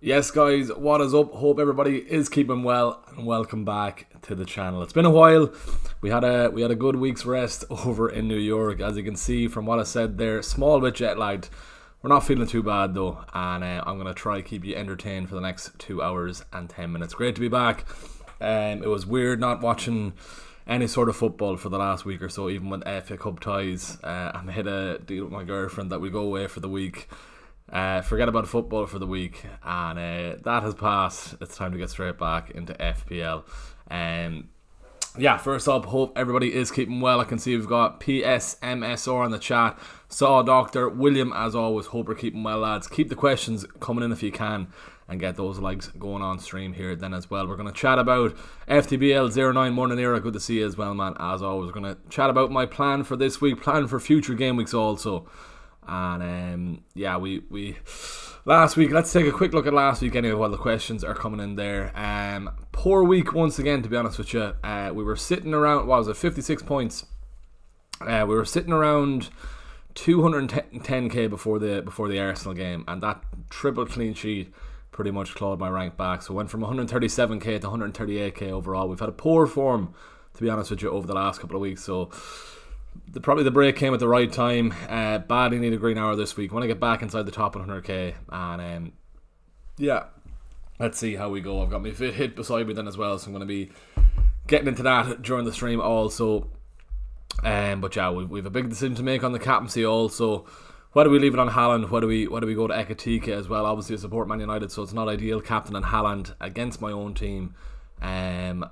Yes guys, what is up? Hope everybody is keeping well and welcome back to the channel. It's been a while. We had a good week's rest over in New York. As you can see from what I said there, small bit jet lagged. We're not feeling too bad though, and I'm going to try to keep you entertained for the next 2 hours and 10 minutes. Great to be back. It was weird not watching any sort of football for the last week or so, even with FA Cup ties. I made a deal with my girlfriend that we go away for the week. Forget about football for the week, and that has passed. It's time to get straight back into FPL. First up, hope everybody is keeping well. I can see we've got PSMSR on the chat. Saw Dr. William, as always. Hope we're keeping well, lads. Keep the questions coming in if you can, and get those likes going on stream here then as well. We're going to chat about FTBL09 Morning Era. Good to see you as well, man. As always, we're going to chat about my plan for this week, plan for future game weeks also. And we last week, let's take a quick look at last week anyway while the questions are coming in there. Poor week once again, to be honest with you. We were sitting around, what was it, 56 points. We were sitting around 210k before the Arsenal game, and that triple clean sheet pretty much clawed my rank back. So went from 137k to 138k overall. We've had a poor form, to be honest with you, over the last couple of weeks. So probably the break came at the right time. Badly need a green hour this week. Want to get back inside the top 100k, and let's see how we go. I've got my fit hit beside me then as well, so I'm going to be getting into that during the stream also. We've a big decision to make on the captaincy also. Whether we leave it on Haaland, whether we go to Ekatike as well. Obviously I support Man United, so it's not ideal captain on Haaland against my own team. For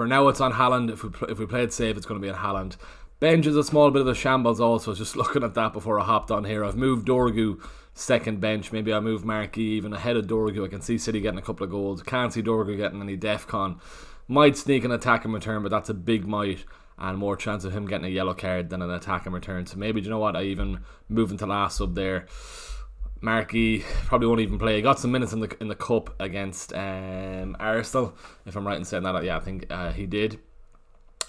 now it's on Haaland. If we play it safe, it's going to be on Haaland. Bench is a small bit of a shambles also. Just looking at that before I hopped on here. I've moved Dorgu second bench. Maybe I move Marquis even ahead of Dorgu. I can see City getting a couple of goals. Can't see Dorgu getting any defcon. Might sneak an attack and return, but that's a big might, and more chance of him getting a yellow card than an attack and return. So maybe, do you know what, I even move into last sub there. Marquis probably won't even play. He got some minutes in the cup against Arsenal, if I'm right in saying that. Yeah, I think he did.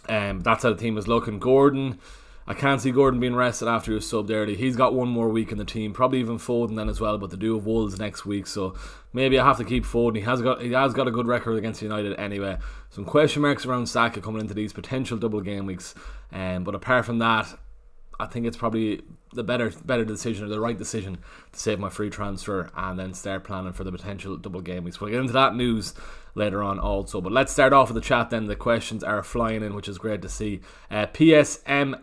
That's how the team is looking. Gordon, I can't see Gordon being rested after he was subbed early. He's got one more week in the team, probably even Foden then as well, but they do have Wolves next week, so maybe I have to keep Foden. He has got a good record against United anyway. Some question marks around Saka coming into these potential double game weeks, but apart from that, I think it's probably the better decision, or the right decision, to save my free transfer and then start planning for the potential double game weeks. We'll get into that news later on also, but let's start off with the chat then. The questions are flying in, which is great to see. PSMSR,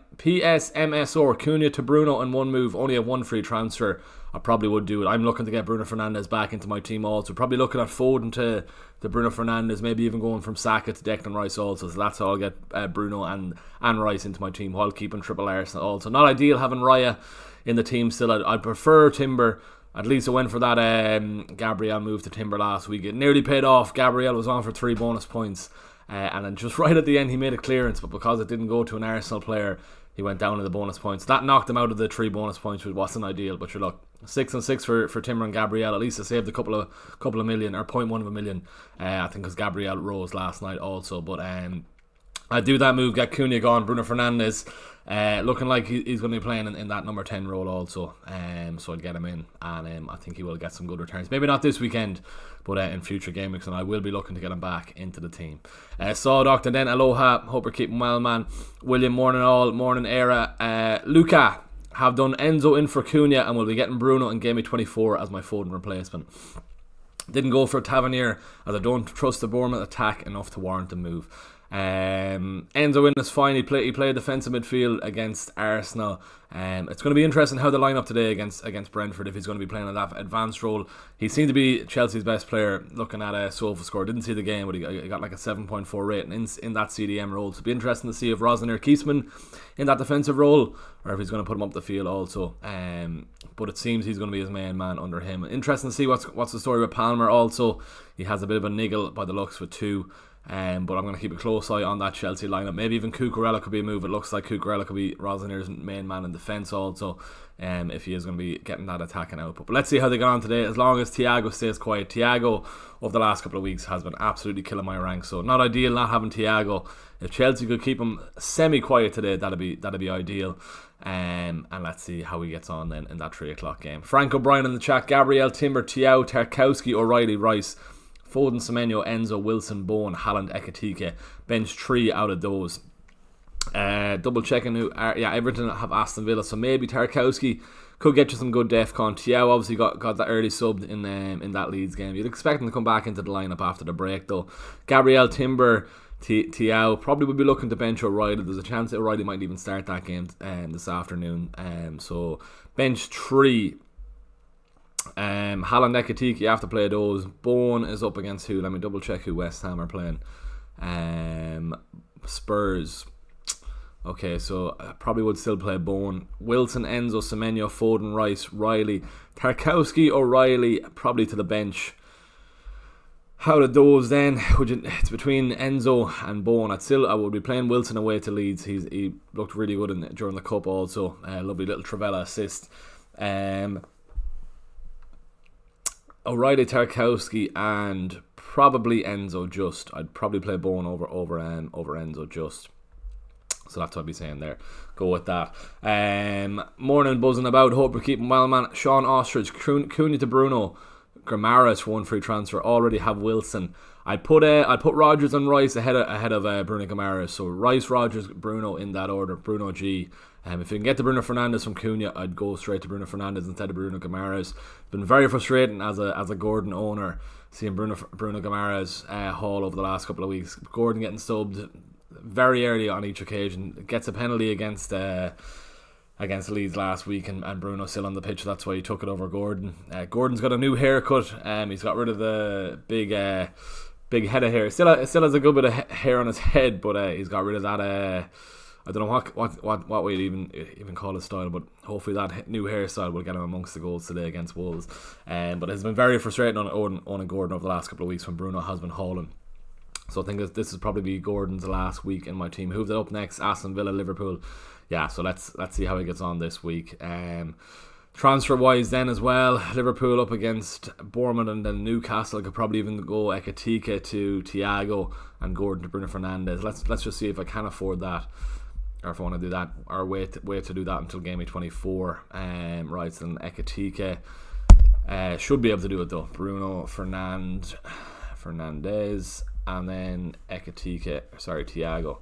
Cunha to Bruno in one move, only have one free transfer. I probably would do it. I'm looking to get Bruno Fernandes back into my team also. Probably looking at Foden to Bruno Fernandes, maybe even going from Saka to Declan Rice also. So that's how I'll get Bruno and Rice into my team while keeping triple Arsenal also. Not ideal having Raya in the team still. I'd prefer Timber. At least I went for that Gabriel move to Timber last week. It nearly paid off. Gabriel was on for 3 bonus points. And then just right at the end he made a clearance, but because it didn't go to an Arsenal player, he went down to the bonus points. That knocked him out of the 3 bonus points, which wasn't ideal. But look, 6 and 6 for Timber and Gabriel. At least I saved a couple of million, or 0.1 of a million. I think because Gabriel rose last night also. But I do that move, get Cunha gone, Bruno Fernandes looking like he's going to be playing in that number 10 role also. So I'd get him in, and I think he will get some good returns. Maybe not this weekend, but in future game weeks, and I will be looking to get him back into the team. Saw Doctor then, aloha, hope you're keeping well, man. William, morning all, morning era. Luca, have done Enzo in for Cunha, and will be getting Bruno in game week 24 as my Foden replacement. Didn't go for Tavernier, as I don't trust the Bournemouth attack enough to warrant the move. Enzo in is fine. He played defensive midfield against Arsenal. It's going to be interesting how they line up today against Brentford, if he's going to be playing in that advanced role. He seemed to be Chelsea's best player, looking at a SofaScore. Didn't see the game, but he got like a 7.4 rating in that CDM role. So it'll be interesting to see if Rosner Kiesman in that defensive role, or if he's going to put him up the field also. But it seems he's going to be his main man under him. Interesting to see what's the story with Palmer also. He has a bit of a niggle by the looks with 2 But I'm going to keep a close eye on that Chelsea lineup. Maybe even Cucurella could be a move. It looks like Cucurella could be Rossiter's main man in defence also, if he is going to be getting that attacking output. But let's see how they get on today. As long as Thiago stays quiet. Thiago over the last couple of weeks has been absolutely killing my ranks, so not ideal not having Thiago. If Chelsea could keep him semi-quiet today, that'd be ideal. And let's see how he gets on then in that 3 o'clock game. Frank O'Brien in the chat. Gabriel, Timber, Thiago, Tarkowski, O'Reilly, Rice, Foden, Semenyo, Enzo, Wilson, Bowen, Haaland, Ekitike. Bench 3 out of those. Double checking who are, Everton have Aston Villa, so maybe Tarkowski could get you some good DEFCON. Thiago obviously got that early sub in that Leeds game. You'd expect him to come back into the lineup after the break though. Gabriel, Timber, Thiago probably would be looking to bench O'Reilly. There's a chance that O'Reilly might even start that game this afternoon. So bench 3. Haaland, Ekitike, you have to play those. Bowen is up against who? Let me double check who West Ham are playing. Spurs. Okay, so I probably would still play Bowen. Wilson, Enzo, Semenyo, Foden, Rice, Riley, Tarkowski, O'Reilly, probably to the bench. How did those then? It's between Enzo and Bowen. I would be playing Wilson away to Leeds. He looked really good during the cup also. Lovely little Travella assist. O'Reilly, Tarkowski, and probably Enzo just. I'd probably play Bowen over Enzo just. So that's what I'd be saying there. Go with that. Morning buzzing about. Hope we're keeping well, man. Sean Ostrich, Cunha to Bruno, Grammaris for 1 free transfer. Already have Wilson. I'd put Rodgers and Rice ahead of Bruno Grammaris. So Rice, Rodgers, Bruno in that order. Bruno G. If you can get to Bruno Fernandes from Cunha, I'd go straight to Bruno Fernandes instead of Bruno Grammaris. Been very frustrating as a Gordon owner seeing Bruno Grammaris haul over the last couple of weeks. Gordon getting subbed very early on each occasion. Gets a penalty against Leeds last week, and Bruno still on the pitch. That's why he took it over Gordon. Gordon's got a new haircut. He's got rid of the big head of hair. Still has a good bit of hair on his head, but he's got rid of that. I don't know what we'd even call his style, but hopefully that new hairstyle will get him amongst the goals today against Wolves. But it's been very frustrating on Gordon over the last couple of weeks when Bruno has been hauling. So I think this is probably be Gordon's last week in my team. Who's it up next? Aston Villa, Liverpool. Yeah, so let's see how he gets on this week. Transfer wise then as well, Liverpool up against Bournemouth, and then Newcastle. I could probably even go Ekitike to Thiago and Gordon to Bruno Fernandes. Let's just see if I can afford that, or if I want to do that, or wait to do that until game week 24. Right, so then Ekitike should be able to do it though. Bruno Fernandes, and then Thiago.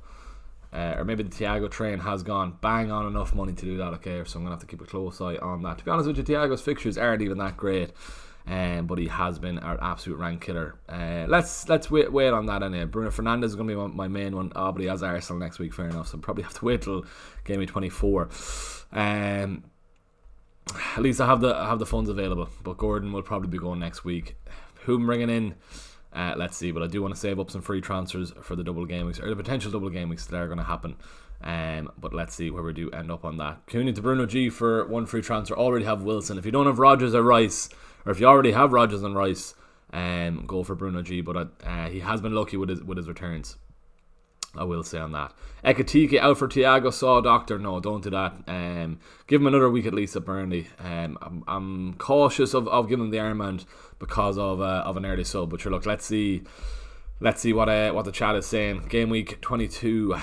Or maybe the Thiago train has gone bang on enough money to do that, okay? So I'm going to have to keep a close eye on that. To be honest with you, Thiago's fixtures aren't even that great, but he has been our absolute rank killer. Let's wait on that anyway. Bruno Fernandes is going to be my main one. But he has Arsenal next week, fair enough, so I'll probably have to wait till game week 24. At least I have the funds available, but Gordon will probably be going next week. Who I'm bringing in? Let's see, but I do want to save up some free transfers for the double game weeks, or the potential double game weeks that are going to happen. But let's see where we do end up on that. Cunha to Bruno G for 1 free transfer. Already have Wilson. If you don't have Rodgers or Rice, or if you already have Rodgers and Rice, go for Bruno G. But he has been lucky with his returns, I will say on that. Ekitike out for Thiago. Saw doctor. No, don't do that. Give him another week at least at Burnley. I'm cautious of giving him the armband because of an early sub. But sure, look, let's see what the chat is saying. Game week 22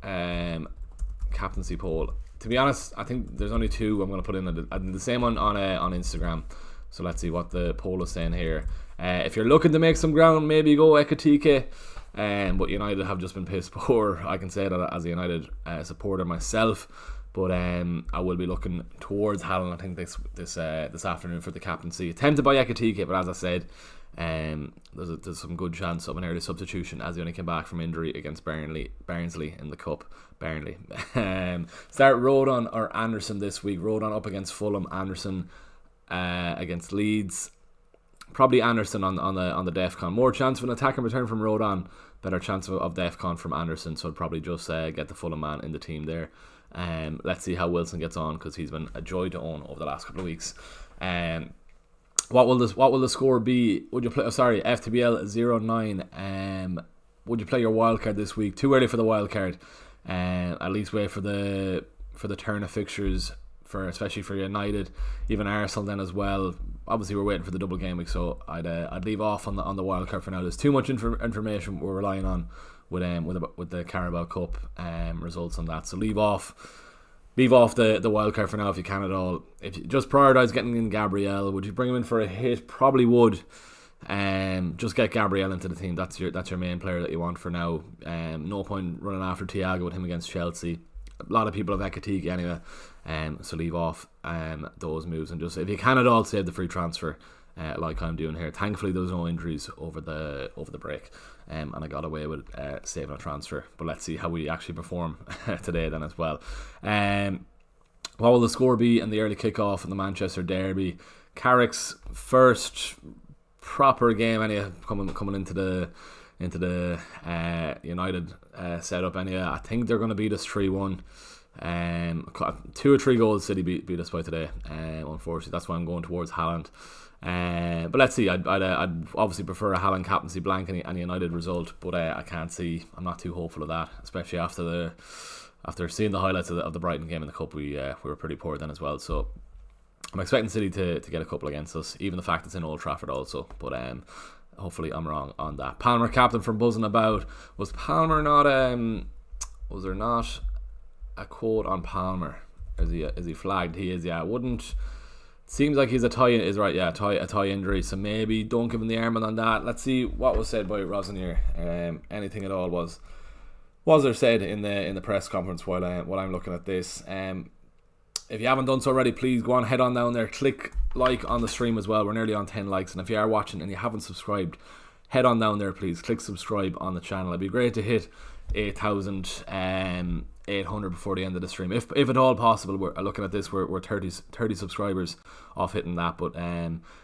captaincy poll. To be honest, I think there's only 2 I'm going to put in. I did the same one on Instagram. So let's see what the poll is saying here. If you're looking to make some ground, maybe go Ekitike. But United have just been piss poor. I can say that as a United supporter myself. But I will be looking towards Haaland, I think, this afternoon for the captaincy. Tempted by Ekitike, but as I said, there's some good chance of an early substitution as he only came back from injury against Barnsley in the Cup. Burnley. Start Rodon or Anderson this week. Rodon up against Fulham. Anderson against Leeds. Probably Anderson on the DEFCON. More chance of an attack and return from Rodon. Better chance of DEFCON from Anderson. So I'd probably just get the Fulham man in the team there. Let's see how Wilson gets on, because he's been a joy to own over the last couple of weeks. What will the score be? Would you play? Sorry, FTBL 09. Would you play your wild card this week? Too early for the wild card. At least wait for the turn of fixtures especially for United, even Arsenal then as well. Obviously, we're waiting for the double game week, so I'd leave off on the wild card for now. There's too much information we're relying on with the Carabao Cup results on that. So leave off the wild card for now if you can at all. If you just prioritise getting in Gabriel, would you bring him in for a hit? Probably would. Just get Gabriel into the team. That's your main player that you want for now. No point running after Thiago with him against Chelsea. A lot of people have Ekatike anyway. So leave off those moves and just, if you can at all, save the free transfer like I'm doing here. Thankfully there was no injuries over the break, and I got away with saving a transfer. But let's see how we actually perform today then as well. What will the score be in the early kickoff in the Manchester Derby? Carrick's first proper game anyway, coming into the United setup anyway. I think they're going to beat us 3-1. 2 or 3 goals City beat us by today. Unfortunately, that's why I'm going towards Haaland. But let's see. I'd obviously prefer a Haaland captaincy blank and a United result, but I can't see. I'm not too hopeful of that, especially after seeing the highlights of the Brighton game in the cup. We were pretty poor then as well. So I'm expecting City to get a couple against us, even the fact it's in Old Trafford also. But hopefully I'm wrong on that. Palmer captain from buzzing about. Was Palmer not? Was there not a quote on Palmer? Is he flagged? He is. Yeah, wouldn't. Seems like he's a tie. Is right. Yeah, a tie injury. So maybe don't give him the armband on that. Let's see what was said by Rosenier. Anything at all was there said in the press conference while I'm looking at this. If you haven't done so already, please go on, head on down there, click like on the stream as well. We're nearly on 10 likes, and if you are watching and you haven't subscribed, head on down there, please. Click subscribe on the channel. It'd be great to hit 8,800 before the end of the stream, if at all possible. We're looking at this, we're 30 subscribers off hitting that, but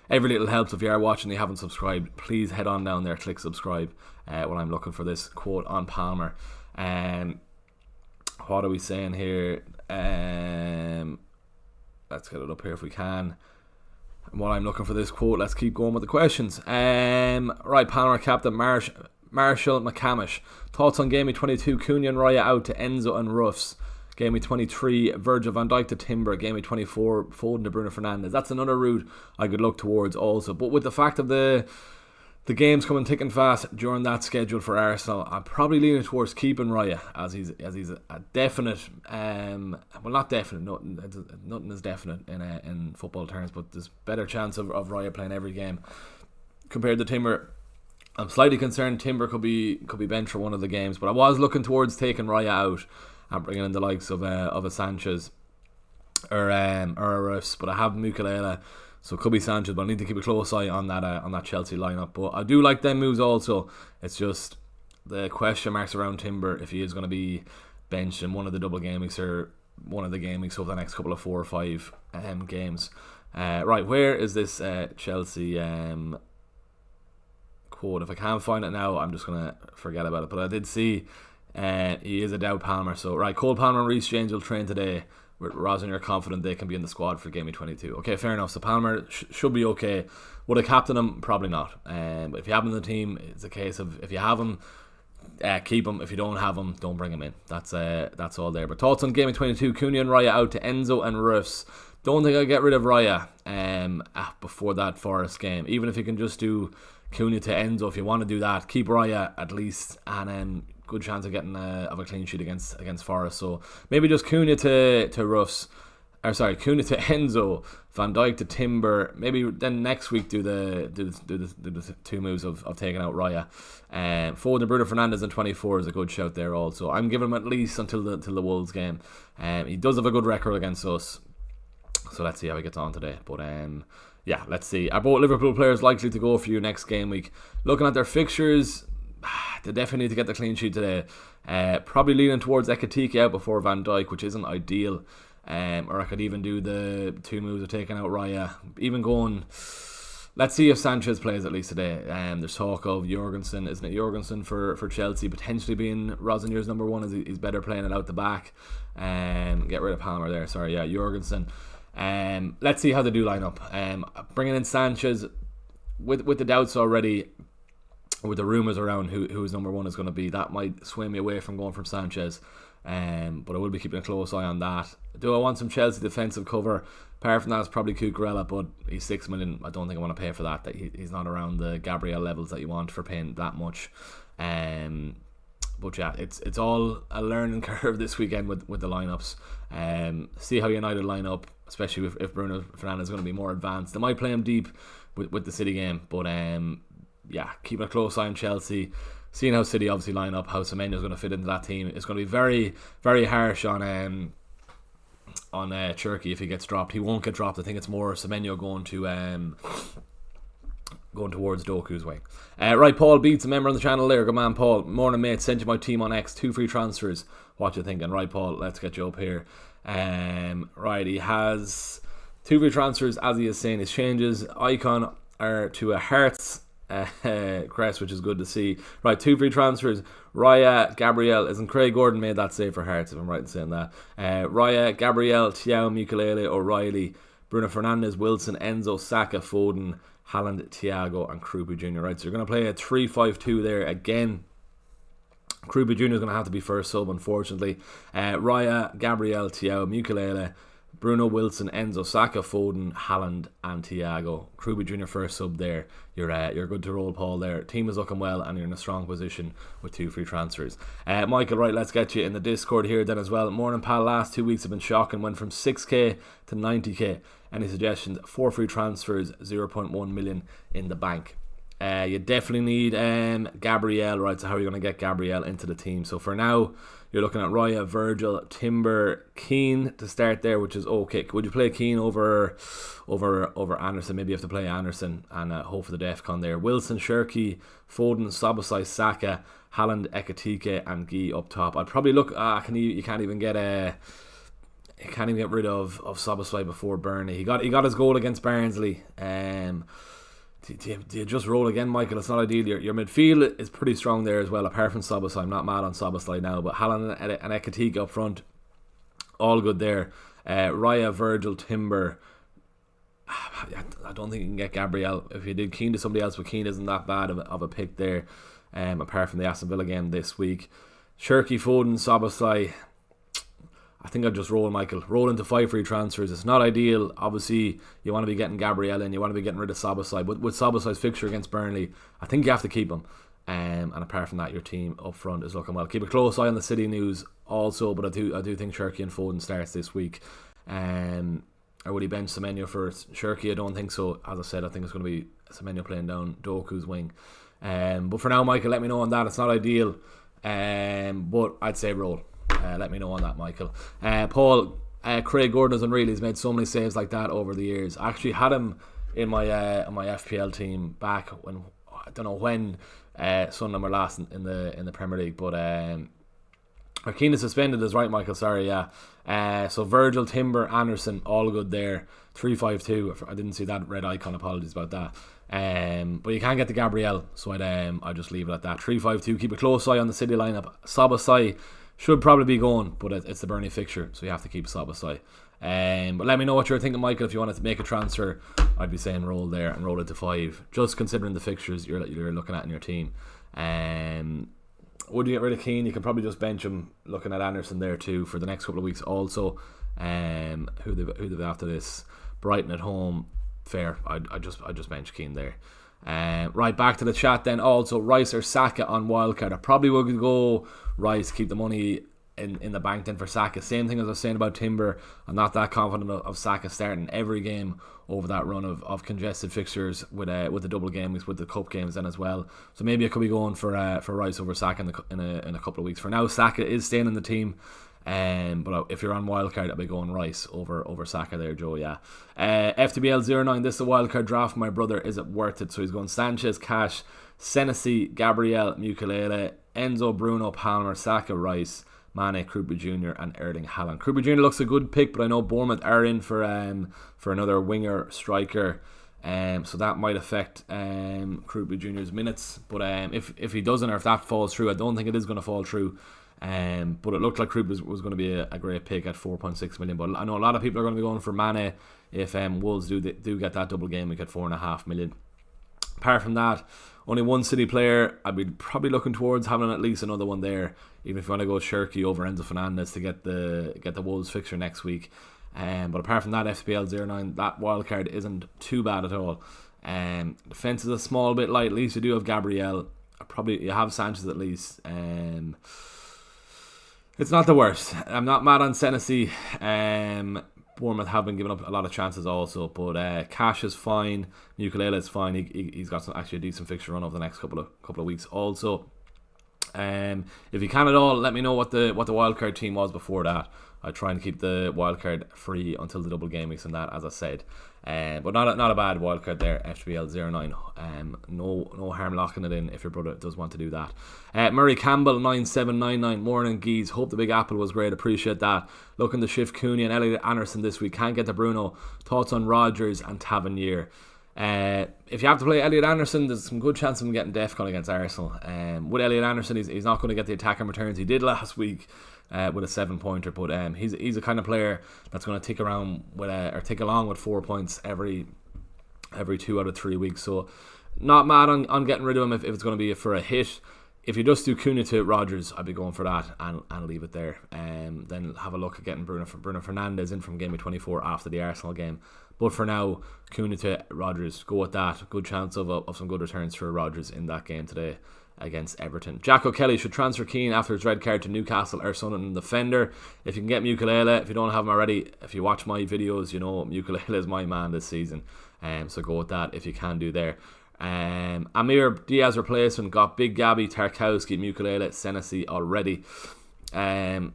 every little helps. If you are watching and you haven't subscribed, please head on down there, click subscribe when I'm looking for this quote on Palmer. What are we saying here? Let's get it up here if we can. While I'm looking for this quote, let's keep going with the questions. Right, Palmer captain Marshall McCamish. Thoughts on game week 22? Cunha and Raya out to Enzo and Ruffs. Game week 23, Virgil van Dijk to Timber. Game week 24, Foden to Bruno Fernandes. That's another route I could look towards also. But with the fact of the games coming thick and fast during that schedule for Arsenal, I'm probably leaning towards keeping Raya as he's a definite. Well, not definite. Nothing is definite in football terms, but there's better chance of Raya playing every game compared to Timber. I'm slightly concerned Timber could be benched for one of the games, but I was looking towards taking Raya out and bringing in the likes of a Sanchez or a Riffs, but I have Mukiele. So it could be Sanchez, but I need to keep a close eye on that Chelsea lineup. But I do like them moves also. It's just the question marks around Timber if he is going to be benched in one of the double game weeks or one of the game weeks over the next couple of 4 or 5 games. Right, where is this Chelsea quote? If I can't find it now, I'm just going to forget about it. But I did see he is a doubt Palmer. So right, Cole Palmer and Reece James will train today. Rosenier are confident they can be in the squad for game week 22. Okay, fair enough. So Palmer should be okay. Would I captain him? Probably not. But if you have him in the team, it's a case of if you have him, keep him. If you don't have him, don't bring him in. That's all there. But thoughts on game week 22? Cunha and Raya out to Enzo and Ruffs. Don't think I'll get rid of Raya before that Forest game. Even if you can just do Cunha to Enzo, if you want to do that, keep Raya at least, and good chance of getting a clean sheet against Forest. So maybe just Cunha to Ruffs, or sorry, Cunha to Enzo, Van Dijk to Timber. Maybe then next week do the 2 moves of taking out Raya. Foden, Bruno Fernandes in 24 is a good shout there also. I'm giving him at least until the Wolves game. He does have a good record against us, so let's see how he gets on today. But yeah, let's see. Are both Liverpool players likely to go for you next game week? Looking at their fixtures, they definitely need to get the clean sheet today. Probably leaning towards Ekatike out before Van Dijk, which isn't ideal. Or I could even do the 2 moves of taking out Raya. Even going, let's see if Sanchez plays at least today. There's talk of Jorgensen, isn't it? Jorgensen for Chelsea potentially being Rosenier's number 1 as he's better playing it out the back. Get rid of Palmer there. Sorry, yeah, Jorgensen. Let's see how they do line up. Bringing in Sanchez with the doubts already, with the rumours around who his number one is going to be, that might sway me away from going from Sanchez. But I will be keeping a close eye on that. Do I want some Chelsea defensive cover? Apart from that, it's probably Cucurella, but he's 6 million. I don't think I want to pay for that. He's not around the Gabriel levels that you want for paying that much. But yeah, it's all a learning curve this weekend with the lineups. See how United line up, especially if Bruno Fernandes is going to be more advanced. They might play him deep with the City game, but yeah, keeping a close eye on Chelsea. Seeing how City obviously line up, how Semenyo is going to fit into that team. It's going to be very, very harsh on Cherki if he gets dropped. He won't get dropped. I think it's more Semenyo going towards Doku's way. Right, Paul Beats, a member on the channel there. Good man, Paul. Morning, mate. Sent you my team on X. 2 free transfers. What you thinking? Right, Paul, let's get you up here. Right, he has 2 free transfers, as he is saying. His changes icon are to a Hearts crest, which is good to see. Right, 2 free transfers. Raya, Gabriel, isn't Craig Gordon made that save for Hearts, if I'm right in saying that. Raya, Gabriel, Thiago, Mukiele, O'Reilly, Bruno Fernandes, Wilson, Enzo, Saka, Foden, Haaland, Thiago, and Krupa Jr. Right, so you're going to play a 3-5-2 there again. Krupa Jr. is going to have to be first sub, unfortunately. Raya, Gabriel, Thiago, Mukiele, Bruno, Wilson, Enzo, Saka, Foden, Haaland, and Thiago. Krupa Jr. first sub there. You're good to roll, Paul, there. Team is looking well, and you're in a strong position with 2 free transfers. Michael, right, let's get you in the Discord here then as well. Morning, pal. Last 2 weeks have been shocking. Went from 6k to 90k. Any suggestions? 4 free transfers, 0.1 million in the bank. You definitely need Gabriel, right? So how are you going to get Gabriel into the team? So for now, you're looking at Raya, Virgil, Timber, Keane to start there, which is okay. Would you play Keane over Anderson? Maybe you have to play Anderson and hope for the DEFCON there. Wilson, Cherki, Foden, Szoboszlai, Saka, Haaland, Ekitike, and Guy up top. I'd probably look. You can't even get rid of Szoboszlai before Burnley. He got his goal against Barnsley. Do you just roll again, Michael? It's not ideal. Your midfield is pretty strong there as well, apart from Szoboszlai. I'm not mad on Szoboszlai now, but Haaland and Ekitike up front, all good there. Raya, Virgil, Timber. I don't think you can get Gabriel. If you did Keane to somebody else, but Keane isn't that bad of a pick there, apart from the Aston Villa game this week. Cherki, Foden, Szoboszlai. I think I'd just roll, Michael. Roll into 5 free transfers. It's not ideal. Obviously, you want to be getting Gabriel in. You want to be getting rid of Szoboszlai. But with Szoboszlai's fixture against Burnley, I think you have to keep him. And apart from that, your team up front is looking well. Keep a close eye on the City news also. But I do think Cherki and Foden starts this week. Or would he bench Semenyo for Cherki? I don't think so. As I said, I think it's going to be Semenyo playing down Doku's wing. But for now, Michael, let me know on that. It's not ideal. But I'd say roll. Let me know on that, Michael. Paul, Craig Gordon is unreal. He's made so many saves like that over the years. I actually had him in my FPL team back when, I don't know when Sunderland were last in the Premier League, but Keane is suspended is right, Michael. Sorry, yeah. So Virgil, Timber, Anderson, all good there. 3-5-2. I didn't see that red icon. Apologies about that. But you can't get the Gabriel, so I'd just leave it at that. 3-5-2. Keep a close eye on the City lineup. Szoboszlai should probably be going, but it's the Burnley fixture, so you have to keep Szoboszlai. But let me know what you're thinking, Michael. If you wanted to make a transfer, I'd be saying roll there and roll it to 5, just considering the fixtures you're looking at in your team. Would you get rid of Keane? You can probably just bench him. Looking at Anderson there too for the next couple of weeks. Also, who they've after this? Brighton at home. Fair. I just bench Keane there. Right, back to the chat then. Also, Rice or Saka on wildcard. I probably would go Rice, keep the money in the bank then for Saka. Same thing as I was saying about Timber. I'm not that confident of Saka starting every game over that run of congested fixtures with the double game weeks, with the cup games then as well. So maybe I could be going for Rice over Saka in a couple of weeks. For now, Saka is staying in the team. But if you're on wildcard, I'll be going Rice over Saka there, Joe. Yeah. FTBL09. This is a wildcard draft. My brother, is it worth it? So he's going Sanchez, Cash, Senesi, Gabriel, Mukiele, Enzo, Bruno, Palmer, Saka, Rice, Mane, Krupa Jr. and Erling Haaland. Krupa Jr. looks a good pick, but I know Bournemouth are in for another winger striker. So that might affect Krupa Jr.'s minutes. But if he doesn't, or if that falls through, I don't think it is going to fall through. But it looked like Krupp was going to be a great pick at 4.6 million. But I know a lot of people are going to be going for Mane if Wolves do get that double game week at 4.5 million. Apart from that, only one City player. I'd be probably looking towards having at least another one there, even if you want to go Shirky over Enzo Fernandez to get the Wolves fixture next week. But apart from that, FPL 09, that wildcard isn't too bad at all. Defence is a small bit light. At least you do have Gabriel. Probably you have Sanchez at least. It's not the worst. I'm not mad on Senesi. Bournemouth have been giving up a lot of chances also, but Cash is fine. Ukulele is fine. He's got actually a decent fixture run over the next couple of weeks also. If you can at all, let me know what the wildcard team was before that. I try and keep the wildcard free until the double game weeks and that, as I said. But not a bad wildcard there, FPL 09. No harm locking it in if your brother does want to do that. Murray Campbell 9799. Morning geez. Hope the Big Apple was great. Appreciate that. Looking to shift Cooney and Elliot Anderson this week. Can't get to Bruno. Thoughts on Rodgers and Tavernier. If you have to play Elliot Anderson, there's some good chance of him getting DEFCON against Arsenal. With Elliot Anderson, he's not going to get the attacking returns he did last week with a 7-pointer, but he's a kind of player that's going to tick along with 4 points every 2 out of 3 weeks. So not mad on getting rid of him if it's going to be for a hit. If you just do Cunha to Rodgers, I'd be going for that and leave it there. Then have a look at getting Bruno Fernandes in from game week 24 after the Arsenal game. But for now, Cunha to Rodgers, go with that. Good chance of some good returns for Rodgers in that game today against Everton. Jack O'Kelly should transfer Keane after his red card to Newcastle or Sunderland defender. If you can get Ukulele, if you don't have him already, if you watch my videos, you know Ukulele is my man this season. So go with that if you can do there. Amir Diaz replacement got Big Gabby, Tarkowski, Ukulele, Senesi already.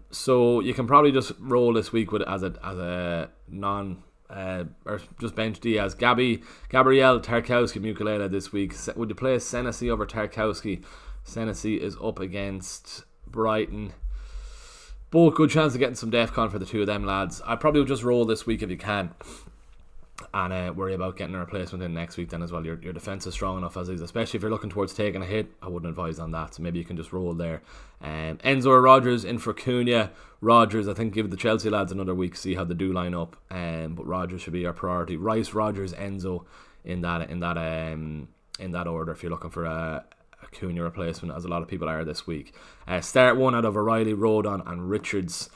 So you can probably just roll this week with as a non or just bench Diaz, Gabriel, Tarkowski, Ukulele this week. Would you play Senesi over Tarkowski? Senesi is up against Brighton. Both good chance of getting some DEFCON for the two of them lads. I probably would just roll this week if you can, and worry about getting a replacement in next week then as well. Your defence is strong enough as is, especially if you're looking towards taking a hit. I wouldn't advise on that, so maybe you can just roll there. Enzo or Rodgers in for Cunha. Rodgers, I think, give the Chelsea lads another week, see how they do line up. But Rodgers should be our priority. Rice, Rodgers, Enzo in that order if you're looking for a Cunha replacement, as a lot of people are this week. Start one out of O'Reilly, Rodon and Richards.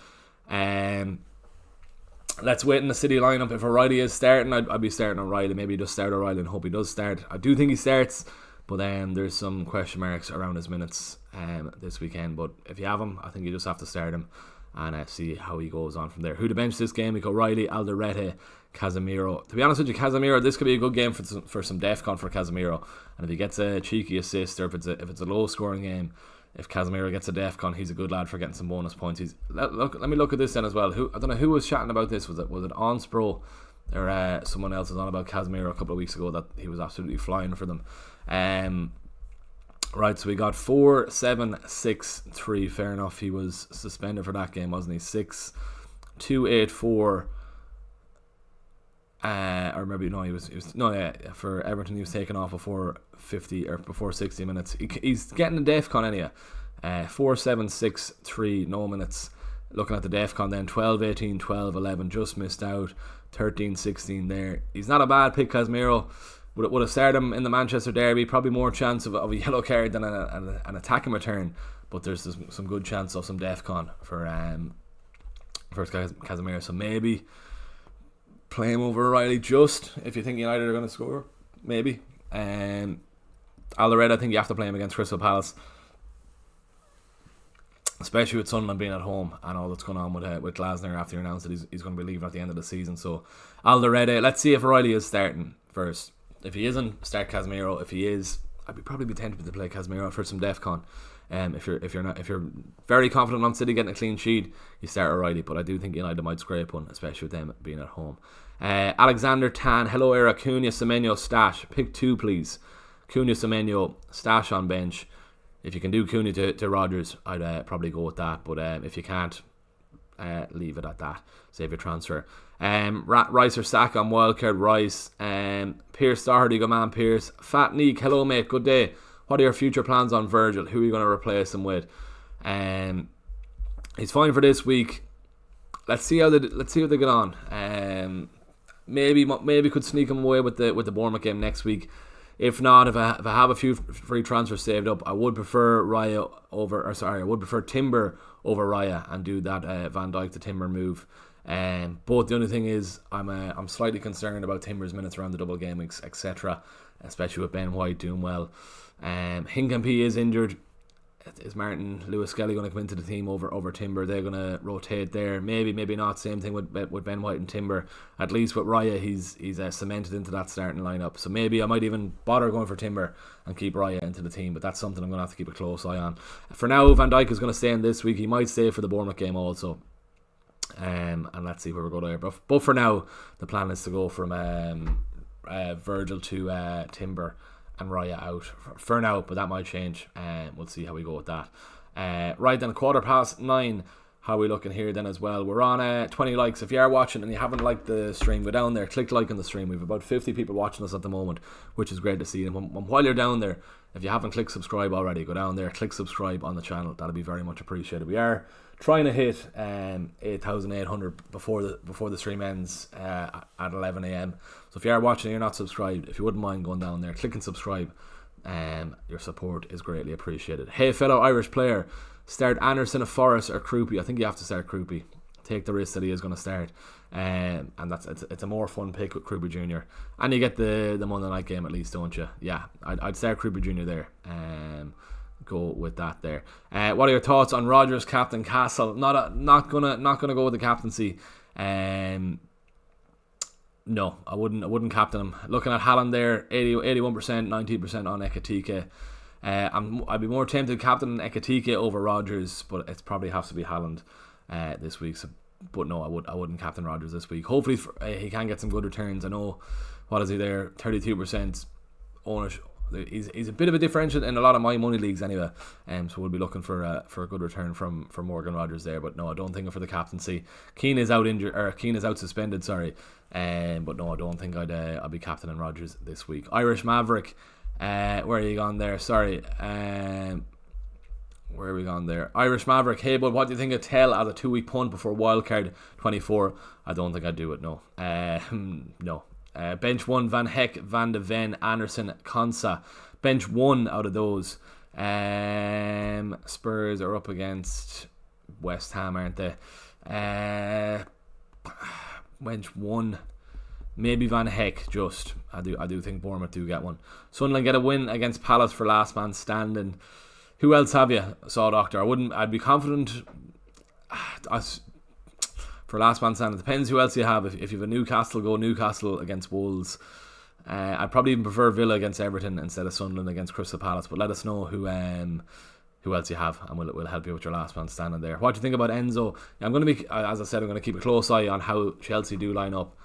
Let's wait in the City lineup. If O'Reilly is starting, I'd be starting O'Reilly. Maybe just start O'Reilly and hope he does start. I do think he starts, but there's some question marks around his minutes this weekend. But if you have him, I think you just have to start him and see how he goes on from there. Who to bench this game? We got O'Reilly, Alderete, Casemiro. To be honest with you, Casemiro, this could be a good game for some DEFCON for Casemiro. And if he gets a cheeky assist, or if it's a low scoring game, if Casemiro gets a DEFCON, he's a good lad for getting some bonus points. Let me look at this then as well. I don't know who was chatting about this. Was it Onspro or someone else was on about Casemiro a couple of weeks ago that he was absolutely flying for them. Right, so we got 4-7-6-3. Fair enough. He was suspended for that game, wasn't he? 6-2-8-4. Or maybe no, he was for Everton he was taken off before 50 or before 60 minutes. He's getting a DEFCON anyway. 4-7-6-3, no minutes. Looking at the DEFCON then, 12-18, 12-11, just missed out. 13-16 there. He's not a bad pick, Casemiro. Would have started him in the Manchester derby. Probably more chance of a yellow card than an attacking return, but there's some good chance of some DEFCON for Casemiro. So maybe play him over O'Reilly just if you think United are going to score. Maybe. Alderete, I think you have to play him against Crystal Palace, especially with Sunderland being at home and all that's going on with Glasner after he announced that he's going to be leaving at the end of the season. So Alderete, let's see if O'Reilly is starting first. If he isn't, start Casemiro. If he is, I'd probably be tempted to play Casemiro for some DEFCON. If you're very confident on City getting a clean sheet, you start O'Reilly. But I do think United might scrape one, especially with them being at home. Alexander Tan, hello era, Cunha, Semenyo, stash. Pick two, please. Cunha, Semenyo, stash on bench. If you can do Cunha to Rodgers, I'd probably go with that. But if you can't, leave it at that. Save your transfer. Rice or Saka on wildcard. Rice. Pierce Doherty, good man Pierce. Fat Neek, hello mate, good day. What are your future plans on Virgil? Who are you going to replace him with? He's fine for this week. Let's see how they get on. Maybe could sneak him away with the Bournemouth game next week. If not, if I have a few free transfers saved up, I would prefer Timber over Raya and do that Van Dijk to Timber move. But the only thing is, I'm slightly concerned about Timber's minutes around the double game, etc. Especially with Ben White doing well. Hincapie is injured. Is Martin Lewis Skelly going to come into the team over Timber? They're going to rotate there. Maybe not. Same thing with Ben White and Timber. At least with Raya, he's cemented into that starting lineup. So maybe I might even bother going for Timber and keep Raya into the team. But that's something I'm going to have to keep a close eye on. For now, Van Dijk is going to stay in this week. He might stay for the Bournemouth game also. And let's see where we go there. But for now, the plan is to go from Virgil to Timber and Raya out for now, but that might change. We'll see how we go with that. Right then, 9:15. How are we looking here then as well? We're on 20 likes. If you are watching and you haven't liked the stream, go down there, click like on the stream. We've about 50 people watching us at the moment, which is great to see. And while you're down there, if you haven't clicked subscribe already, go down there, click subscribe on the channel. That'll be very much appreciated. We are trying to hit 8,800 before the stream ends at 11 a.m. So if you are watching and you're not subscribed, if you wouldn't mind going down there, click and subscribe. Your support is greatly appreciated. Hey, fellow Irish player, start Anderson of Forest or Krupi? I think you have to start Krupi. Take the risk that he is going to start. And it's a more fun pick with Krupi Jr. And you get the Monday night game at least, don't you? Yeah, I'd start Krupi Jr. there. Go with that there. What are your thoughts on Rodgers, captain Castle? Not gonna go with the captaincy. No, I wouldn't captain him. Looking at Haaland there, 81%, 19% on Ekitike. I'd be more tempted to captain Ekitike over Rodgers, but it probably has to be Haaland this week. So, but no, I wouldn't captain Rodgers this week. Hopefully he can get some good returns. I know, what is he there? 32% ownership. He's a bit of a differential in a lot of my money leagues anyway, so we'll be looking for a good return from Morgan Rodgers there. But no, I don't think for the captaincy. Keane is out suspended. Sorry, but no, I don't think I'll be captaining Rodgers this week. Irish Maverick, where are you gone there? Sorry, where are we gone there? Irish Maverick. Hey, but what do you think of Tell as a 2-week punt before wildcard 24? I don't think I'd do it. No, no. Bench 1, Van Heck, Van de Ven, Anderson, Konsa. Bench 1 out of those. Spurs are up against West Ham, aren't they? Bench 1, maybe Van Heck. Just I do think Bournemouth do get one. Sunderland get a win against Palace for last man standing. Who else have you? Saw Doctor. I'd be confident. For last man standing, it depends who else you have. If you have a Newcastle, go Newcastle against Wolves. I'd probably even prefer Villa against Everton instead of Sunderland against Crystal Palace. But let us know who else you have, and we'll help you with your last man standing there. What do you think about Enzo? I'm going to be, as I said, I'm going to keep a close eye on how Chelsea do line up.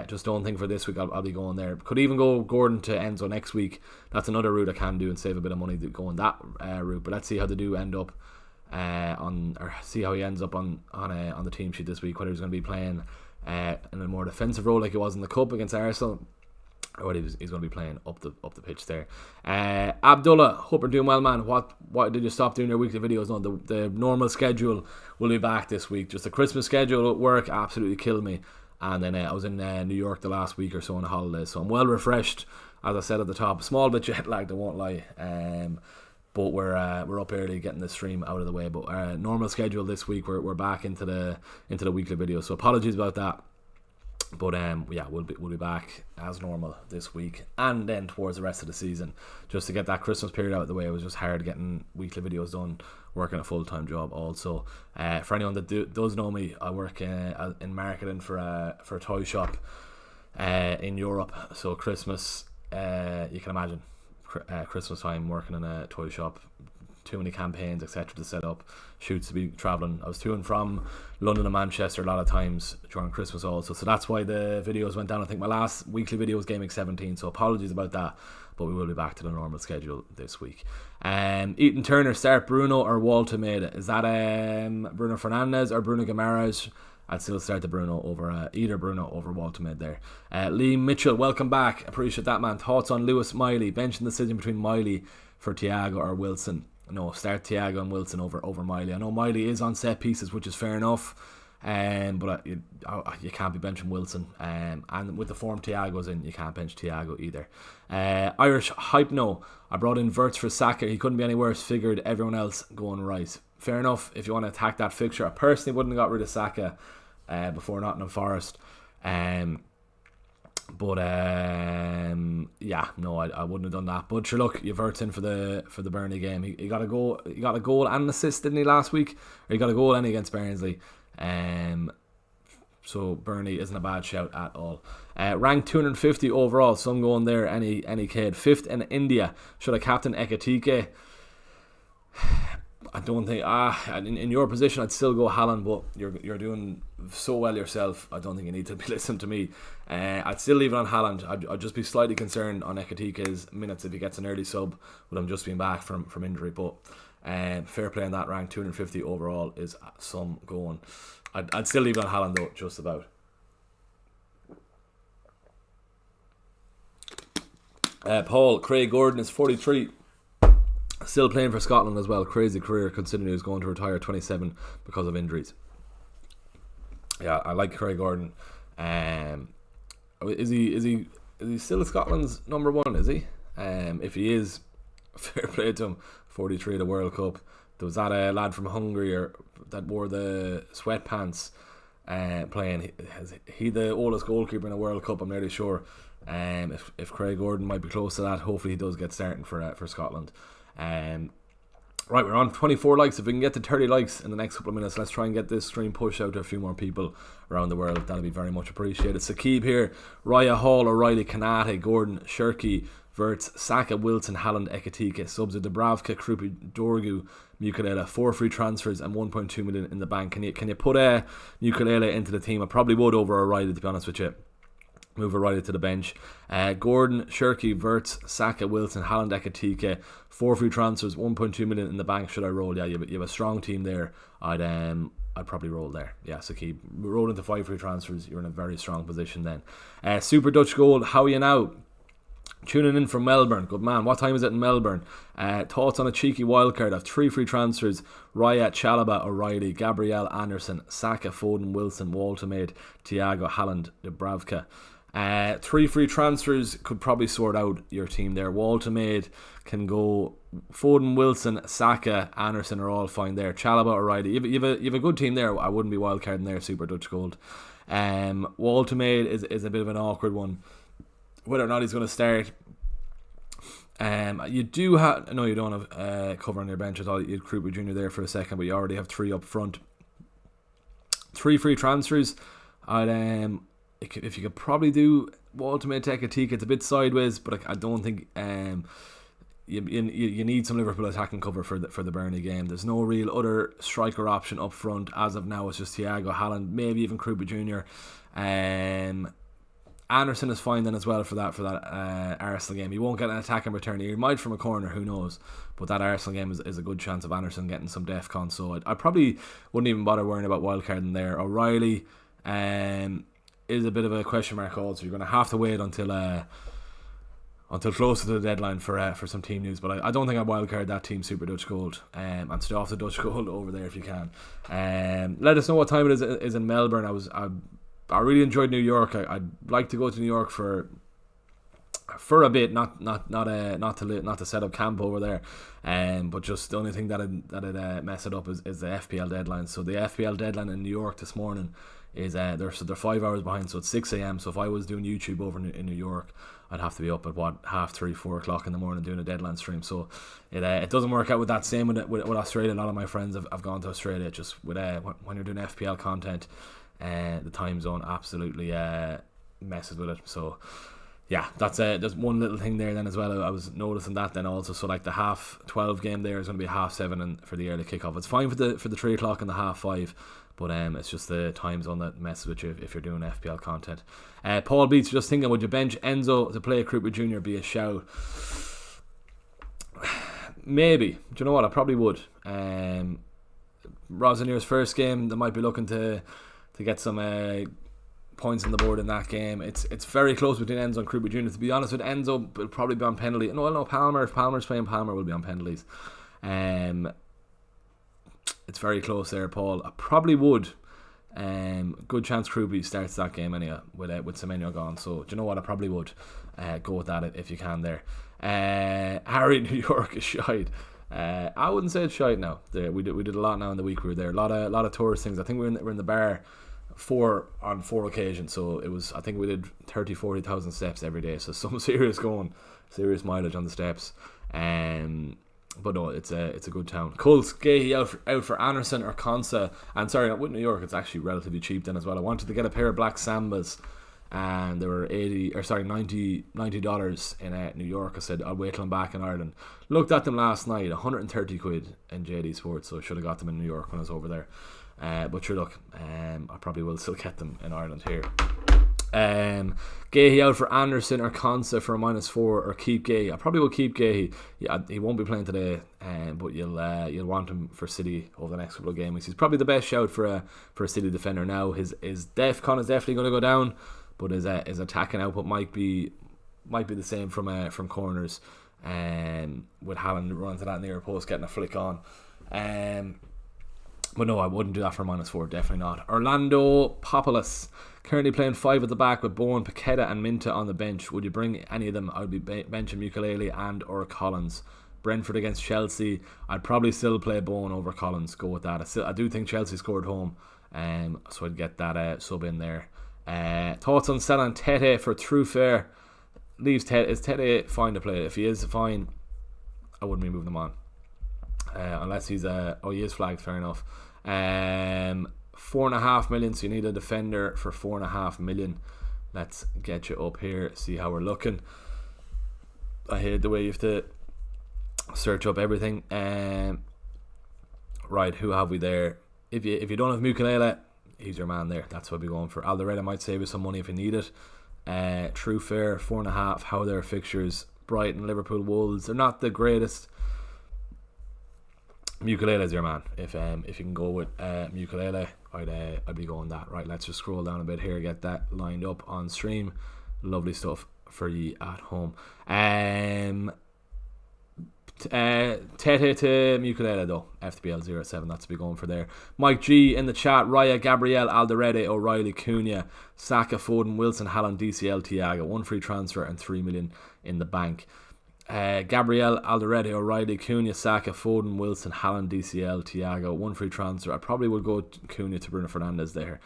Just don't think for this week I'll be going there. Could even go Gordon to Enzo next week. That's another route I can do and save a bit of money going that route. But let's see how they do end up. See how he ends up on the team sheet this week, whether he's going to be playing in a more defensive role like he was in the Cup against Arsenal, or whether he's going to be playing up the pitch there. Abdullah, hope you're doing well, man. What did you stop doing your weekly videos? No, the normal schedule will be back this week. Just the Christmas schedule at work absolutely killed me, and then I was in New York the last week or so on a holiday, so I'm well refreshed, as I said at the top. Small bit jet lagged, I won't lie. But we're up early getting the stream out of the way. But normal schedule this week, we're back into the weekly video. So apologies about that. But yeah, we'll be back as normal this week, and then towards the rest of the season, just to get that Christmas period out of the way. It was just hard getting weekly videos done, working a full-time job also. For anyone that does know me, I work in marketing for a toy shop in Europe. So Christmas, you can imagine. Christmas time working in a toy shop, too many campaigns etc to set up, shoots to be travelling. I was to and from London and Manchester a lot of times during Christmas also, so that's why the videos went down. I think my last weekly video was Game Week 17, so apologies about that, but we will be back to the normal schedule this week. Ethan Turner, start Bruno or Walter Maida? Is that Bruno Fernandes or Bruno Guimaraes? I'd still start the Bruno over either Bruno over Walter Mid there. Liam Mitchell, welcome back. Appreciate that, man. Thoughts on Lewis Miley? Benching decision between Miley for Thiago or Wilson. no, start Thiago and Wilson over Miley. I know Miley is on set pieces, which is fair enough. But you can't be benching Wilson. And with the form Thiago's in, you can't bench Thiago either. Irish hype, no. I brought in Wirtz for Saka. He couldn't be any worse. Figured everyone else going right. Fair enough if you want to attack that fixture. I personally wouldn't have got rid of Saka before Nottingham Forest. But yeah, no, I wouldn't have done that. But sure, look, you've Wirtz in for the Burnley game. He got a goal. He got a goal and an assist, didn't he, last week? Or he got a goal and against Barnsley. So Burnley isn't a bad shout at all. Ranked 250 overall. Some going there. Any kid. 5th in India. Should I captain Ekatike? I don't think. In your position, I'd still go Haaland, but you're doing so well yourself. I don't think you need to be listening to me. I'd still leave it on Haaland. I'd just be slightly concerned on Ekatike's minutes if he gets an early sub with him just being back from injury. But fair play on that. Rank 250 overall is some going. I'd still leave it on Haaland though, just about. Paul, Craig Gordon is 43. Still playing for Scotland as well. Crazy career considering he was going to retire 27 because of injuries. Yeah, I like Craig Gordon. Is he still Scotland's number one? Is he? If he is, fair play to him. 43 at the World Cup. There was that lad from Hungary that wore the sweatpants playing. He the oldest goalkeeper in a World Cup, I'm nearly sure. If Craig Gordon might be close to that, hopefully he does get starting for Scotland. Right, we're on 24 likes. If we can get to 30 likes in the next couple of minutes, let's try and get this stream pushed out to a few more people around the world. That'll be very much appreciated. Sakib here, Raya, Hall, O'Reilly, Kanate, Gordon, Shirky, Wirtz, Saka, Wilson, Haaland, Ekatike, subs of Dubravka, Krupi, Dorgu, Mukalele, 4 free transfers and 1.2 million in the bank. Can you put Mukalele into the team? I probably would over O'Reilly, to be honest with you. Move O'Reilly to the bench. Gordon, Shirky, Wirtz, Saka, Wilson, Haaland, Ekatike, 4 free transfers, 1.2 million in the bank. Should I roll? Yeah, you have a strong team there. I'd probably roll there. Yeah, so keep rolling to 5 free transfers. You're in a very strong position then. Super Dutch Gold, how are you now? Tuning in from Melbourne. Good man. What time is it in Melbourne? Thoughts on a cheeky wildcard? I have 3 free transfers. Raya, Chalobah, O'Reilly, Gabriel, Anderson, Saka, Foden, Wilson, Waltermaid, Thiago, Haaland, Dubravka. 3 free transfers could probably sort out your team there. Waltermaid can go. Foden, Wilson, Saka, Anderson are all fine there. Chalobah, O'Reilly. You have a good team there. I wouldn't be wildcarding there. Super Dutch Gold. Waltermaid is a bit of an awkward one. Whether or not he's going to start. You do have. No, you don't have cover on your bench at all. You had Krupa Jr. there for a second, but you already have 3 up front. 3 free transfers. If you could probably do Waltermaid, Ekatike, it's a bit sideways, but I don't think you need some Liverpool attacking cover for the Burnley game. There's no real other striker option up front as of now. It's just Thiago, Haaland, maybe even Krupa Jr. Anderson is fine then as well for that Arsenal game. He won't get an attacking return. He might from a corner, who knows? But that Arsenal game is a good chance of Anderson getting some DEFCON. So I probably wouldn't even bother worrying about wildcarding there. O'Reilly is a bit of a question mark also. You're going to have to wait until closer to the deadline for some team news. But I don't think I'd wildcard that team Super Dutch Gold. And stay off the Dutch Gold over there if you can. Let us know what time it is in Melbourne. I really enjoyed New York. I'd like to go to New York for a bit, not to set up camp over there, but just the only thing that'd mess it up is the FPL deadline. So the FPL deadline in New York this morning is they're 5 hours behind, so it's 6 a.m. So if I was doing YouTube over in New York, I'd have to be up at 3:30, 4 o'clock in the morning doing a deadline stream. So it doesn't work out with that. Same with Australia. A lot of my friends have gone to Australia. Just with when you're doing FPL content, the time zone absolutely messes with it. So yeah, that's there's one little thing there then as well. I was noticing that then also. So like the 12:30 game there is going to be 7:30 and for the early kickoff. It's fine for the 3 o'clock and the 5:30, but it's just the time zone that messes with you if you're doing FPL content. Paul Beats just thinking, would you bench Enzo to play Krupa Jr. be a shout? Maybe. Do you know what? I probably would. Rosanier's first game, they might be looking to get some points on the board in that game. It's very close between Enzo and Krupa Jr. To be honest with Enzo, will probably be on penalty. No, Palmer. If Palmer's playing, Palmer will be on penalties. It's very close there, Paul. I probably would. Good chance Kruby starts that game anyway with Semenyo gone. So do you know what? I probably would go with that if you can there. Harry, New York is shite. I wouldn't say it's shite now. We did a lot now in the week we were there. A lot of tourist things. I think we're in the bar on four occasions. So it was. I think we did 40,000 steps every day. So some serious mileage on the steps. But no, it's a good town. Colts, Gahey out for Anderson or Consa. And sorry, with New York, it's actually relatively cheap then as well. I wanted to get a pair of black Sambas, and they were $90 in New York. I said I'll wait till I'm back in Ireland. Looked at them last night, 130 quid in JD Sports. So I should have got them in New York when I was over there. But sure, look, I probably will still get them in Ireland here. Gahey out for Anderson or Consa for a -4, or keep Gahey. I probably will keep Gahey. Yeah, he won't be playing today, but you'll want him for City over the next couple of game weeks. He's probably the best shout for a City defender now. His DEFCON is definitely going to go down, but his attacking output might be the same from corners. With Haaland running to that near post, getting a flick on. But no, I wouldn't do that for -4, definitely not. Orlando Populus, currently playing 5 at the back with Bowen, Paqueta and Minta on the bench. Would you bring any of them? I would be benching Mukulele and or Collins. Brentford against Chelsea, I'd probably still play Bowen over Collins. Go with that. I do think Chelsea scored home, so I'd get that sub in there. Thoughts on selling Tete for Trufair? Leaves Tete. Is Tete fine to play? If he is fine, I wouldn't be moving him on. Unless he's he is flagged, fair enough. 4.5 million, so you need a defender for 4.5 million. Let's get you up here, see how we're looking. I hate the way you have to search up everything. Right, who have we there? If you don't have Mukulele, he's your man there. That's what we're going for. Alderweireld might save you some money if you need it. Trufair 4.5. How are their fixtures? Brighton, Liverpool, Wolves. They're not the greatest. Mukulele is your man. If you can go with Mukulele, I'd be going that. Right, let's just scroll down a bit here, get that lined up on stream. Lovely stuff for you at home. Tete to Mukulele though. FPL 07, that's to be going for there. Mike G in the chat. Raya, Gabriel, Alderweireld, O'Reilly, Cunha, Saka, Foden, Wilson, Haaland, DCL, Thiago. 1 free transfer and 3 million in the bank. Gabriel, Alderweireld, O'Reilly, Cunha, Saka, Foden, Wilson, Haaland, DCL, Thiago. 1 free transfer. I probably would go Cunha to Bruno Fernandes there,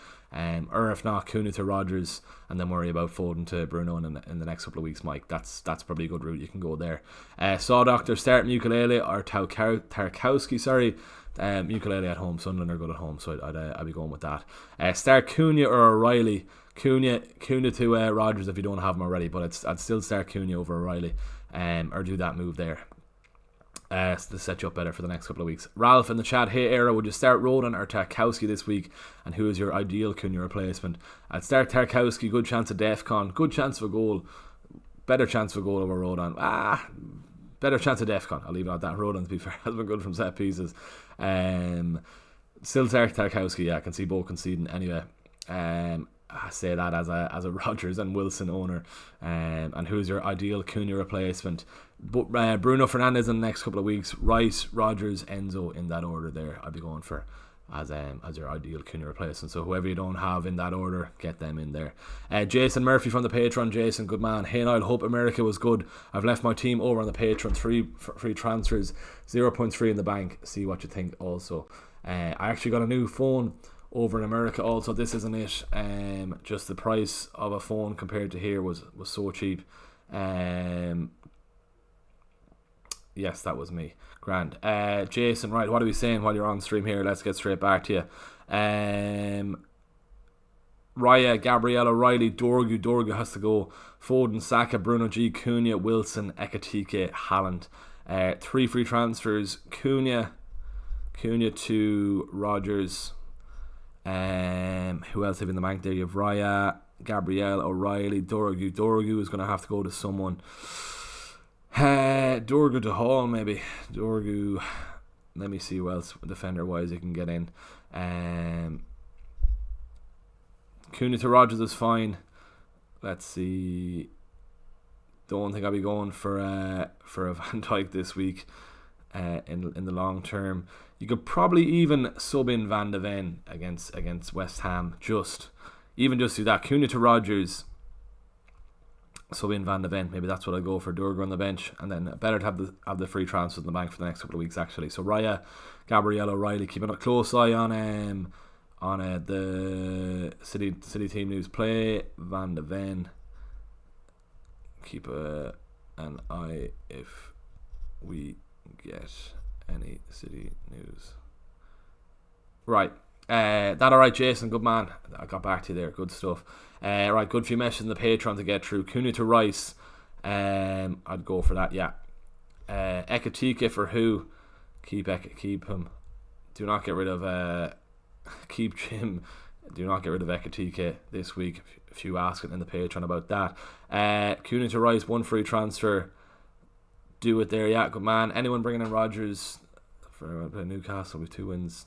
or if not, Cunha to Rodgers, and then worry about Foden to Bruno in the next couple of weeks. Mike, that's probably a good route. You can go there. Saw Doctor start Mukulele or Tarkowski. Sorry. Mukulele at home. Sunderland are good at home, so I'd be going with that. Start Cunha or O'Reilly. Cunha to Rodgers if you don't have him already, but I'd still start Cunha over O'Reilly. Or do that move there to set you up better for the next couple of weeks. Ralph in the chat. Hey Era, would you start Rodan or Tarkowski this week, and who is your ideal Cunha replacement? I'd start Tarkowski. Good chance of DEFCON, good chance of a goal, better chance of a goal over Rodan. Better chance of DEFCON, I'll leave it at that. Rodan, to be fair, has been good from set pieces. Still Tarkowski. Yeah, I can see both conceding anyway. I say that as a Rodgers and Wilson owner. And who's your ideal Cunha replacement? But Bruno Fernandes in the next couple of weeks. Rice, Rodgers, Enzo in that order there. I'd be going for as your ideal Cunha replacement. So whoever you don't have in that order, get them in there. Jason Murphy from the Patreon. Jason, good man. Hey Niall, hope America was good. I've left my team over on the Patreon. 3 free transfers, 0.3 in the bank. See what you think also. I actually got a new phone over in America also. This isn't it. Just the price of a phone compared to here was so cheap. Yes, that was me. Grand. Jason, right, what are we saying while you're on stream here? Let's get straight back to you. Raya, Gabriel, O'Reilly, Dorgu has to go. Foden, Saka, Bruno G, Cunha, Wilson, Ekatike, Haaland. 3 free transfers. Cunha to Rodgers. Who else have in the bank there? You have Raya, Gabriel, O'Reilly, Dorgu. Dorgu is going to have to go to someone. Dorgu to Hall, maybe. Dorgu. Let me see who else defender wise you can get in. Cunha to Rodgers is fine. Let's see. Don't think I'll be going for a Van Dijk this week. in the long term. You could probably even sub in Van de Ven against West Ham. Just do that. Cunha to Rodgers, sub in Van de Ven. Maybe that's what I go for. Durga on the bench, and then better to have the free transfers in the bank for the next couple of weeks actually. So Raya, Gabriel O'Reilly, keeping a close eye on the City team news. Play Van de Ven. Keep an eye if we get any City news. Right. That alright, Jason? Good man. I got back to you there. Good stuff. Right, good few messages in the Patreon to get through. Cunha to Rice. I'd go for that, yeah. Ekatike for who? Keep him. Do not get rid of keep Jim. Do not get rid of Ekatike this week. A few asking in the Patreon about that. Cunha to Rice, one free transfer. Do it there, yeah, good man. Anyone bringing in Rodgers for Newcastle with two wins?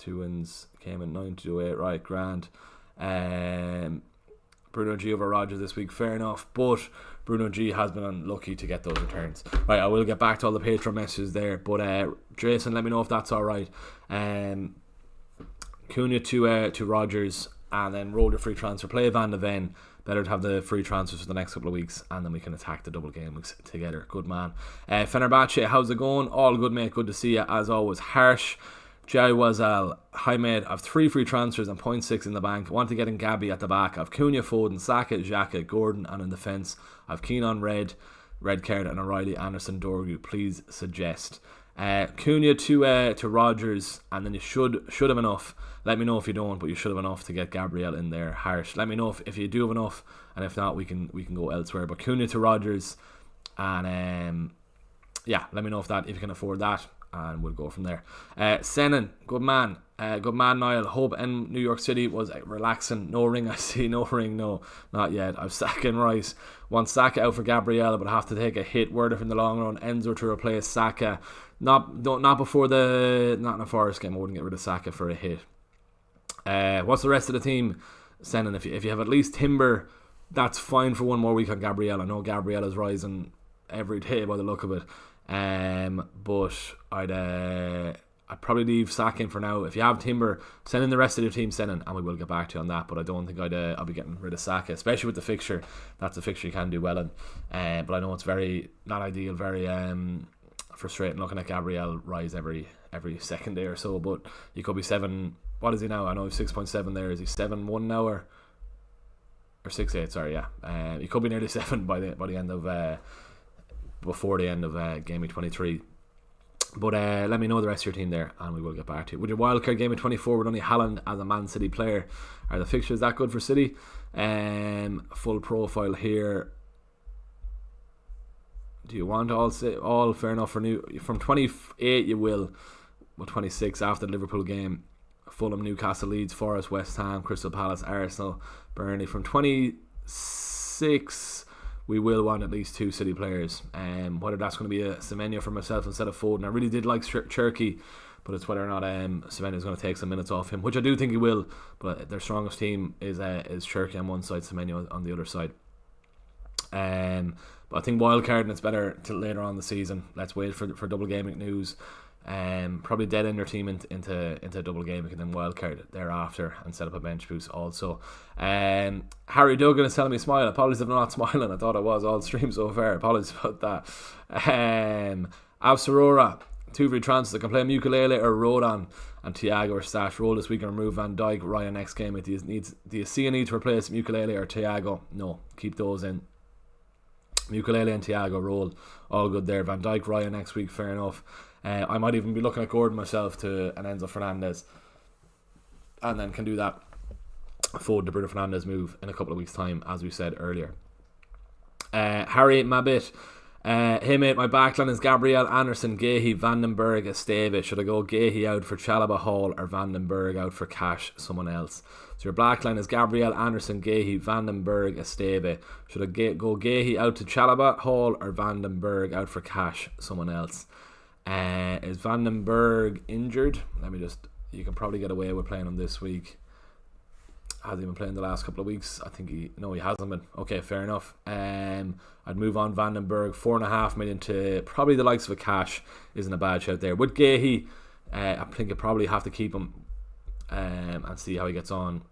Came in 9-8, right, grand. Bruno G over Rodgers this week, fair enough, but Bruno G has been unlucky to get those returns. Right, I will get back to all the Patreon messages there, but Jason, let me know if that's alright. Cunha to Rodgers, and then roll your free transfer. Play Van de Ven. Better to have the free transfers for the next couple of weeks, and then we can attack the double game weeks together. Good man. Fenerbahce, how's it going? All good, mate. Good to see you as always. Harsh Jaiwazal, hi mate. I've 3 free transfers and 0.6 in the bank. Want to get in Gabby at the back. I've Cunha, Foden, Saka, Xhaka, Gordon, and in defence I've Keane on red card, and O'Reilly, Anderson, Dorgu. Please suggest. Cunha to Rodgers, and then you should have enough. Let me know if you don't, but you should have enough to get Gabriel in there. Harsh, let me know if you do have enough, and if not, we can go elsewhere. But Cunha to Rodgers, and yeah, let me know if you can afford that, and we'll go from there. Senan, good man, Niall. Hope in New York City was relaxing. No ring, I see. No ring, no, not yet. I've Saka and Rice. Want Saka out for Gabriel, but I have to take a hit. Word if in the long run, Enzo to replace Saka. Not in a Forest game. I wouldn't get rid of Saka for a hit. What's the rest of the team? Senan, if you have at least Timber, that's fine for one more week on Gabriel. I know Gabriel is rising every day by the look of it. But I'd probably leave Saka in for now. If you have Timber, send in the rest of the team, and we will get back to you on that. But I don't think I'll be getting rid of Saka, especially with the fixture. That's a fixture you can do well in. But I know it's very not ideal, very frustrating looking at Gabriel rise every second day or so. But you could be 7. What is he now? I know he's 6.7 there. Is he 7-1 now or 6-8? Sorry, yeah. He could be nearly 7 by the end of before the end of game week 23. But let me know the rest of your team there, and we will get back to you. With your wildcard game week 24 with only Haaland as a Man City player, are the fixtures that good for City? Full profile here. Do you want all fair enough for new from 28? You will, with 26 after the Liverpool game. Fulham, Newcastle, Leeds, Forest, West Ham, Crystal Palace, Arsenal, Burnley. From 26, we will want at least 2 City players. Whether that's going to be a Semenyo for myself instead of Foden. I really did like Cherky, but it's whether or not Semenyo is going to take some minutes off him, which I do think he will. But their strongest team is Cherky on one side, Semenyo on the other side. But I think wildcard, and it's better till later on in the season. Let's wait for double gaming news. Probably dead end your team into double gaming and then wildcard thereafter, and set up a bench boost also. Harry Duggan is telling me smile. Apologies if I'm not smiling. I thought I was all stream so far. Apologies about that. Avsarora, 2 free transfers. I can play Mukulele or Rodon and Thiago or Stash. Roll this week and remove Van Dijk. Ryan next game. Do you see a need to replace Mukulele or Thiago? No, keep those in. Mukulele and Thiago roll, all good there. Van Dijk, Ryan next week, fair enough. I might even be looking at Gordon myself to an Enzo Fernandez, and then can do that Foden to Bruno Fernandes move in a couple of weeks' time, as we said earlier. Harry Mabit, hey mate, my backline is Gabriel, Anderson, Gahey, Vandenberg, Esteve. Should I go Gahey out for Chalobah, Hall, or Vandenberg out for cash, someone else? So your blackline is Gabriel, Anderson, Gahey, Vandenberg, Esteve. Should I go Gahey out to Chalobah, Hall, or Vandenberg out for cash, someone else? Is Vandenberg injured? You can probably get away with playing him this week. Has he been playing the last couple of weeks? I think he hasn't been. Okay, fair enough. I'd move on Vandenberg, 4.5 million to probably the likes of a Cash isn't a bad shout there. With Gahey, I think you probably have to keep him and see how he gets on.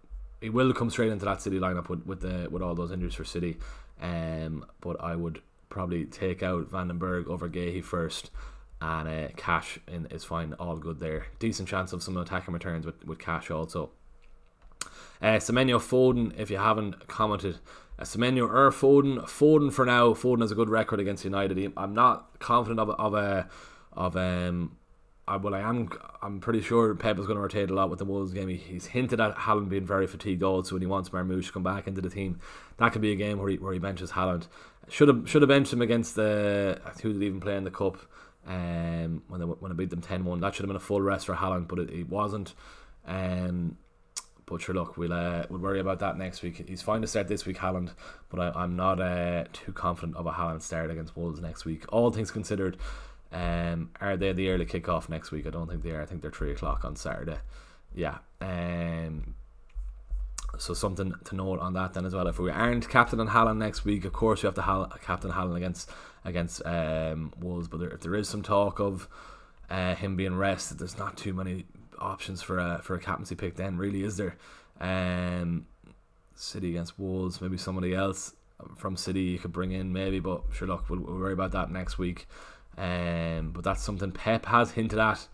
He will come straight into that City lineup with all those injuries for City. But I would probably take out Vandenberg over Gahey first, and Cash is fine, all good there. Decent chance of some attacking returns with Cash also. Semenyo, Foden, if you haven't commented, Semenyo or Foden for now. Foden has a good record against United. I'm not confident I'm pretty sure Pep is going to rotate a lot with the Wolves game. He's hinted at Haaland being very fatigued also, and he wants Marmoush to come back into the team. That could be a game where he benches Haaland. Should have benched him against who did even play in the cup when I beat them 10-1. That should have been a full rest for Haaland, but it wasn't. But sure, look, we'll worry about that next week. He's fine to start this week, Haaland, but I'm not too confident of a Haaland start against Wolves next week. All things considered, are they the early kickoff next week? I don't think they are. I think they're 3 o'clock on Saturday. Yeah. So something to note on that then as well. If we aren't captaining Haaland next week, of course you have to captain Haaland against Wolves. But if there is some talk of him being rested, there's not too many options for a captaincy pick then, really, is there? City against Wolves, maybe somebody else from City you could bring in maybe, but sure, look, we'll worry about that next week. But that's something Pep has hinted at.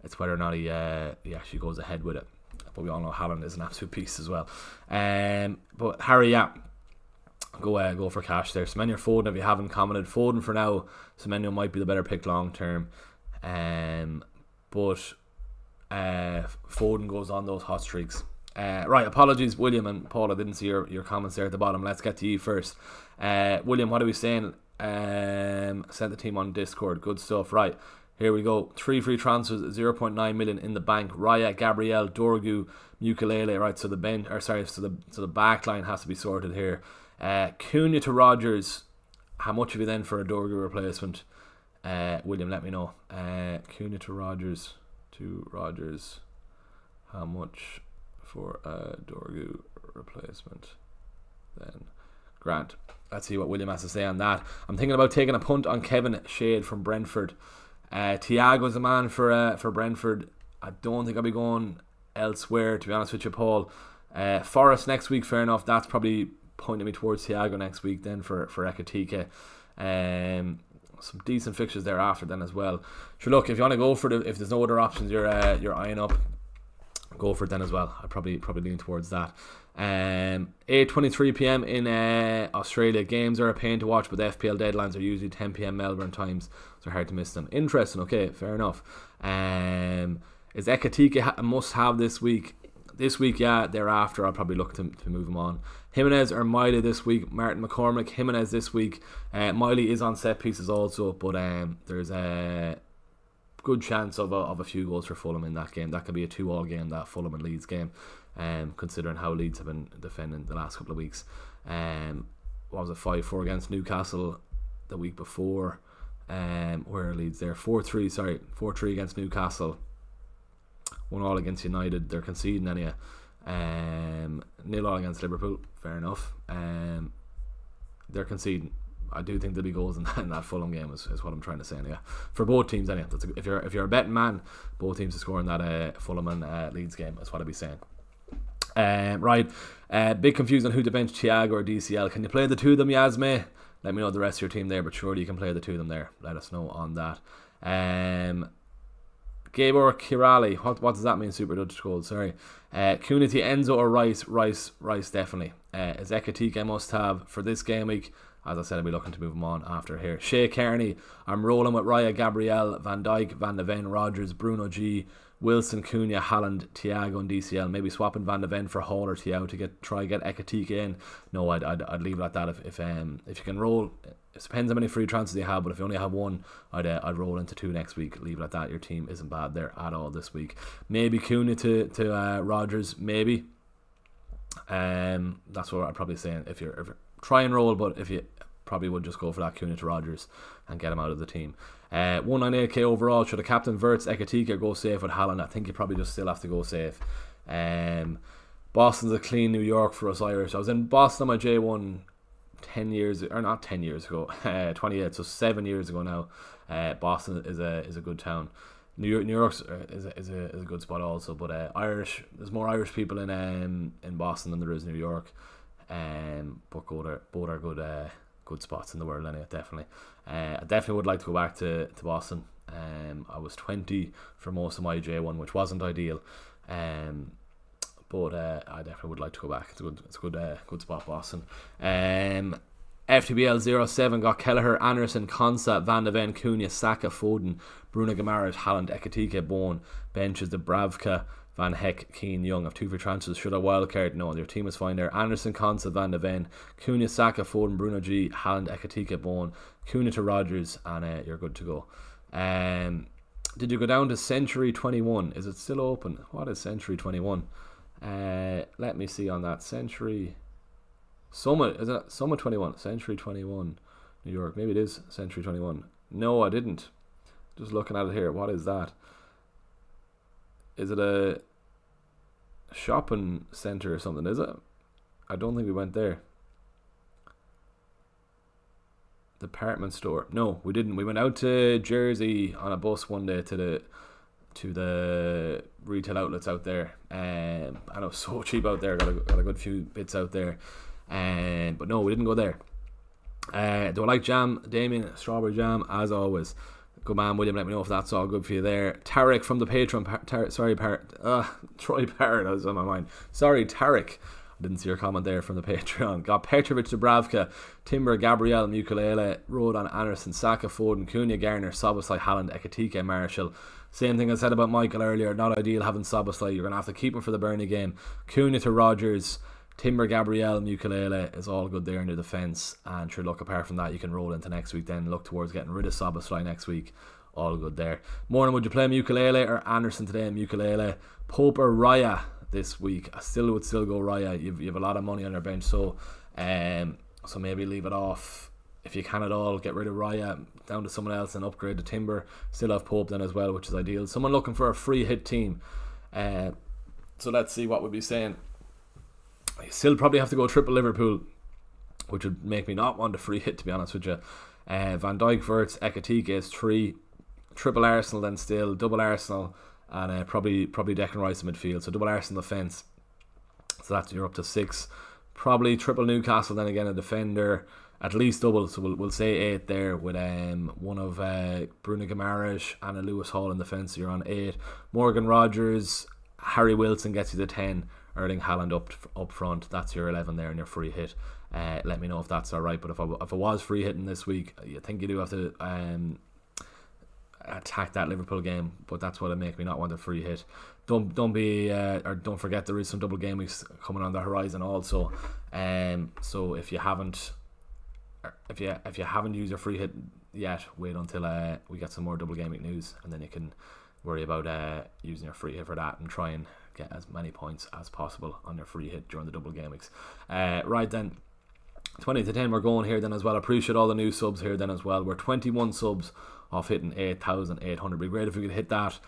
It's whether or not he actually goes ahead with it. But we all know Haaland is an absolute beast as well. But Harry, go for Cash there. Semenyo, Foden, if you haven't commented, Foden for now. Semenyo might be the better pick long term. But Foden goes on those hot streaks. Right, apologies William and Paul, I didn't see your comments there at the bottom. Let's get to you first. William, what are we saying? Sent the team on Discord. Good stuff. Right, here we go. 3 free transfers, 0.9 million in the bank. Raya, Gabriel, Dorgu, Mukalele. Right, so the back line has to be sorted here. Cunha to Rodgers. How much have you then for a Dorgu replacement? William, let me know. Cunha to Rodgers. How much for a Dorgu replacement then? Grant. Let's see what William has to say on that. I'm thinking about taking a punt on Kevin Shade from Brentford. Thiago's a man for Brentford. I don't think I'll be going elsewhere, to be honest with you, Paul. Forest next week, fair enough. That's probably pointing me towards Thiago next week then for Ekitike. Some decent fixtures thereafter then as well. Sure, look, if you want to go for if there's no other options you're eyeing up, go for it then as well. I'd probably lean towards that. 8:23 p.m. in Australia. Games are a pain to watch, but the FPL deadlines are usually 10 p.m. Melbourne times, so hard to miss them. Interesting. Okay, fair enough. Is Ekitike a must-have this week? This week, yeah. Thereafter, I'll probably look to move him on. Jimenez or Miley this week. Martin McCormick. Jimenez this week. Miley is on set pieces also, but there's a good chance of a few goals for Fulham in that game. That could be a 2-2 game, that Fulham and Leeds game, considering how Leeds have been defending the last couple of weeks. What was it, 5-4 against Newcastle the week before? Where are Leeds there? 4-3 against Newcastle. 1-1 against United. They're conceding anyway. 0-0 against Liverpool. Fair enough. They're conceding. I do think there'll be goals in that Fulham game is what I'm trying to say anyway. For both teams anyway. If you're a betting man, both teams are scoring that Fulham and Leeds game. That's what I'd be saying. Right. Big confused on who to bench, Thiago or DCL. Can you play the two of them, Yasme? Let me know the rest of your team there, but surely you can play the two of them there. Let us know on that. Gabor Kirali. What does that mean? Super Dutch Gold. Sorry. Kuniti, Enzo or Rice? Rice definitely. Is Ekitike a must have for this game week? As I said, I'll be looking to move him on after here. Shea Kearney. I'm rolling with Raya, Gabriel, Van Dijk, Van de Ven, Rodgers, Bruno G, Wilson, Cunha, Haaland, Thiago and DCL. Maybe swapping Van de Ven for Hall or Thiago to try get Ekitike in. No, I'd leave it at that. If you can roll, it depends how many free transfers you have, but if you only have one, I'd roll into 2 next week. Leave it at that. Your team isn't bad there at all this week. Maybe Cunha to Rodgers, maybe. That's what I'd probably say. If you're try and roll, but if you probably would just go for that Cunha to Rodgers and get him out of the team. 198k overall. Should a captain Verts, Ekitike, or go safe with Haaland? I think you probably just still have to go safe. Boston's a clean New York for us Irish. I was in Boston on my J1 not 10 years ago, 28, so 7 years ago now. Boston is a good town. New York is a good spot also, but there's more Irish people in Boston than there is New York. But both are good spots in the world anyway, definitely. I definitely would like to go back to Boston. I was 20 for most of my J1, which wasn't ideal. But I definitely would like to go back. It's a good spot, Boston. FTBL 07 got Kelleher, Anderson, Konsa, Van de Ven, Cunha, Saka, Foden, Bruno Guimaraes, Haaland, Ekitike, Bowen. Benches Dubravka, Van Heck, Keane, Young. Have 2 free transfers. Should I wildcard? No, your team is fine there. Anderson, Konsa, Van de Ven, Cunha, Saka, Foden, Bruno G, Haaland, Ekitike, Bowen, Cunha to Rodgers, and you're good to go. Did you go down to Century 21? Is it still open? What is Century 21? Let me see on that. Century Summit, is it Summit 21? Century 21 New York. Maybe it is Century 21. No, I didn't. Just looking at it here. What is that? Is it a shopping centre or something, is it? I don't think we went there. Department store. No, we didn't. We went out to Jersey on a bus one day to the retail outlets out there. And it was so cheap out there. Got a good few bits out there. But no, we didn't go there. Do I like jam? Damien, strawberry jam, as always. Good man, William, let me know if that's all good for you there. Tarek from the Patreon. Troy Parrott, that was on my mind. Sorry, Tarek. I didn't see your comment there from the Patreon. Got Petrovic, Dubravka, Timber, Gabriel, Mukulele, Rodon, Anderson, Saka, Foden, Cunha, Garner, Soboslai, Haaland, Ekitike, Marshall. Same thing I said about Michael earlier. Not ideal having Soboslai. You're going to have to keep him for the Burnley game. Cunha to Rodgers, Timber, Gabriel, Mukulele is all good there in the defence. And sure, look, apart from that, you can roll into next week then. Look towards getting rid of Soboslai next week. All good there. Morning, would you play Mukulele or Anderson today? Mukulele. Pope or Raya this week? I would still go Raya. You have a lot of money on your bench, so maybe leave it off. If you can at all, get rid of Raya, down to someone else and upgrade the Timber. Still have Pope then as well, which is ideal. Someone looking for a free hit team. So let's see what we'll be saying. You still probably have to go triple Liverpool, which would make me not want a free hit, to be honest with you. Van Dijk, Wirtz, Ekitike is 3. Triple Arsenal then still. Double Arsenal. And probably Declan Rice in midfield. So double Arsenal defence. So that's, you're up to 6. Probably triple Newcastle then again a defender. At least double. So we'll say 8 there with one of Bruno Guimaraes and a Lewis Hall in defence. So you're on 8. Morgan Rogers, Harry Wilson gets you to 10. Erling Haaland up front. That's your 11 there and your free hit. Let me know if that's alright. But if I was free hitting this week, I think you do have to attack that Liverpool game. But that's what would make me not want a free hit. Don't forget there is some double game weeks coming on the horizon also. So if you haven't used your free hit yet, wait until we get some more double game week news, and then you can worry about using your free hit for that and try and get as many points as possible on your free hit during the double game weeks. Right then, 20 to 10 we're going here then as well. Appreciate all the new subs here then as well. We're 21 subs off hitting 8,800. Be great if we could hit that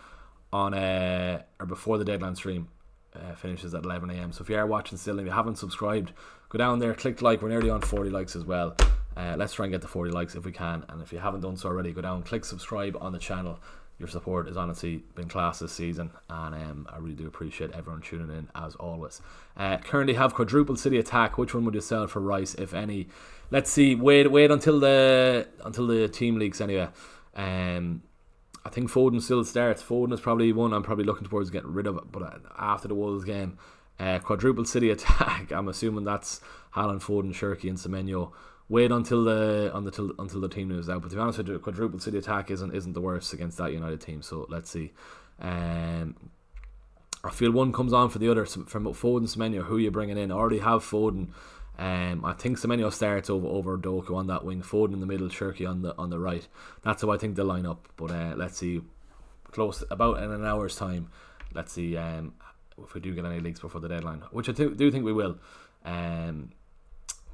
on or before the deadline stream finishes at 11 a.m. So if you are watching still and you haven't subscribed, go down there, click like. We're nearly on 40 likes as well. Let's try and get the 40 likes if we can, and if you haven't done so already, go down, click subscribe on the channel. Your support has honestly been class this season, and I really do appreciate everyone tuning in as always. Currently have quadruple City attack. Which one would you sell for Rice, if any? Let's see. Wait until the team leaks anyway. I think Foden still starts. Foden is probably one I'm probably looking towards getting rid of, but after the Wolves game. Quadruple City attack. I'm assuming that's Haaland, Foden, Shirky, and Semenyo. Wait until the team news out. But to be honest with you, quadruple City attack isn't the worst against that United team. So let's see. I feel one comes on for the other. From Foden, Semenyo, who are you bringing in? I already have Foden. I think Semenyo starts over Doku on that wing. Foden in the middle, Shirky on the right. That's how I think they'll line up. But let's see. Close about in an hour's time. Let's see if we do get any leaks before the deadline, which I do think we will.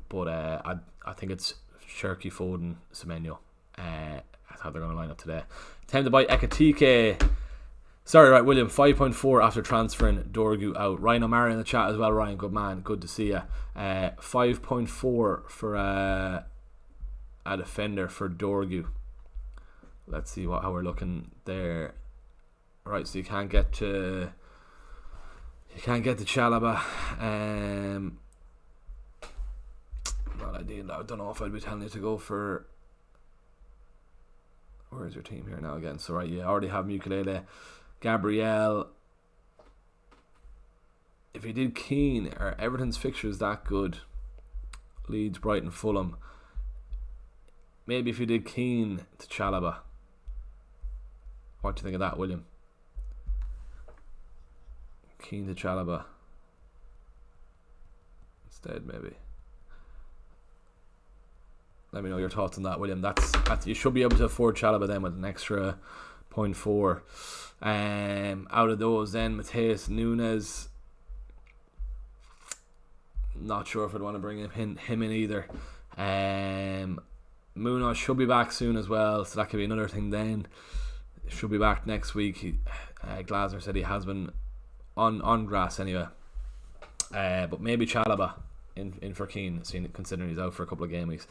But I think it's Shirky, Foden, Semenyo. That's how they're going to line up today. Time to buy Ekitike. Sorry, right, William, 5.4 after transferring Dorgu out. Ryan O'Mara in the chat as well. Ryan, good man, good to see you. 5.4 for a defender for Dorgu. Let's see how we're looking there. Right, so you can't get to Chalaba. Not ideal. I don't know if I'd be telling you to go for. Where's your team here now again? So right, you already have Mukulele, Gabriel. If you did Keane, or Everton's fixture is that good. Leeds, Brighton, Fulham. Maybe if you did Keane to Chalaba. What do you think of that, William? Keane to Chalaba instead, maybe. Let me know your thoughts on that, William. That's you should be able to afford Chalaba then with an extra 0.4. Out of those, then Mateus Nunes. Not sure if I'd want to bring him in either. Munoz should be back soon as well, so that could be another thing then. Should be back next week. Glasner said he has been on grass anyway. But maybe Chalaba in for Keane, considering he's out for a couple of game weeks.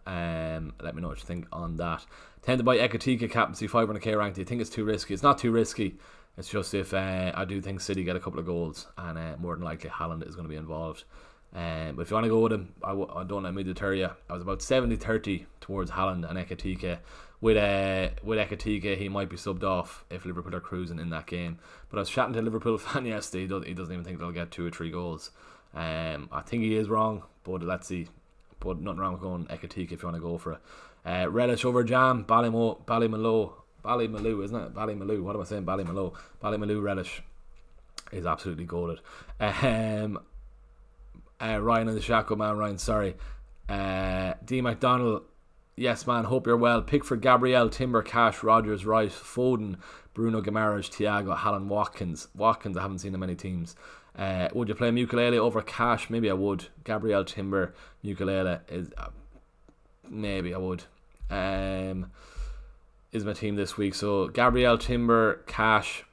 Let me know what you think on that. Tend to buy Ekatika captaincy 500k ranked. Do you think it's too risky? It's not too risky. It's just if I do think City get a couple of goals, and more than likely Haaland is going to be involved. But if you want to go with him, I don't let me deter you. I was about 70-30 towards Haaland and Ekatika. With Ekatika, he might be subbed off if Liverpool are cruising in that game. But I was chatting to a Liverpool fan yesterday. He doesn't even think they'll get 2 or 3 goals. I think he is wrong, but let's see. But nothing wrong with going Ekatika if you want to go for it. Relish over Jam, Ballymaloo, isn't it? Ballymaloo. What am I saying? Ballymaloo Relish is absolutely goated. Ryan in the Shaco man. Ryan, sorry. D McDonald. Yes, man, hope you're well. Pickford, Gabriel, Timber, Cash, Rodgers, Rice, Foden, Bruno Guimaraes, Thiago, Haaland, Watkins. I haven't seen in many teams. Would you play Mukulele over Cash? Maybe I would. Gabriel, Timber, Mukulele is maybe I would. Is my team this week. So Gabriel, Timber, Cash.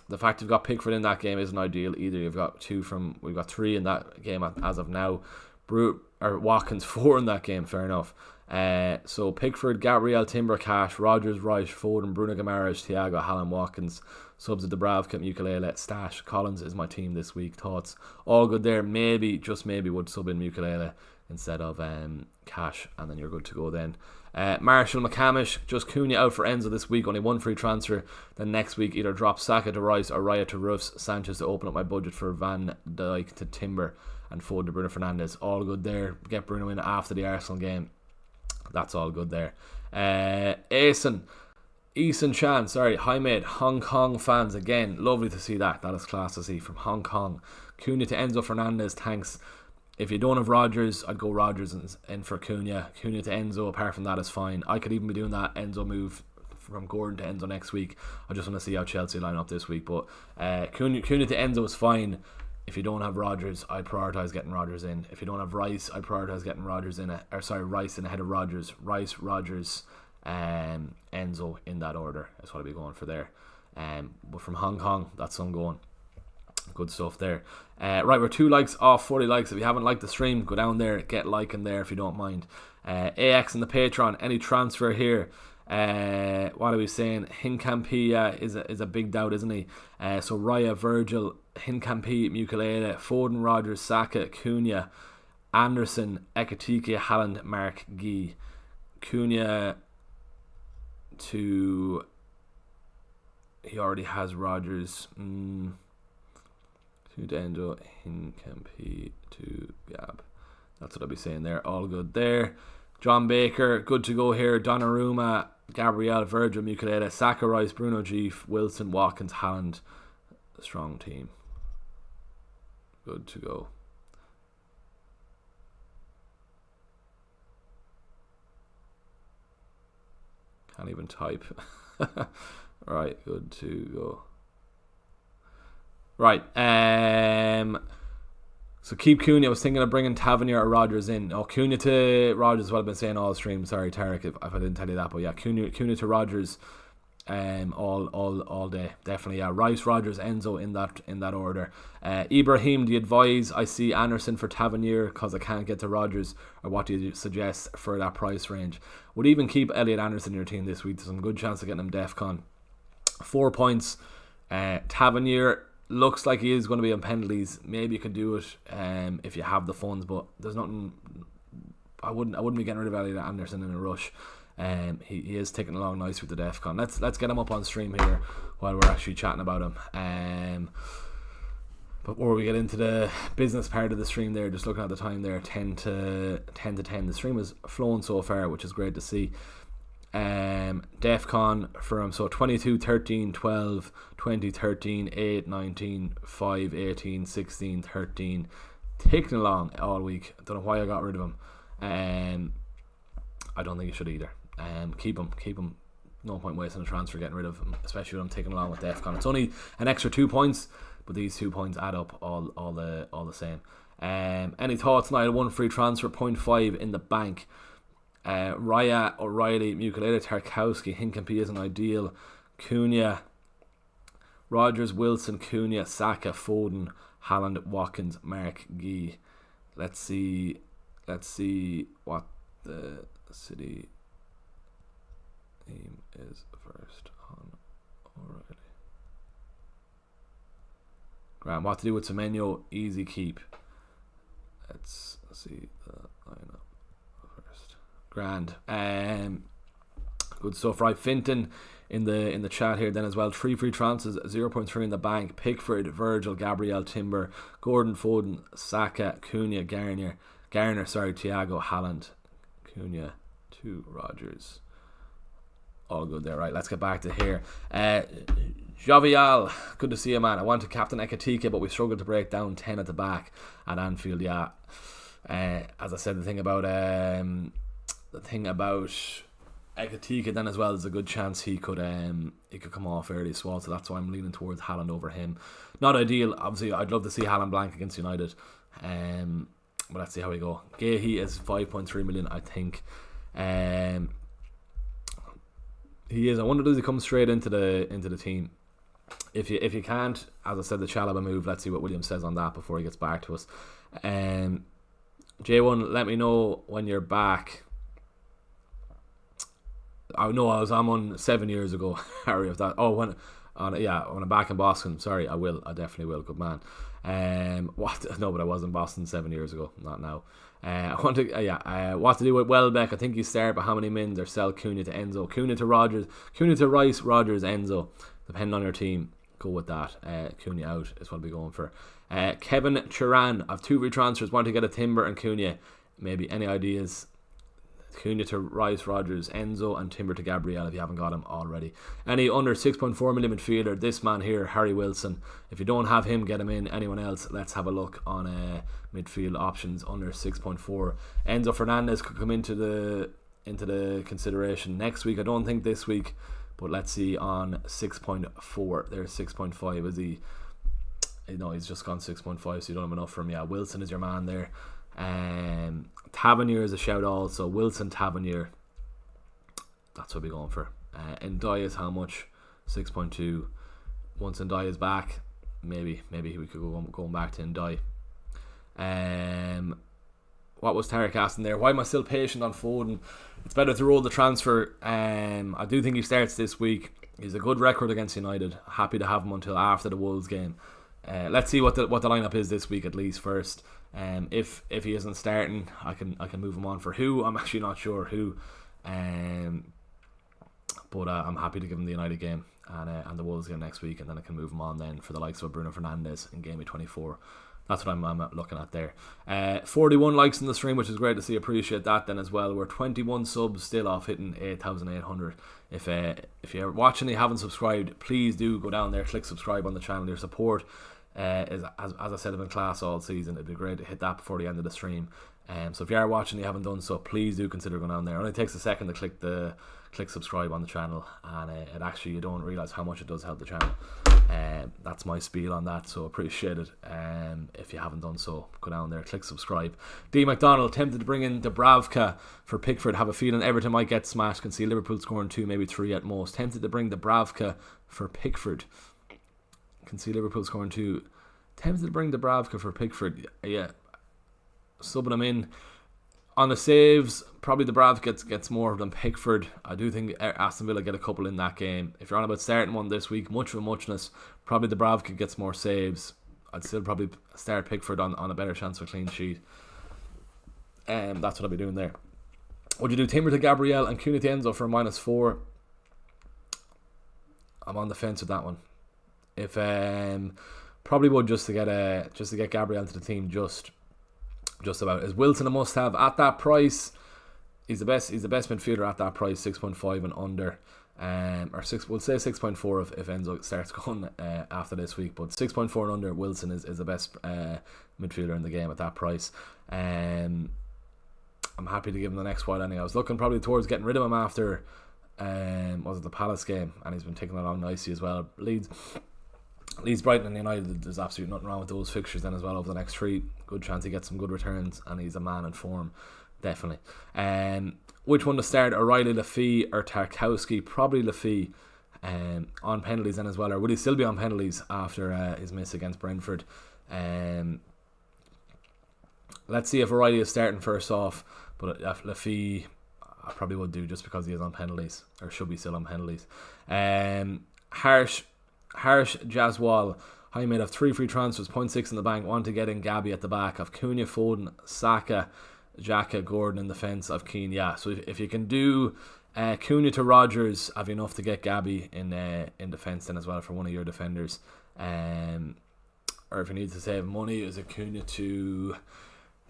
The fact you've got Pickford in that game isn't ideal either. We've got 3 in that game as of now. Watkins 4 in that game, fair enough. So Pickford, Gabriel, Timber, Cash, Rodgers, Rice, Foden, Bruno Guimaraes, Thiago, Haaland, Watkins. Subs at Dubravka, Mukulele, Stash. Collins is my team this week. Thoughts? All good there. Maybe, just maybe, would sub in Mukulele instead of Cash, and then you're good to go then. Marshall McCamish, just Cunha out for Enzo this week, only 1 free transfer. Then next week either drop Saka to Rice or Raya to Roofs, Sanchez to open up my budget for Van Dijk to Timber, and Foden to Bruno Fernandes. All good there. Get Bruno in after the Arsenal game. That's all good there. Eason Chan, sorry, hi mate, Hong Kong fans again. Lovely to see that. That is class to see from Hong Kong. Cunha to Enzo Fernandez, thanks. If you don't have Rodgers, I'd go Rodgers in for Cunha. Cunha to Enzo, apart from that is fine. I could even be doing that Enzo move from Gordon to Enzo next week. I just want to see how Chelsea line up this week. But Cunha to Enzo is fine. If you don't have Rodgers, I'd prioritise getting Rodgers in. If you don't have Rice, I'd prioritise getting Rice in ahead of Rodgers. Rice, Rodgers, Enzo in that order. That's what I'd be going for there. But from Hong Kong, that's some going. Good stuff there. Right, we're 2 likes off 40 likes. If you haven't liked the stream, go down there, get liking there if you don't mind. AX in the Patreon, any transfer here? What are we saying? Hincampi is a big doubt, isn't he? So Raya, Virgil, Hincampi, Mukulele, Foden, Rodgers, Saka, Cunha, Anderson, Ekatika, Haaland, Mark, Guy. Cunha to... He already has Rodgers. To Dendo, Hincampi to Gab. That's what I'll be saying there. All good there. John Baker, good to go here. Donnarumma, Gabriel, Virgil, Mukulele, Saka, Rice, Bruno G, Wilson, Watkins, Haaland. Strong team. Good to go. Can't even type. Right, good to go. Right, so keep Cunha. I was thinking of bringing Tavernier or Rodgers in. Oh, Cunha to Rodgers is what I've been saying all stream. Sorry, Tarek, if I didn't tell you that. But yeah, Cunha to Rodgers all day. Definitely, yeah. Rice, Rogers, Enzo in that order. Ibrahim, do you advise I see Anderson for Tavernier because I can't get to Rogers, or what do you suggest for that price range? Would even keep Elliot Anderson in your team this week. There's some good chance of getting him DEFCON. 4 points. Tavernier looks like he is going to be on penalties. Maybe you could do it if you have the funds, but there's nothing. I wouldn't be getting rid of Elliot Anderson in a rush. He is ticking along nice with the DEFCON. Let's get him up on stream here while we're actually chatting about him. But before we get into the business part of the stream there, just looking at the time there, 10 to 10. The stream has flown so far, which is great to see. DEFCON for him, so 22, 13, 12, 20, 13, 8, 19, 5, 18, 16, 13, ticking along all week. I don't know why I got rid of him. I don't think you should either. Keep him. No point wasting a transfer getting rid of him, especially when I'm taking along with DEFCON. It's only an extra 2 points, but these 2 points add up all the same. Any thoughts? Niall, 1 free transfer, 0.5 in the bank. Raya, O'Reilly, Mukalele, Tarkowski, Hincapie isn't ideal. Cunha, Rogers, Wilson, Cunha, Saka, Foden, Haaland, Watkins, Mark, Gee. Let's see what the City team is first on O'Reilly. Graham, what to do with Semenyo? Easy keep. Let's see the lineup first. Grand. Good stuff, right? Finton in the chat here then as well. 3 free transfers, 0.3 in the bank. Pickford, Virgil, Gabriel, Timber, Gordon, Foden, Saka, Cunha, Garner, Thiago, Haaland, Cunha, 2 Rogers. All good there, right? Let's get back to here. Jovial, good to see you, man. I wanted Captain Ekatike, but we struggled to break down 10 at the back at Anfield. Yeah, as I said, the thing about Ekatike then as well, there's a good chance he could come off early as well. So that's why I'm leaning towards Haaland over him. Not ideal, obviously. I'd love to see Haaland blank against United. But let's see how we go. Gahey is 5.3 million, I think. He is. I wonder, does he come straight into the team? If you can't, as I said, the Chalobah move. Let's see what William says on that before he gets back to us. J1, let me know when you're back. I know I was on 7 years ago, Harry, of that. When I'm back in Boston. Sorry, I will. I definitely will. Good man. But I was in Boston 7 years ago, not now. What to do with Welbeck? I think you start, but how many mins or sell Cunha to Enzo, Cunha to Rogers, Cunha to Rice, Rogers, Enzo, depending on your team. Go with that. Cunha out is what I'll be going for. Kevin Turan, I've 2 retransfers, want to get a Timber and Cunha. Maybe any ideas? Cunha to Rice, Rogers, Enzo, and Timber to Gabriel if you haven't got him already. Any under 6.4 million midfielder? This man here, Harry Wilson. If you don't have him, get him in. Anyone else? Let's have a look on midfield options under 6.4. Enzo Fernandez could come into the consideration next week. I don't think this week, but let's see on 6.4. There's 6.5. Is he? No, he's just gone 6.5, so you don't have enough for him. Yeah, Wilson is your man there. Tavernier is a shout also. Wilson, Tavernier, that's what we're going for. Ndiaye is how much? 6.2. Once Ndiaye is back, maybe we could go going back to Ndiaye. What was Tarek asking there? Why am I still patient on Foden? It's better to roll the transfer. I do think he starts this week. He's a good record against United. Happy to have him until after the Wolves game. Let's see what the lineup is this week at least first. If he isn't starting, I can move him on for who. I'm actually not sure who. But I'm happy to give him the United game and the Wolves game next week, and then I can move him on then for the likes of Bruno Fernandes in game week 24. That's what I'm looking at there. 41 likes in the stream, which is great to see. Appreciate that then as well. We're 21 subs still off hitting 8,800. If you're watching and you haven't subscribed, please do go down there, click subscribe on the channel. Your support as I said, have been class all season. It'd be great to hit that before the end of the stream. So if you are watching and you haven't done so, please do consider going on there. It only takes a second to click subscribe on the channel, and it actually, you don't realise how much it does help the channel. That's my spiel on that, so appreciate it. If you haven't done so, go down there, click subscribe. D McDonald, tempted to bring in Dubravka for Pickford. Have a feeling Everton might get smashed. Can see Liverpool scoring 2, maybe 3 at most. Tempted to bring Dubravka for Pickford. Can see Liverpool scoring 2. Tempted to bring Dubravka for Pickford. Yeah, subbing him in. On the saves, probably Dubravka gets more than Pickford. I do think Aston Villa get a couple in that game. If you're on about starting one this week, much of a muchness, probably Dubravka gets more saves. I'd still probably start Pickford on a better chance of a clean sheet. That's what I'll be doing there. Would you do Timber to Gabriel and Cunha to Enzo for -4? I'm on the fence with that one. If probably would just to get Gabriel into the team just about. Is Wilson a must-have at that price? He's the best midfielder at that price, 6.5 and under, or 6. We'll say 6.4 if Enzo starts going after this week. But 6.4 and under, Wilson is the best midfielder in the game at that price. I'm happy to give him the next while anyway. I was looking probably towards getting rid of him after was it the Palace game, and he's been taking along nicely as well. Leeds, Brighton and United, there's absolutely nothing wrong with those fixtures then as well over the next 3. Good chance he gets some good returns, and he's a man in form, definitely. Which one to start, O'Reilly, Lafie or Tarkowski? Probably Lafie on penalties then as well, or would he still be on penalties after his miss against Brentford? Let's see if O'Reilly is starting first off, but Lafie I probably would do just because he is on penalties, or should be still on penalties. Harsh Jaswal, I made of 3 free transfers, 0.6 in the bank, want to get in Gabby at the back. Of Cunha, Foden, Saka, Xhaka, Gordon in defence of Keane. Yeah, so if you can do Cunha to Rodgers, have enough to get Gabby in defence then as well for one of your defenders. Or if you need to save money, is it Cunha to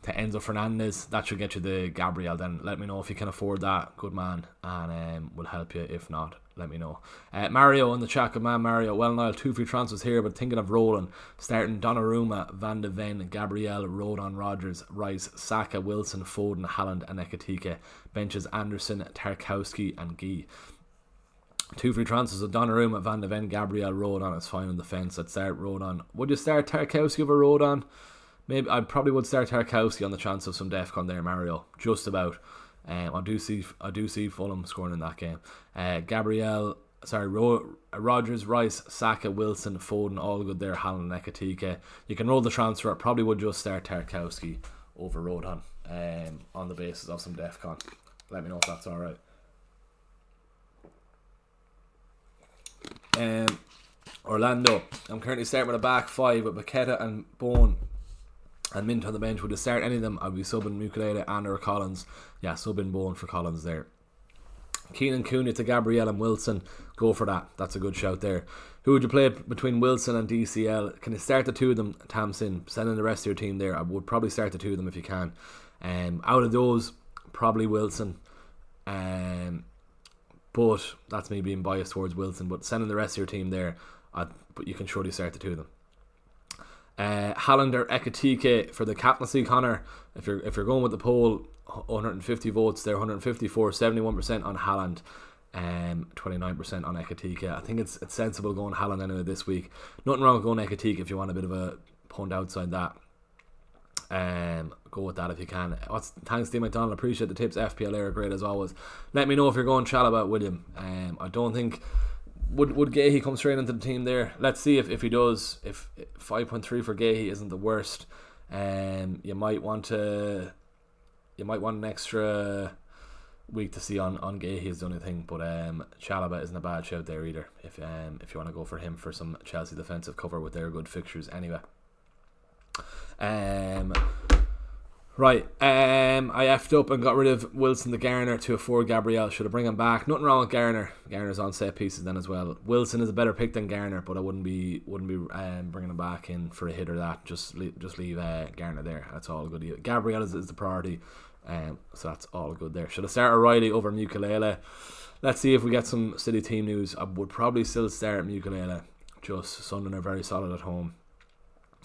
Enzo Fernandez? That should get you the Gabriel. Then let me know if you can afford that, good man, and we'll help you. If not, let me know. Mario in the chat, good man Mario. Well, Niall, 2 free transfers here, but thinking of rolling, starting Donnarumma, Van de Ven, Gabriel, Rodon, Rodgers, Rice, Saka, Wilson, Foden, Haaland and Ekitike. Benches Anderson, Tarkowski and Guy. 2 free transfers of Donnarumma, Van de Ven, Gabriel, Rodon is fine on the fence. I'd start Rodon. Would you start Tarkowski over Rodon? Maybe I probably would start Tarkowski on the chance of some defcon there, Mario. Just about. I do see Fulham scoring in that game. Rodgers, Rice, Saka, Wilson, Foden, all good there. Haaland and Ekitike. You can roll the transfer. I probably would just start Tarkowski over Rodon on the basis of some defcon. Let me know if that's alright. Orlando, I'm currently starting with a back 5 with Paqueta and Bone and Mint on the bench. Would you start any of them? I'd be subbing Mukiele and or Collins. Yeah, subbing Bone for Collins there. Keenan, Cunha to Gabriel and Wilson. Go for that. That's a good shout there. Who would you play between Wilson and DCL? Can you start the 2 of them, Tamsin? Send in the rest of your team there. I would probably start the 2 of them if you can. Out of those, probably Wilson. But that's me being biased towards Wilson. But send in the rest of your team there. But you can surely start the 2 of them. Haaland or Ekitike for the captaincy, Connor. If you're going with the poll, 150 votes there, 154, 71% on Haaland, 29% on Ekitike. I think it's sensible going Haaland anyway this week. Nothing wrong with going Ekitike if you want a bit of a punt outside that. Go with that if you can. Thanks, Steve McDonald. Appreciate the tips. FPL are great as always. Let me know if you're going Chalobah, William. I don't think. Would Gahey come straight into the team there? Let's see if he does. If 5.3 for Gahey isn't the worst, you might want an extra week to see on Gahey is the only thing. But Chalobah isn't a bad shout there either. If you want to go for him for some Chelsea defensive cover with their good fixtures anyway. Right, I effed up and got rid of Wilson to Garner to afford Gabriel. Should I bring him back? Nothing wrong with Garner. Garner's on set pieces then as well. Wilson is a better pick than Garner, but I wouldn't be bringing him back in for a hit or that. Just leave Garner there. That's all good. Gabriel is the priority, so that's all good there. Should I start O'Reilly over Mukiele? Let's see if we get some City team news. I would probably still start Mukiele. Just Sunderland are very solid at home.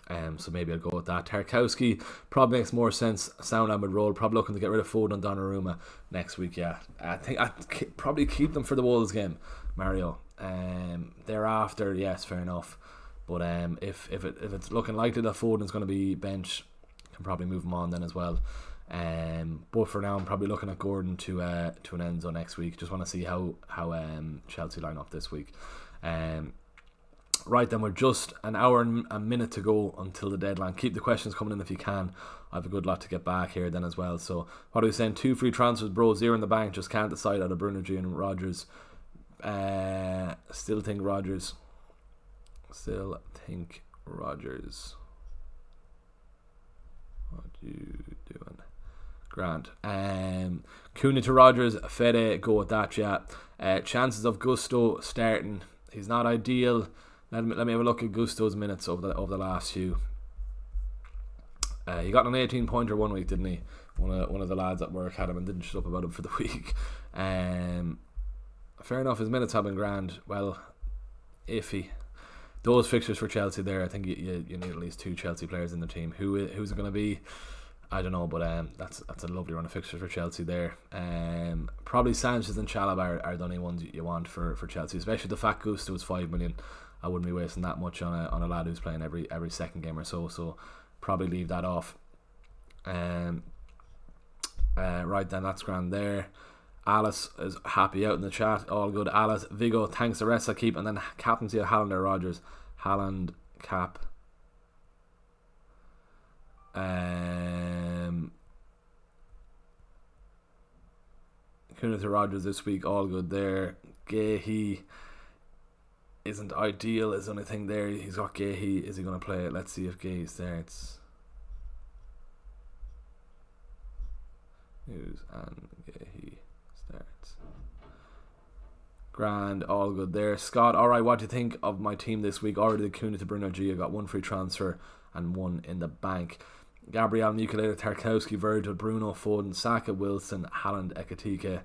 So maybe I'll go with that. Tarkowski probably makes more sense. Soundland would roll. Probably looking to get rid of Foden and Donnarumma next week. Yeah, I think I'd probably keep them for the Wolves game, Mario. Thereafter, yes, fair enough. But if it's looking likely that Foden's going to be bench, can probably move him on then as well. But for now, I'm probably looking at Gordon to an Enzo next week. Just want to see how Chelsea line up this week. Right then, we're just an hour and a minute to go until the deadline. Keep the questions coming in if you can. I have a good lot to get back here then as well. So what are we saying? 2 free transfers, bro. 0 in the bank. Just can't decide out of Bruno G and Rodgers. Still think Rodgers. What you doing? Grand. Cunha to Rodgers. Fede, go with that, yeah. Chances of Gusto starting. He's not ideal. Let me have a look at Gusto's minutes over the last few. He got an 18-pointer one week, didn't he? One of the lads at work had him and didn't shut up about him for the week. Fair enough, his minutes have been grand. Well, iffy. Those fixtures for Chelsea there, I think you need at least 2 Chelsea players in the team. Who's it going to be? I don't know, but that's a lovely run of fixtures for Chelsea there. Probably Sanchez and Chalobah are the only ones you want for Chelsea, especially the fact Gusto is 5 million. I wouldn't be wasting that much on a lad who's playing every second game or so. So probably leave that off. Right then, that's grand there. Alice is happy out in the chat. All good. Alice, Vigo, thanks. The rest I keep, and then captaincy of Haaland or Rodgers. Haaland cap. Cunha to Rodgers this week, all good there. Gahey isn't ideal, is the only thing there. He's got Gahey. Is he going to play it? Let's see if Gahey starts. News and Gahey starts. Grand, all good there. Scott, alright, what do you think of my team this week? Already the Cunha to Bruno G. I got 1 free transfer and 1 in the bank. Gabriel, Nucleator, Tarkowski, Virgil, Bruno, Foden, Saka, Wilson, Haaland, Ekatike.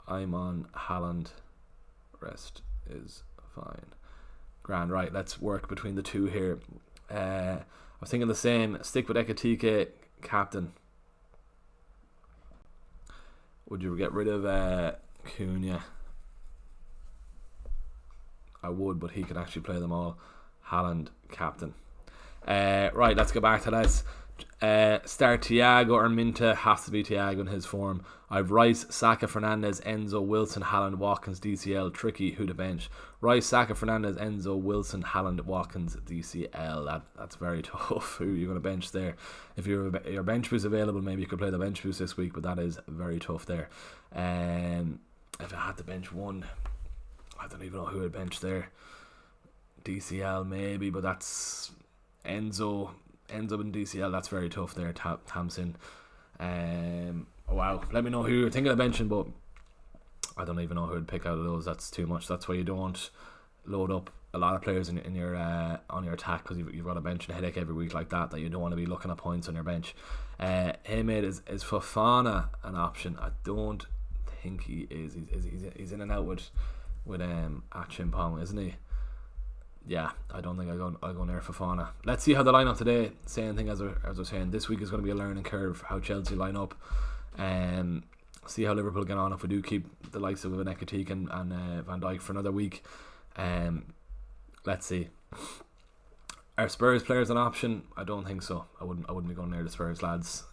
I'm on Haaland. Rest is fine. Grand, right, let's work between the two here. I was thinking the same. Stick with Ekatike, captain. Would you get rid of Cunha? I would, but he can actually play them all. Haaland, captain. Right, let's go back to this. Start Thiago or Minta. Has to be Thiago in his form. I've Rice, Saka, Fernandez, Enzo, Wilson, Haaland, Watkins, DCL. Tricky, who to bench? Rice, Saka, Fernandez, Enzo, Wilson, Haaland, Watkins, DCL. That's very tough. Who are you going to bench there? If your bench boost available, maybe you could play the bench boost this week, but that is very tough there. If I had to bench one, I don't even know who I'd bench there. DCL maybe, but that's Enzo and DCL. That's very tough there. Tamsin. Wow. Let me know who you're thinking of benching, but I don't even know who I'd pick out of those. That's too much. That's why you don't load up a lot of players in your on your attack, because you've got a bench and a headache every week like that you don't want to be looking at points on your bench. Hey mate, is Fofana an option? I don't think he is. He's in and out with Achimpong, isn't he? Yeah, I don't think I'll go near Fofana. Let's see how they line up today. Same thing as I was saying. This week is going to be a learning curve, how Chelsea line up. See how Liverpool get on if we do keep the likes of Ekatike and Van Dijk for another week. Let's see. Are Spurs players an option? I don't think so. I wouldn't be going near the Spurs lads.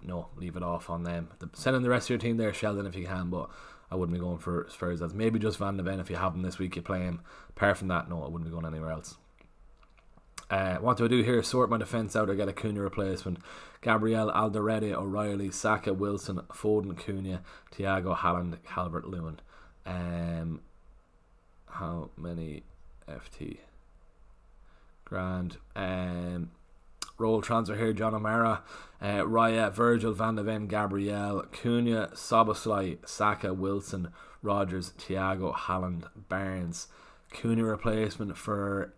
No, leave it off on them. Send in the rest of your team there, Sheldon, if you can, but I wouldn't be going for Spurs lads. Maybe just Van de Ven if you have him this week, you play him. Apart from that, no, I wouldn't be going anywhere else. What do I do here? Sort my defence out or get a Cunha replacement? Gabriel, Alderete, O'Reilly, Saka, Wilson, Foden, Cunha, Thiago, Haaland, Calvert-Lewin. How many FT? Grand. Roll transfer here. John O'Mara, Raya, Virgil, Van de Ven, Gabriel, Cunha, Soboslai, Saka, Wilson, Rodgers, Thiago, Haaland, Barnes. Cunha replacement for...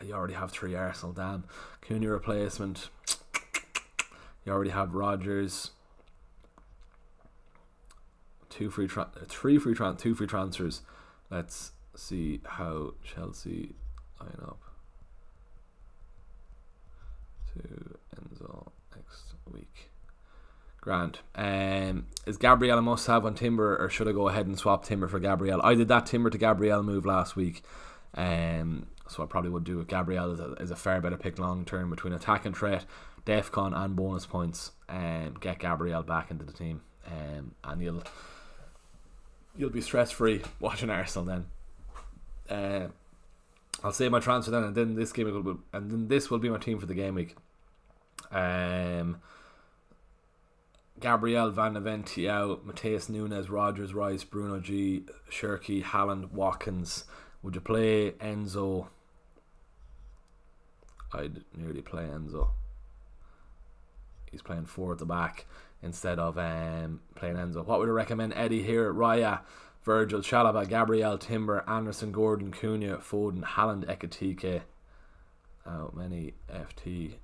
You already have 3 Arsenal, damn. Cunha replacement. You already have Rodgers. 2 free transfers. Let's see how Chelsea line up. to Enzo next week. Grand. Is Gabriel a must-have on Timber, or should I go ahead and swap Timber for Gabriel? I did that Timber to Gabriel move last week, so I probably would do it. Gabriel is a fair better pick long term between attack and threat, defcon and bonus points. Get Gabriel back into the team, and you'll be stress free watching Arsenal then. I'll save my transfer then, and then this will be my team for the game week. Gabriel, Van de Ven, Thiaw, Mateus Nunes, Rodgers, Rice, Bruno G, Shirky, Haaland, Watkins. Would you play Enzo? I'd nearly play Enzo. He's playing 4 at the back instead of playing Enzo. What would I recommend? Eddie here, Raya, Virgil, Chalaba, Gabriel, Timber, Anderson, Gordon, Cunha, Foden, Haaland, Ekitike. How many FT?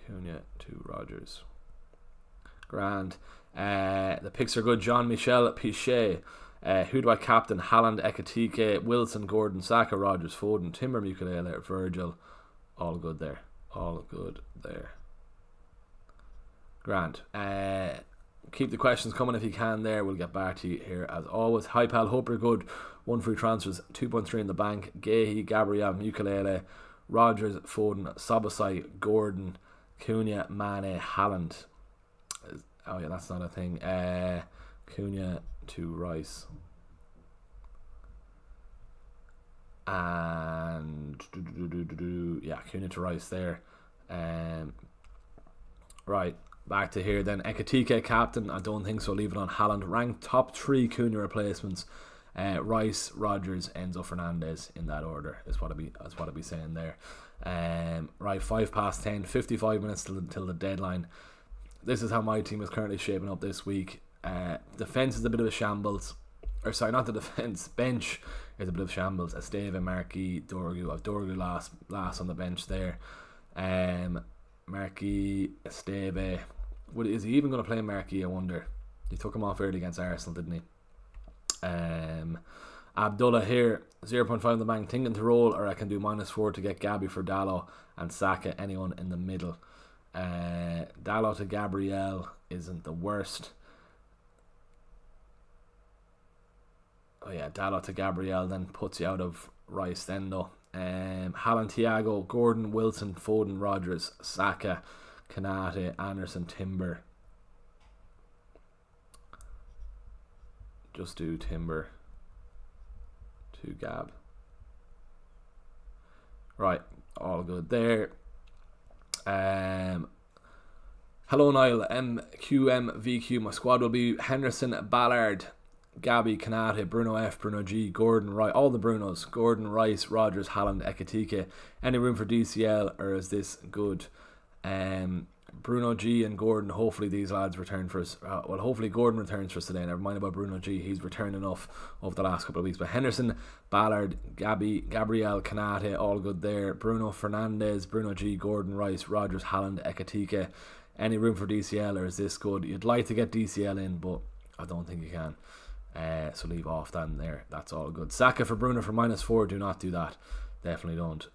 Cunha to Rodgers. Grand. The picks are good. Jean-Michel Pichet. Who do I captain? Haaland, Ekitike, Wilson, Gordon, Saka, Rodgers, Foden, Timber, Mukiele, Virgil. All good there. Grand. Keep the questions coming if you can there. We'll get back to you here as always. Hi pal, hope you're good. 1 free transfers, 2.3 in the bank. Gehi, Gabriel, Mukiele, Rodgers, Foden, Sabasai, Gordon, Cunha, Mane, Haaland. Oh yeah, that's not a thing. Cunha to Rice. And yeah, Cunha to Rice there. Right, back to here then. Ekitike captain, I don't think so. Leave it on Haaland. Ranked top 3 Cunha replacements. Rice, Rodgers, Enzo Fernandez in that order is what I'd be saying there. Right, 10, 55 minutes till the deadline. This is how my team is currently shaping up this week. Defence is a bit of a shambles. Or sorry, not the defence. Bench is a bit of shambles. Esteve, Marquis, Dorgu. I've Dorgu last on the bench there. Marquis, Esteve. Is he even going to play Marquis, I wonder? He took him off early against Arsenal, didn't he? Abdullah here, 0.5 in the bank. Thinking to roll, or I can do -4 to get Gabby for Dallo and Saka, anyone in the middle. Dallo to Gabriel isn't the worst. Oh yeah, Dallo to Gabriel then puts you out of Rice then though. Haaland, Thiago, Gordon, Wilson, Foden, Rodgers, Saka, Kanate, Anderson, Timber. Just do Timber to Gab. Right, all good there. Hello Niall, MQMVQ. My squad will be Henderson, Ballard, Gabby, Kanate, Bruno F, Bruno G, Gordon, Rice, all the Brunos, Gordon, Rice, Rodgers, Haaland, Ekitike. Any room for DCL, or is this good? Bruno G and Gordon, hopefully these lads return for us. Well, hopefully Gordon returns for us today. Never mind about Bruno G, he's returned enough over the last couple of weeks. But Henderson, Ballard, Gabriel, Kanate, all good there. Bruno Fernandes, Bruno G, Gordon, Rice, Rodgers, Haaland, Ekitike. Any room for DCL, or is this good? You'd like to get DCL in, but I don't think you can. So leave off then there. That's all good. Saka for Bruno for -4. Do not do that. Definitely don't.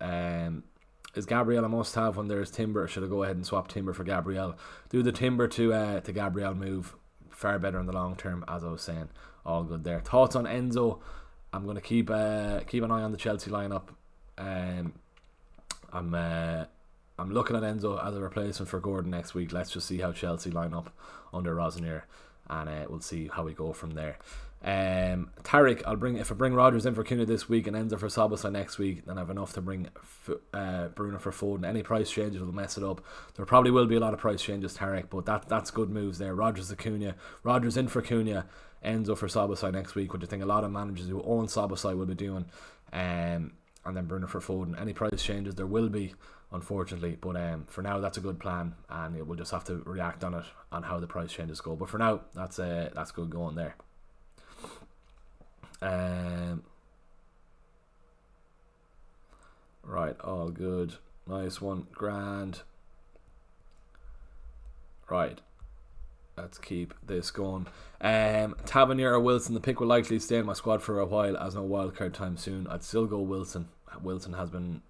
Is Gabriel a must-have when there's Timber, or should I go ahead and swap Timber for Gabriel? Do the Timber to Gabriel move. Far better in the long term, as I was saying. All good there. Thoughts on Enzo? I'm going to keep an eye on the Chelsea lineup. I'm looking at Enzo as a replacement for Gordon next week. Let's just see how Chelsea line up under Rosenier, and we'll see how we go from there. Tarek, if I bring Rodgers in for Cunha this week and Enzo for Szoboszlai next week, then I have enough to bring Bruno for Foden. Any price changes will mess it up. There probably will be a lot of price changes, Tarek, but that's good moves there. Rodgers to Cunha, Rodgers in for Cunha, Enzo for Szoboszlai next week, which I think a lot of managers who own Szoboszlai will be doing, and then Bruno for Foden. Any price changes there will be, unfortunately, but for now that's a good plan, and we'll just have to react on it on how the price changes go. But for now, that's good going there. Right, all good. Nice one, grand. Right, let's keep this going. Tavernier or Wilson, the pick will likely stay in my squad for a while as no wildcard time soon. I'd still go Wilson. Wilson has been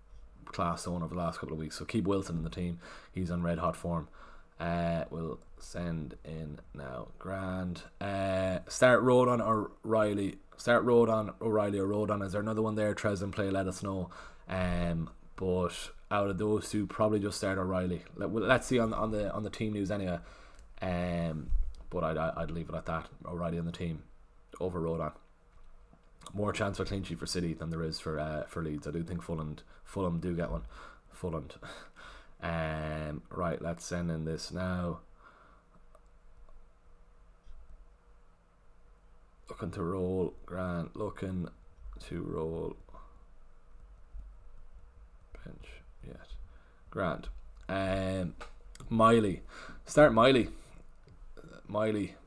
class zone over the last couple of weeks. So keep Wilson in the team. He's on red hot form. We'll send in now. Grand. Start Rodon or Riley. Start Rodon, O'Reilly or Rodon. Is there another one there? Tres and play. Let us know. But out of those two, probably just start O'Reilly. Let's see on the team news anyway. But I'd leave it at that. O'Reilly on the team over Rodon. More chance for clean sheet for City than there is for Leeds. I do think Fulham do get one. Fulham. Right, let's send in this now. Looking to roll. Grant. Looking to roll. Bench. Yet. Grant. Miley. Start Miley.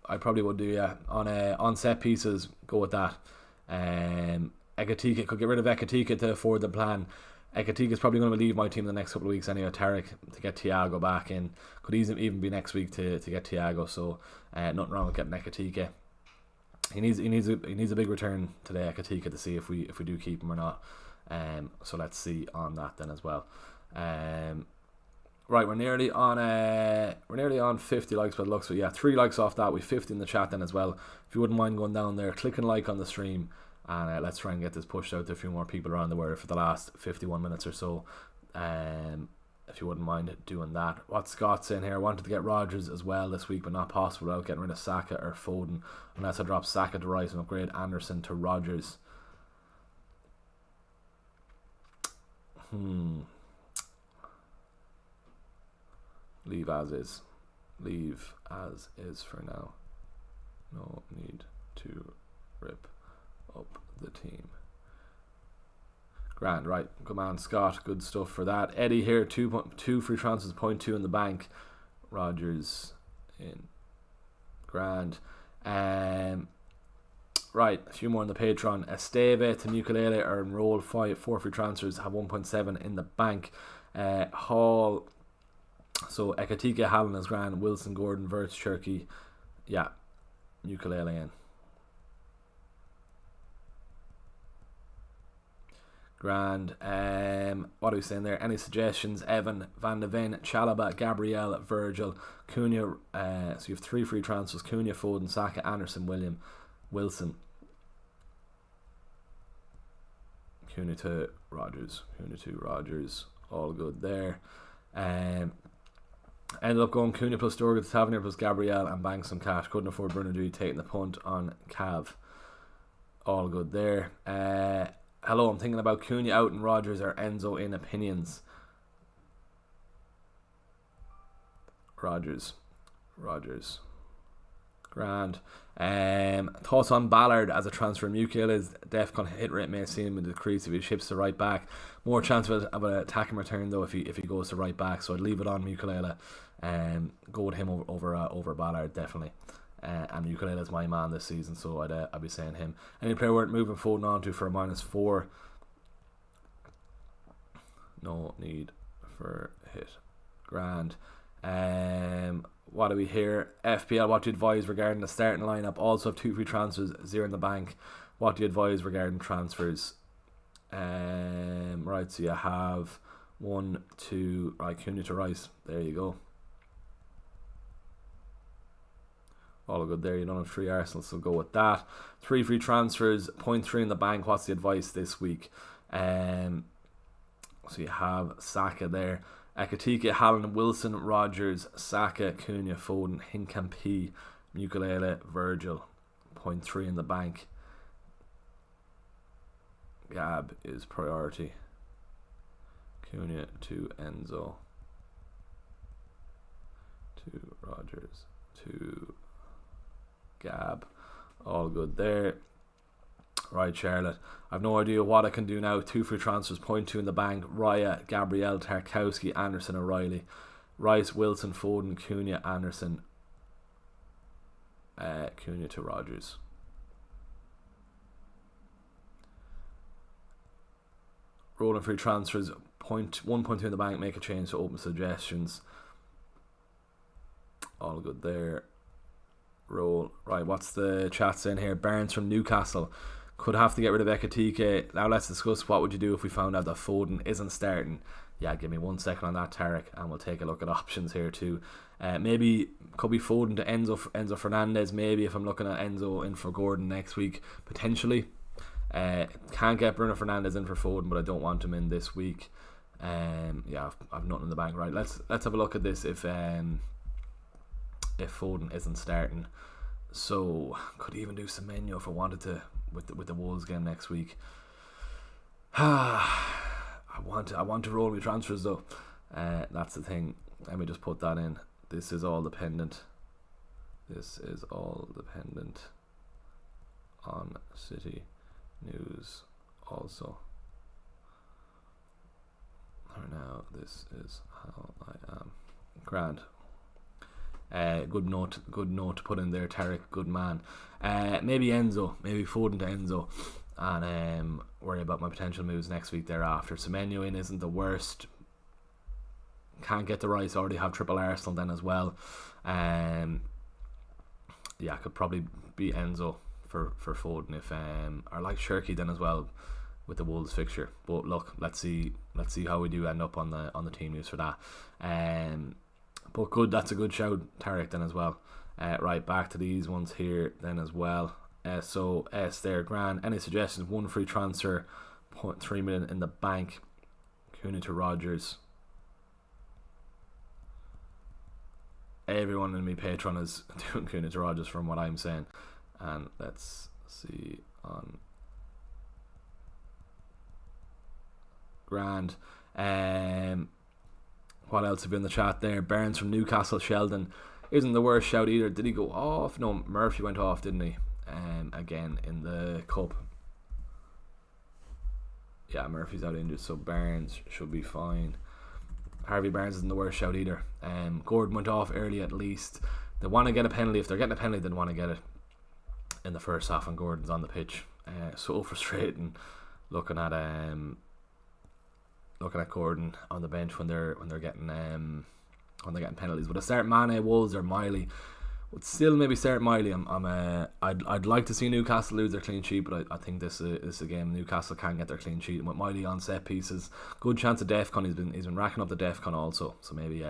I probably would do, yeah. On set pieces, go with that. Ekatika, could get rid of Ekatika to afford the plan. Ekatika is probably going to leave my team the next couple of weeks anyway. Tarek to get Thiago back in. Could even be next week to get Thiago. So nothing wrong with getting Ekatika. He needs a big return today, Ekatika, to see if we do keep him or not. So let's see on that then as well. Right, we're nearly on 50 likes by the looks of it. Yeah, 3 likes off that. We've 50 in the chat then as well. If you wouldn't mind going down there, clicking like on the stream, and let's try and get this pushed out to a few more people around the world for the last 51 minutes or so. If you wouldn't mind doing that. What Scott's saying here, I wanted to get Rodgers as well this week, but not possible without getting rid of Saka or Foden, unless I drop Saka to Rice and upgrade Anderson to Rodgers. Leave as is. Leave as is for now. No need to rip up the team. Grand, right. Good man, Scott. Good stuff for that. Eddie here, 2 free transfers, 0.2 in the bank. Rodgers in. Grand. Right, a few more on the Patreon. Esteve to Ukulele are enrolled 4 free transfers, have 1.7 in the bank. Hall. So Ekatika, Hallen is grand. Wilson, Gordon, Verts, Cherky. Yeah. Ukulele in. Grand. What are we saying there? Any suggestions? Evan, Van de Ven, Chalaba, Gabriel, Virgil, Cunha. So you have 3 free transfers: Cunha, Foden, Saka, Anderson, Wilson. Cunha to Rodgers. All good there. Ended up going Cunha plus Dorgan, Tavernier plus Gabriel, and banked some cash. Couldn't afford Bruno Dewey taking the punt on Cav. All good there. Hello, I'm thinking about Cunha out and Rodgers or Enzo in opinions. Rodgers. Grand. Thoughts on Ballard as a transfer? Mukiel is DEFCON hit rate may seem to decrease if he ships to right back. More chance of an attacking return though if he goes to right back. So I'd leave it on Mukiele. Go with him over Ballard definitely. And Ukulele is my man this season, so I'd be saying him. Any player worth moving Foden on to for a -4? No need for hit. Grand. What do we hear? FPL, what do you advise regarding the starting lineup? Also have 2 free transfers, 0 in the bank. What do you advise regarding transfers? Right, so you have 1, 2, right, Cunha to Rice. There you go. All good there. You don't have 3 Arsenal, so go with that. 3 free transfers, 0.3 in the bank. What's the advice this week? So you have Saka there. Ekatika, Hallen, Wilson, Rodgers, Saka, Cunha, Foden, Hincapie, Ukulele, Virgil. 0.3 in the bank. Gab is priority. Cunha to Enzo. To Rodgers. To Gab. All good there. Right, Charlotte. I've no idea what I can do now. 2 free transfers, 0.2 in the bank. Raya, Gabriel, Tarkowski, Anderson, O'Reilly. Rice, Wilson, Foden, Cunha, Anderson. Cunha to Rodgers. Rolling free transfers, 1.2 in the bank. Make a change to open suggestions. All good there. Roll. Right, what's the chat saying here? Barnes from Newcastle. Could have to get rid of Ekatike. Now let's discuss what would you do if we found out that Foden isn't starting. Yeah, give me 1 second on that, Tarek, and we'll take a look at options here too. Maybe could be Foden to Enzo Fernandez. Maybe if I'm looking at Enzo in for Gordon next week, potentially. Can't get Bruno Fernandes in for Foden, but I don't want him in this week. Yeah, I've nothing in the bank. Right, let's have a look at this. If Foden isn't starting, so could even do Semenyo if I wanted to with the Wolves game next week. I want to roll my transfers though. That's the thing. Let me just put that in. This is all dependent. This is all dependent on City news also. Or now this is how I am. Grand. Good note to put in there, Tarek. Good man. Maybe Enzo, maybe Foden to Enzo, and worry about my potential moves next week thereafter. Semenyo in isn't the worst. Can't get the Rice. Already have triple Arsenal then as well. Yeah, I could probably be Enzo for Foden if or like Shirky then as well with the Wolves fixture. But look, let's see how we do end up on the team news for that. But good, that's a good shout, Tarek, then as well. Right, back to these ones here then as well. So S there, grand. Any suggestions? 1 free transfer, 0.3 million in the bank. Cooney to Rodgers. Everyone in my Patreon is doing Cooney to Rodgers from what I'm saying. And let's see on grand. What else have you in the chat there? Burns from Newcastle, Sheldon isn't the worst shout either. Did he go off? No, Murphy went off, didn't he? Again in the cup. Yeah, Murphy's out injured, so Barnes should be fine. Harvey Barnes isn't the worst shout either. Gordon went off early at least. They want to get a penalty. If they're getting a penalty, they want to get it in the first half, and Gordon's on the pitch. So frustrating looking at Gordon on the bench when they're getting penalties. But I start Mane, Wolves or Miley. Would still maybe start Miley. I'd like to see Newcastle lose their clean sheet, but I think this is a game Newcastle can get their clean sheet. And with Miley on set pieces, good chance of Defcon. He's been racking up the Defcon also, so maybe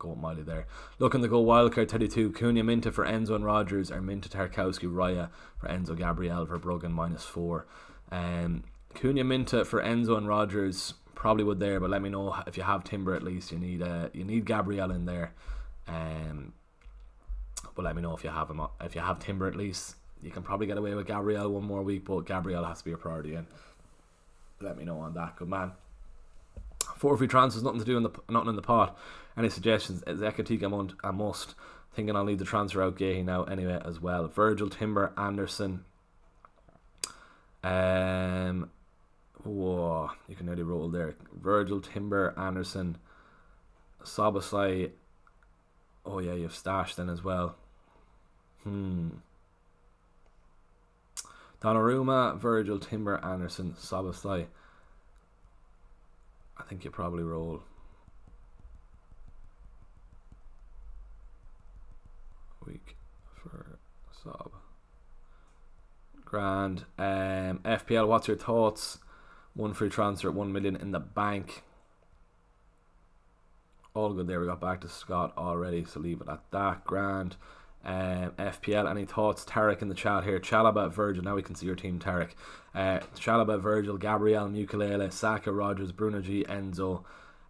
go with Miley there. Looking to go wildcard 32. Cunha Minta for Enzo and Rodgers, or Minta Tarkowski Raya for Enzo Gabriel for Bruggen -4. Cunha Minta for Enzo and Rodgers. Probably would there, but let me know if you have Timber at least. You need Gabriel in there. But let me know if you have him. If you have Timber at least, you can probably get away with Gabriel one more week, but Gabriel has to be a priority in. Let me know on that. Good man. 4 free transfers, nothing in the pot. Any suggestions? Ekatike a must. Thinking I'll need the transfer out Gahey now anyway as well. Virgil, Timber, Anderson. Whoa, you can nearly roll there. Virgil, Timber, Anderson, Szoboszlai. Oh yeah, you have Stash then as well. Donnarumma, Virgil, Timber, Anderson, Szoboszlai. I think you probably roll. Week for Sob. Grand. FPL, what's your thoughts? 1 free transfer, 1 million in the bank. All good there. We got back to Scott already, so leave it at that. Grand. FPL, any thoughts? Tarek in the chat here. Chalobah, Virgil. Now we can see your team, Tarek. Chalobah, Virgil, Gabriel, Mukulele, Saka, Rodgers, Bruno G, Enzo,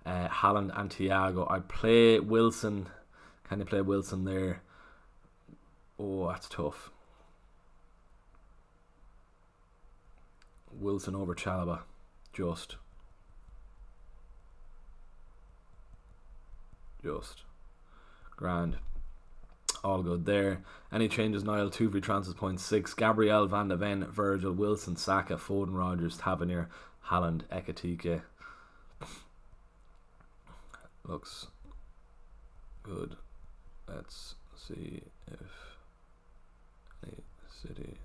Haaland, and Thiago. I play Wilson. Can you play Wilson there? Oh, that's tough. Wilson over Chalobah. Just grand. All good there. Any changes? Niall, 2 free transfers, 0.6. Gabriel, Van de Ven, Virgil, Wilson, Saka, Foden, Rodgers, Tavernier, Haaland, Ekatike. Looks good. Let's see if any City.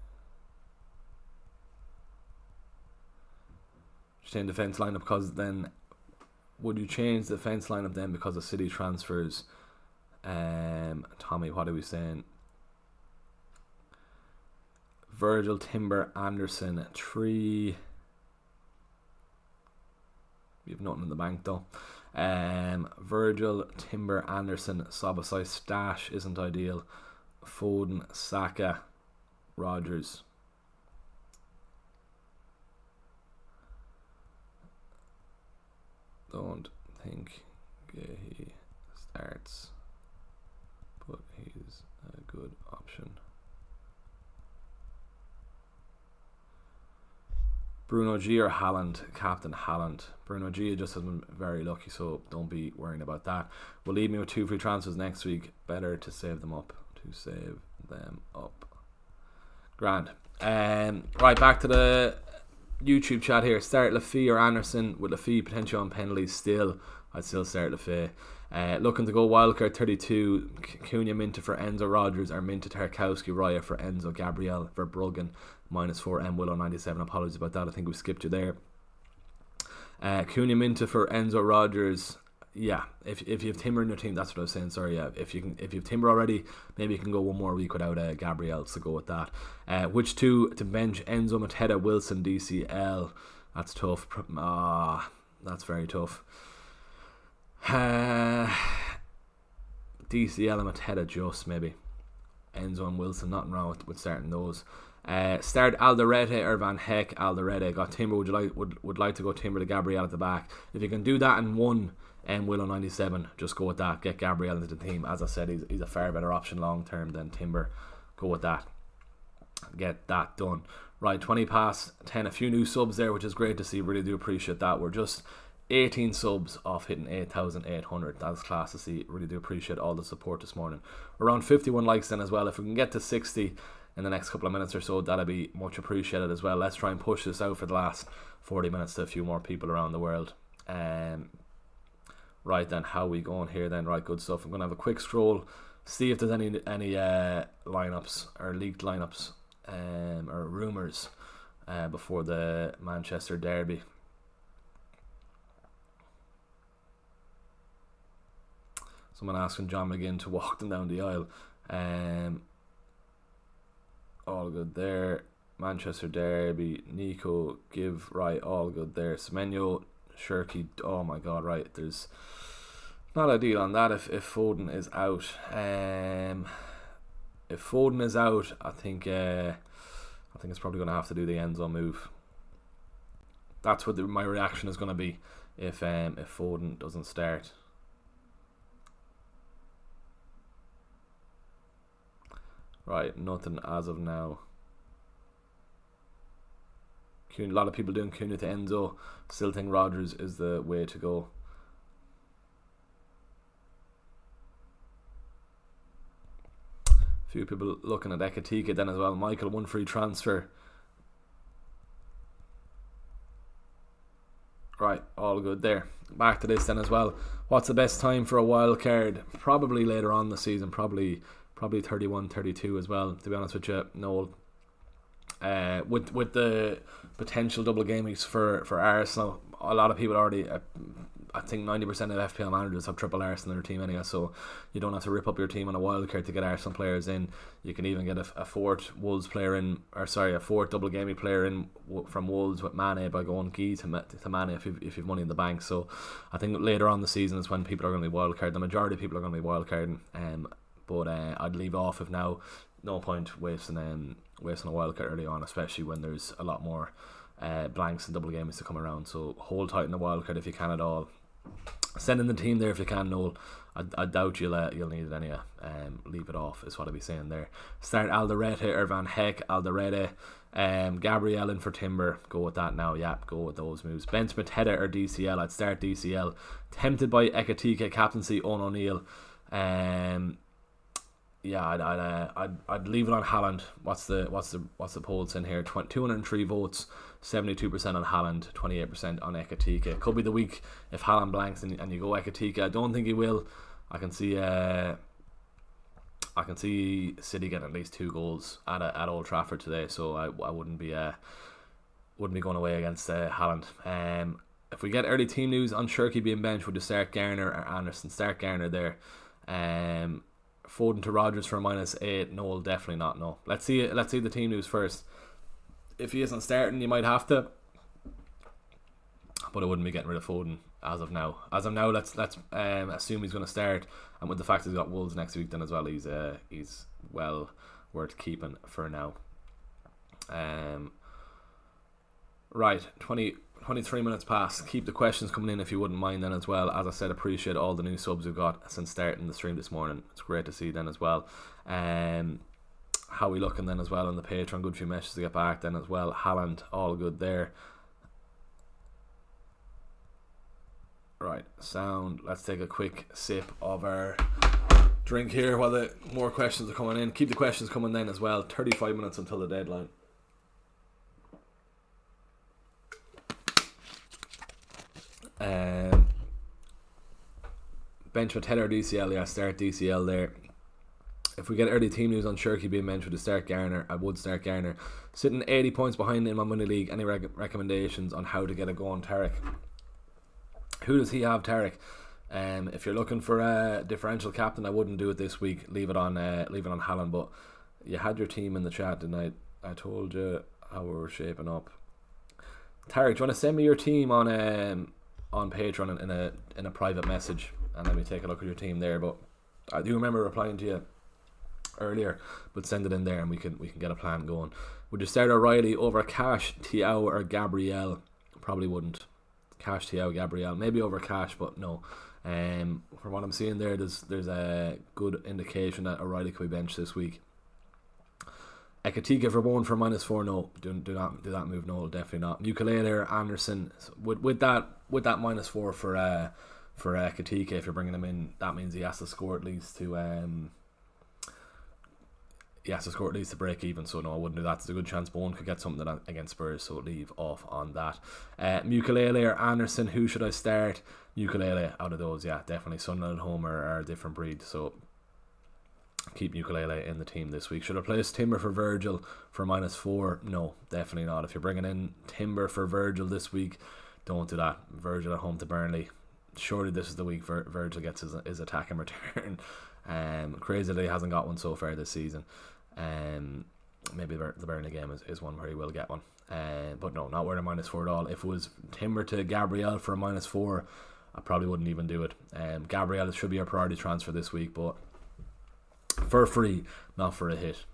Change defence lineup because then would you change the defence lineup then because of City transfers? Tommy, what are we saying? Virgil, Timber, Anderson, 3. We have nothing in the bank though. Virgil, Timber, Anderson, Sobosai, stash isn't ideal. Foden, Saka, Rodgers. Don't think he starts, but he's a good option. Bruno G or Haaland? Captain Haaland. Bruno G just has been very lucky, so don't be worrying about that. Will leave me with 2 free transfers next week. Better to save them up. Grand. Right, back to the YouTube chat here. Start Lafay or Anderson. With Lafay potential on penalties still, I'd still start Lafay. Looking to go wildcard 32. Cunha minted for Enzo, Rodgers or minted Tarkowski, Raya for Enzo, Gabriel, Verbruggen -4, M Willow 97. Apologies about that, I think we skipped you there. Cunha minted for Enzo, Rodgers. Yeah, if you have Timber in your team, that's what I was saying. Sorry, yeah. If you have Timber already, maybe you can go one more week without Gabriel, so go with that. Which 2 to bench? Enzo, Mateta, Wilson, DCL. That's tough. That's very tough. DCL and Mateta just maybe. Enzo and Wilson, nothing wrong with starting those. Start Alderete or Van Heck. Alderete. Got Timber. Would like to go Timber to Gabriel at the back. If you can do that in one Willow 97, just go with that. Get Gabriel into the team. As I said, he's a far better option long term than Timber. Go with that. Get that done. Right, 20 past 10. A few new subs there, which is great to see. Really do appreciate that. We're just 18 subs off hitting 8,800. That's class to see. Really do appreciate all the support this morning. Around 51 likes then as well. If we can get to 60 in the next couple of minutes or so, that'll be much appreciated as well. Let's try and push this out for the last 40 minutes to a few more people around the world. Right then, how are we going here then? Right, good stuff. I'm going to have a quick scroll, see if there's any lineups or leaked lineups or rumours before the Manchester derby. Someone asking John McGinn to walk them down the aisle. All good there. Manchester derby. Nico, give right. All good there. Semenyo, Shirky. Oh my God, right. There's not a deal on that if Foden is out. If Foden is out, I think it's probably going to have to do the Enzo move. That's what my reaction is going to be if Foden doesn't start. Right, nothing as of now. A lot of people doing Cunha to Enzo. Still think Rodgers is the way to go. Few people looking at Ekatika then as well. Michael, 1 free transfer. Right, all good there. Back to this then as well. What's the best time for a wild card? Probably later on in the season. Probably 31, 32 as well, to be honest with you, Noel. With the potential double game weeks for Arsenal, a lot of people already, I think 90% of FPL managers have triple Arsenal in their team anyway, so you don't have to rip up your team on a wildcard to get Arsenal players in. You can even get a fourth Wolves player in, a fourth double game week player in from Wolves with Mane by going Guy to Mane if you've money in the bank. So I think later on the season is when people are going to be wildcard. The majority of people are going to be wildcarding. But I'd leave off if now. No point wasting a wildcard early on, especially when there's a lot more blanks and double games to come around. So hold tight in the wildcard if you can at all. Send in the team there if you can, Noel. I doubt you'll need it anyway. Leave it off is what I'd be saying there. Start Alderete or Van Heck. Alderete. Gabriel in for Timber. Go with that now. Yeah, go with those moves. Bench Mateta or DCL. I'd start DCL. Tempted by Ekatika, captaincy Owen O'Neill. Yeah, I'd leave it on Haaland. What's the polls in here? 203 votes, 72% on Haaland, 28% on Ekatika. Could be the week if Haaland blanks and you go Ekatika. I don't think he will. I can see City getting at least 2 goals at Old Trafford today, so I wouldn't be going away against Haaland. If we get early team news on Shirky being benched, would you start Garner or Anderson? Start Garner there. Foden to Rodgers for -8. No, definitely not. No. Let's see the team news first. If he isn't starting, you might have to, but I wouldn't be getting rid of Foden as of now. Let's assume he's going to start, and with the fact that he's got Wolves next week, then as well, he's well worth keeping for now. Right, 23 minutes past. Keep the questions coming in if you wouldn't mind then as well. As I said, appreciate all the new subs we've got since starting the stream this morning. It's great to see then as well. How we looking then as well on the Patreon? Good few messages to get back then as well. Haaland, all good there. Right, sound. Let's take a quick sip of our drink here while the more questions are coming in. Keep the questions coming then as well. 35 minutes until the deadline. Bench with Taylor DCL, yeah, start DCL there. If we get early team news on Shirky being benched, would start Garner? I would start Garner. Sitting 80 points behind in my money league. Any recommendations on how to get a go on Tarek? Who does he have, Tarek? If you're looking for a differential captain, I wouldn't do it this week. Leave it on Haaland. But you had your team in the chat tonight. I told you how we were shaping up. Tarek, do you want to send me your team on Patreon in a private message, and let me take a look at your team there? But I do remember replying to you earlier, but send it in there and we can get a plan going. Would you start O'Reilly over Cash, Thiaw or Gabriel? Probably wouldn't. Cash, Thiaw, Gabriel, maybe over Cash, but no. From what I'm seeing there, there's a good indication that O'Reilly could be benched this week. Ekatika for one for -4. No, do not do that move. No, definitely not. Ukulele or Anderson with that -4 for Ekatika. If you're bringing him in, that means he has to score at least to break even. So no, I wouldn't do that. There's a good chance Bowen could get something against Spurs, so leave off on that. Ukulele or Anderson, who should I start? Ukulele out of those, yeah, definitely. Sunderland at home are a different breed, so keep Ukulele in the team this week. Should I place Timber for Virgil for -4? No, definitely not. If you're bringing in Timber for Virgil this week, don't do that. Virgil at home to Burnley. Surely this is the week Virgil gets his attack in return. Crazy that he hasn't got one so far this season. Maybe the Burnley game is one where he will get one. But no, not worth a -4 at all. If it was Timber to Gabriel for a -4, I probably wouldn't even do it. Gabriel should be our priority transfer this week, but for free, not for a hit.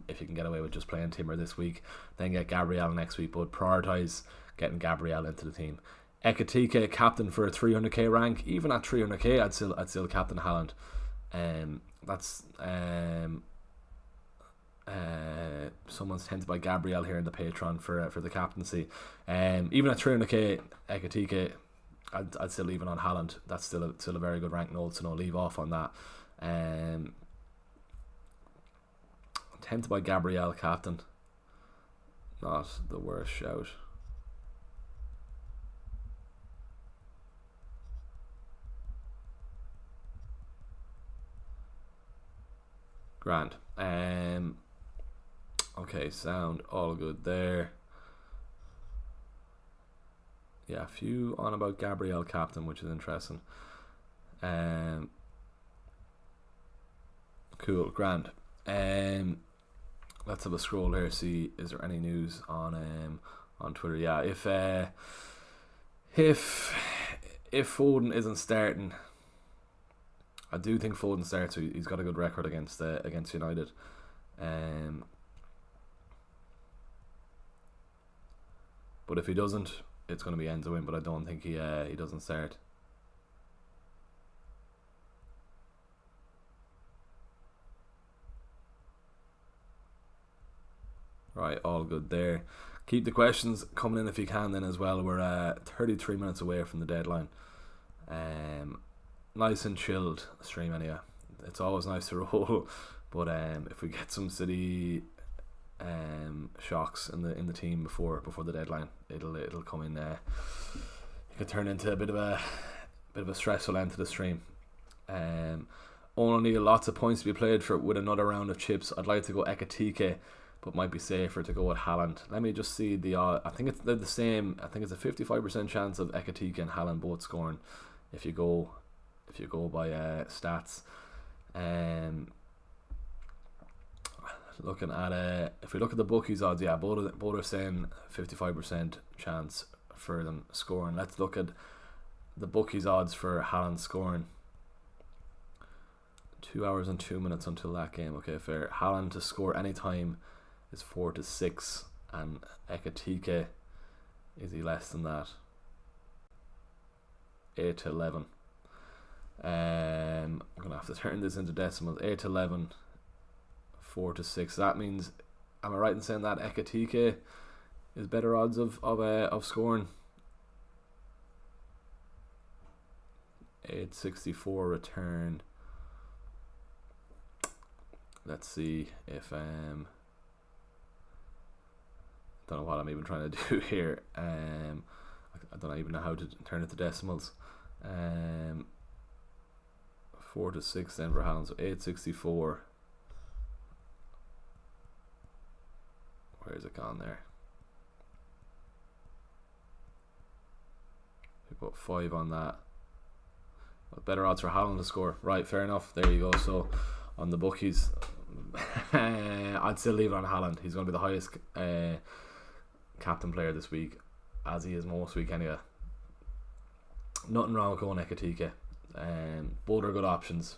If you can get away with just playing Timber this week, then get Gabriel next week, but prioritise getting Gabriel into the team. Ekatika captain for a 300k rank. Even at 300k, I'd still captain Haaland. That's someone's tempted by Gabriel here in the Patreon for the captaincy. Even at 300k, Ekatika, I'd still leave it on Haaland. That's still a very good rank note, so no, leave off on that. Tempted by Gabriel captain. Not the worst shout. Grand. Okay, sound all good there. Yeah, a few on about Gabriel captain, which is interesting. Cool, grand. Let's have a scroll here. See, is there any news on Twitter? Yeah, if Foden isn't starting, I do think Foden starts. So he's got a good record against United. But if he doesn't, it's going to be Enzo in. But I don't think he doesn't start. Right, all good there. Keep the questions coming in if you can then as well. We're 33 minutes away from the deadline. Nice and chilled stream anyway. It's always nice to roll, but if we get some City shocks in the team before the deadline, it'll come in. It could turn into a bit of a stressful end to the stream. Only lots of points to be played for with another round of chips. I'd like to go Ekatika, but might be safer to go with Haaland. Let me just see the odds. I think they're the same. I think it's a 55% chance of Ekatika and Haaland both scoring if you go by stats. Looking at if we look at the bookies odds, yeah, both are saying 55% chance for them scoring. Let's look at the bookies odds for Haaland scoring. 2 hours and 2 minutes until that game. Okay, fair. Haaland to score any time is 4-6, and Ekitike, is he less than that? 8-11. I'm gonna have to turn this into decimals. 8-11, 4-6. That means, am I right in saying that Ekitike is better odds of scoring? 864 return. Let's see if don't know what I'm even trying to do here. I don't even know how to turn it to decimals. 4-6 then for Haaland, so 864. Where is it gone there? We put 5 on that. Well, better odds for Haaland to score. Right, fair enough. There you go. So on the bookies, I'd still leave it on Haaland. He's going to be the highest captain player this week, as he is most week anyway. Nothing wrong with going Ekitike. Both are good options,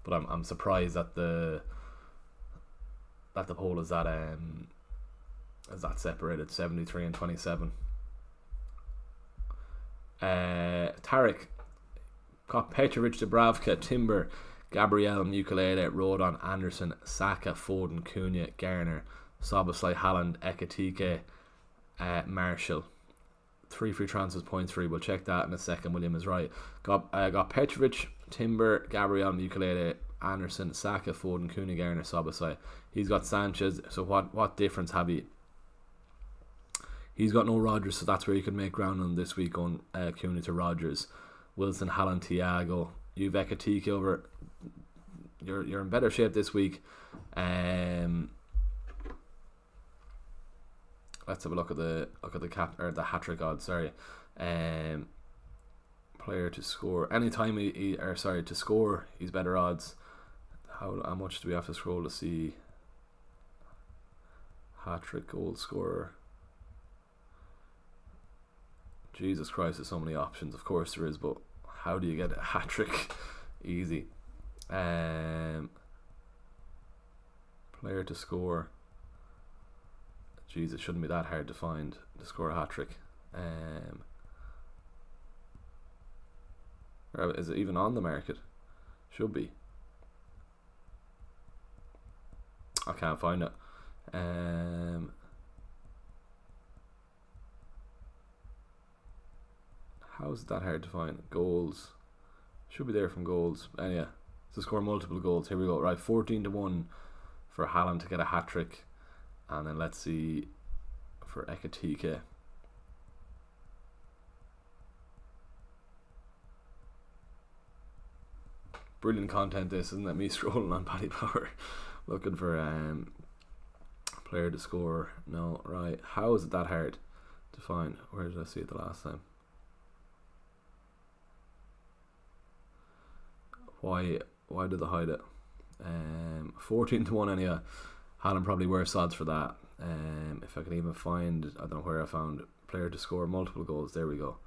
but I'm surprised that the poll is that separated, 73 and 27. Tarek got Petrovic, Dubravka, Timber, Gabriel, Mukulele, Rodon, Anderson, Saka, Foden, Cunha, Garner, Szoboszlai, Haaland, Ekitike, Marshall. 3 free transfers, points free. We'll check that in a second. William is right. Got Petrovic, Timber, Gabriel, Mukulele, Anderson, Saka, Foden, Cunha, Garner, Szoboszlai. He's got Sanchez. So what difference have you? He's got no Rodgers, so that's where you can make ground on this week on Cunha to Rodgers. Wilson, Haaland, Thiago. You've Ekitike over. You're in better shape this week. Let's have a look at the hat trick odds. Sorry, player to score anytime to score. He's better odds. How much do we have to scroll to see hat trick goal scorer? Jesus Christ, there's so many options. Of course there is, but how do you get a hat trick? Easy. Player to score. Jeez, it shouldn't be that hard to find to score a hat trick. Is it even on the market? Should be. I can't find it. How is it that hard to find? Goals. Should be there from goals. Anyway, to score multiple goals. Here we go. Right, 14-1 for Haaland to get a hat trick. And then let's see for Ekitike. Brilliant content this, isn't it? Me scrolling on Paddy Power looking for player to score. No, right. How is it that hard to find? Where did I see it the last time? Why did they hide it? 14-1 anyway. Haaland probably worse odds for that. If I can even find, I don't know where I found player to score multiple goals. There we go.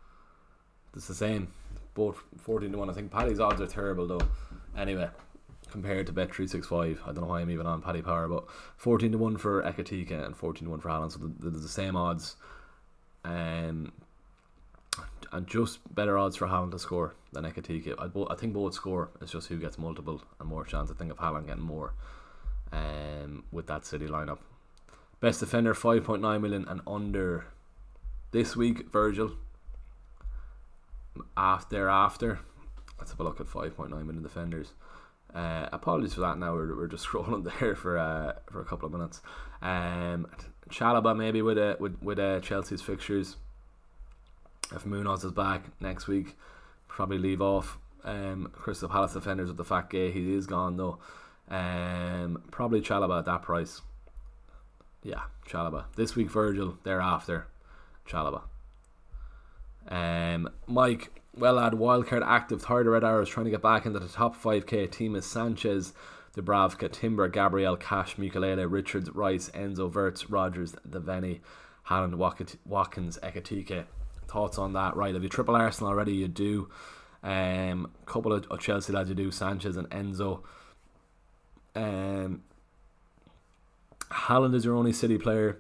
It's the same. Both 14-1. I think Paddy's odds are terrible though. Anyway, compared to Bet365, I don't know why I'm even on Paddy Power, but 14-1 for Ekitike and 14-1 for Haaland. So there's the same odds. And just better odds for Haaland to score than Ekitike. I think both score. It's just who gets multiple and more chance. I think of Haaland getting more. With that City lineup. Best defender 5.9 million and under this week. Virgil. After let's have a look at 5.9 million defenders. Apologies for that. Now we're just scrolling there for a couple of minutes. Chalobah maybe with Chelsea's fixtures. If Munoz is back next week, probably leave off Crystal Palace defenders with the fact he is gone though. Probably Chalobah at that price. Yeah, Chalobah. This week Virgil, thereafter Chalobah. Mike, well lad, wildcard active, third of Red Arrows, trying to get back into the top 5k. Team is Sanchez, Dubravka, Timber, Gabriel, Cash, Mukalele, Richards, Rice, Enzo, Verts, Rogers, Devaney, Haaland, Watkins, Ekatike. Thoughts on that? Right, if you triple Arsenal already, you do. Couple of Chelsea lads, you do Sanchez and Enzo. Haaland is your only City player.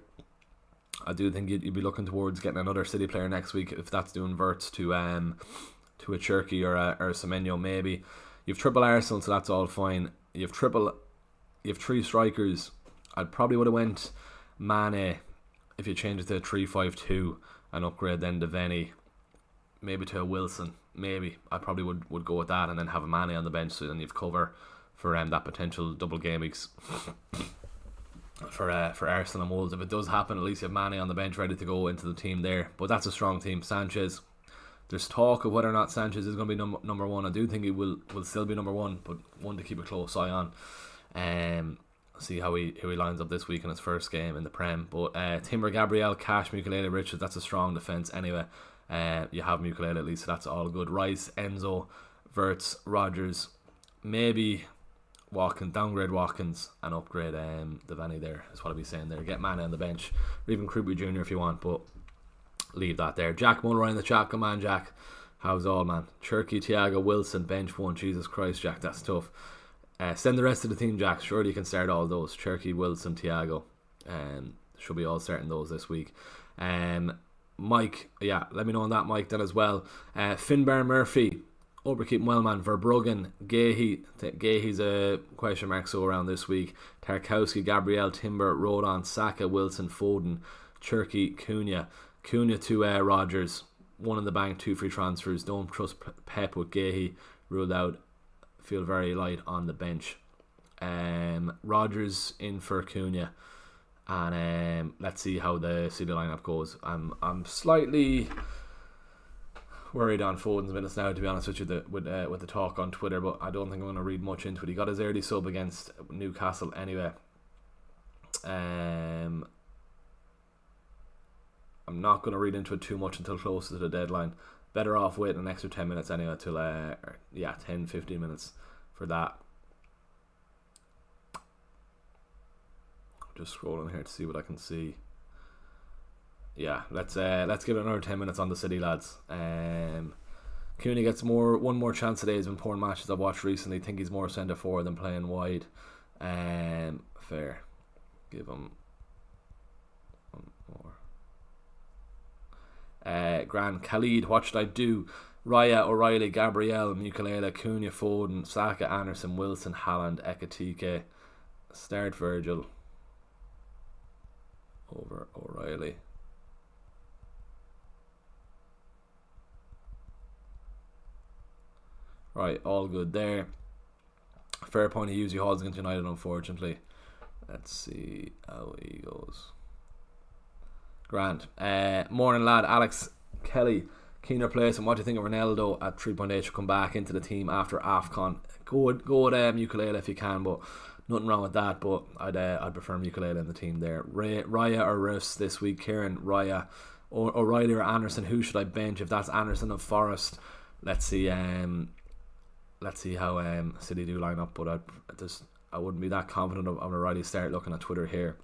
I do think you'd be looking towards getting another City player next week, if that's doing Verts to a Cherky or a Semenyo maybe. You've triple Arsenal, so that's all fine. You have three strikers. I probably would have went Mane if you change it to a 3-5-2 and upgrade then Devaney, maybe to a Wilson. Maybe I probably would go with that, and then have a Mane on the bench, so then you've cover for that potential double game weeks for Arsenal and Wolves. If it does happen, at least you have Mane on the bench ready to go into the team there. But that's a strong team. Sanchez, there's talk of whether or not Sanchez is going to be number one. I do think he will still be number one, but one to keep a close eye on. See how he lines up this week in his first game in the Prem. But Timber, Gabriel, Cash, Mukalele, Richards, that's a strong defence anyway. You have Mukalele at least, so that's all good. Rice, Enzo, Verts, Rogers, maybe Watkins, downgrade Watkins and upgrade Devaney there, is what I'll be saying there. Get Mane on the bench, or even Krupi Jr. if you want, but leave that there. Jack Mulroy in the chat. Come on, Jack. How's all, man? Cherky, Thiago, Wilson, bench one. Jesus Christ, Jack, that's tough. Send the rest of the team, Jack. Surely you can start all those. Cherky, Wilson, Thiago. Should be all starting those this week. Mike, yeah, let me know on that, Mike, then as well. Finbar Murphy, hope we're keeping well, man. Verbruggen, Gehy's a question mark so around this week. Tarkowski, Gabriel, Timber, Rodon, Saka, Wilson, Foden, Cherky, Cunha to Rogers. One in the bank, 2 free transfers. Don't trust Pep with Gehy, ruled out. Feel very light on the bench. Rogers in for Cunha, and let's see how the City lineup goes. I'm slightly worried on Foden's minutes now, to be honest with you, with the talk on Twitter, but I don't think I'm going to read much into it. He got his early sub against Newcastle anyway. I'm not going to read into it too much until closer to the deadline. Better off waiting an extra 10 minutes anyway, till 10-15 minutes for that. Just scrolling here to see what I can see. Yeah, let's give it another 10 minutes on the City lads. Cooney gets one more chance today. He's been poor matches I've watched recently. Think he's more centre forward than playing wide. Fair. Give him one more. Grand Khalid, what should I do? Raya, O'Reilly, Gabriel, Mukalele, Cunha, Foden, Saka, Anderson, Wilson, Haaland, Ekatike. Start Virgil over O'Reilly. Right, all good there. Fair point of use. He holds against United, unfortunately. Let's see how he goes. Grand. Morning, lad. Alex Kelly, keener place. And what do you think of Ronaldo at 3.8 should come back into the team after AFCON? Go with Mukalele if you can, but nothing wrong with that. But I'd prefer Mukalele in the team there. Raya or Riffs this week. Kieran, Raya, O'Reilly or Anderson. Who should I bench? If that's Anderson of Forest, let's see. Let's see how City do line up. But I wouldn't be that confident of O'Reilly. Start looking at Twitter here.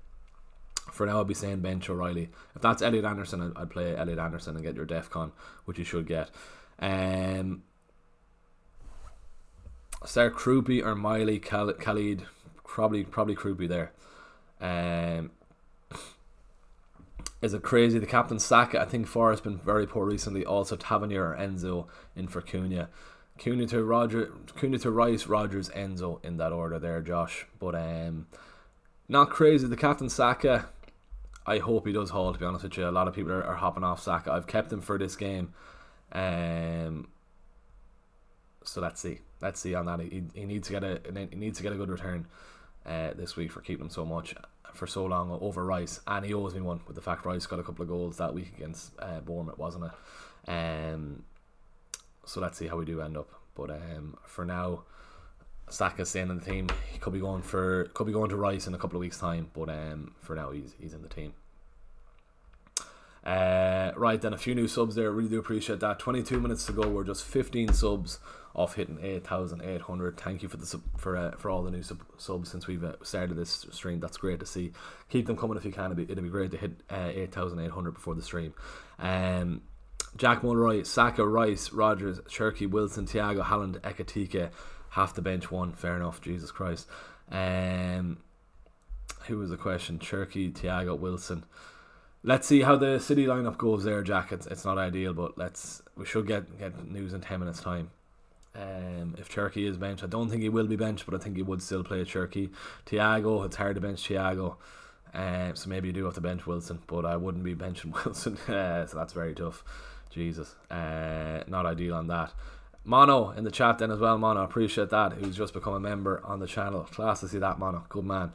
For now, I'd be saying bench O'Reilly. If that's Elliot Anderson, I'd play Elliot Anderson and get your DEFCON, which you should get. Start Krupi or Miley, Khalid. Probably Krupi there. Is it crazy? The captain Saka. I think Forrest's been very poor recently. Also Tavernier or Enzo in for Cunha. Cunha to Rice, Rogers, Enzo in that order there, Josh. But not crazy. The captain Saka, I hope he does hold, to be honest with you. A lot of people are hopping off Saka. I've kept him for this game. So let's see. Let's see on that. He needs to get a good return this week for keeping him for so long over Rice. And he owes me one with the fact Rice got a couple of goals that week against Bournemouth, wasn't it? So let's see how we do end up. But for now, Saka's staying in the team. He could be going to Rice in a couple of weeks' time. But for now, he's in the team. Right then, a few new subs there. Really do appreciate that. 22 minutes to go. We're just 15 subs off hitting 8,800. Thank you for all the new subs since we've started this stream. That's great to see. Keep them coming if you can. It'd be great to hit 8,800 before the stream. Jack Mulroy, Saka, Rice, Rogers, Cherky, Wilson, Thiago, Haaland, Ekatike. Half the bench one. Fair enough. Jesus Christ. Who was the question? Cherky, Thiago, Wilson. Let's see how the City lineup goes there, Jack. It's not ideal, but we should get news in 10 minutes time. If Cherky is benched, I don't think he will be benched, but I think he would still play Cherky. Thiago, it's hard to bench Thiago, so maybe you do have to bench Wilson, but I wouldn't be benching Wilson. So that's very tough. Jesus, not ideal on that. Mono in the chat then as well. Mono, appreciate that. Who's just become a member on the channel. Class to see that, Mono. Good man.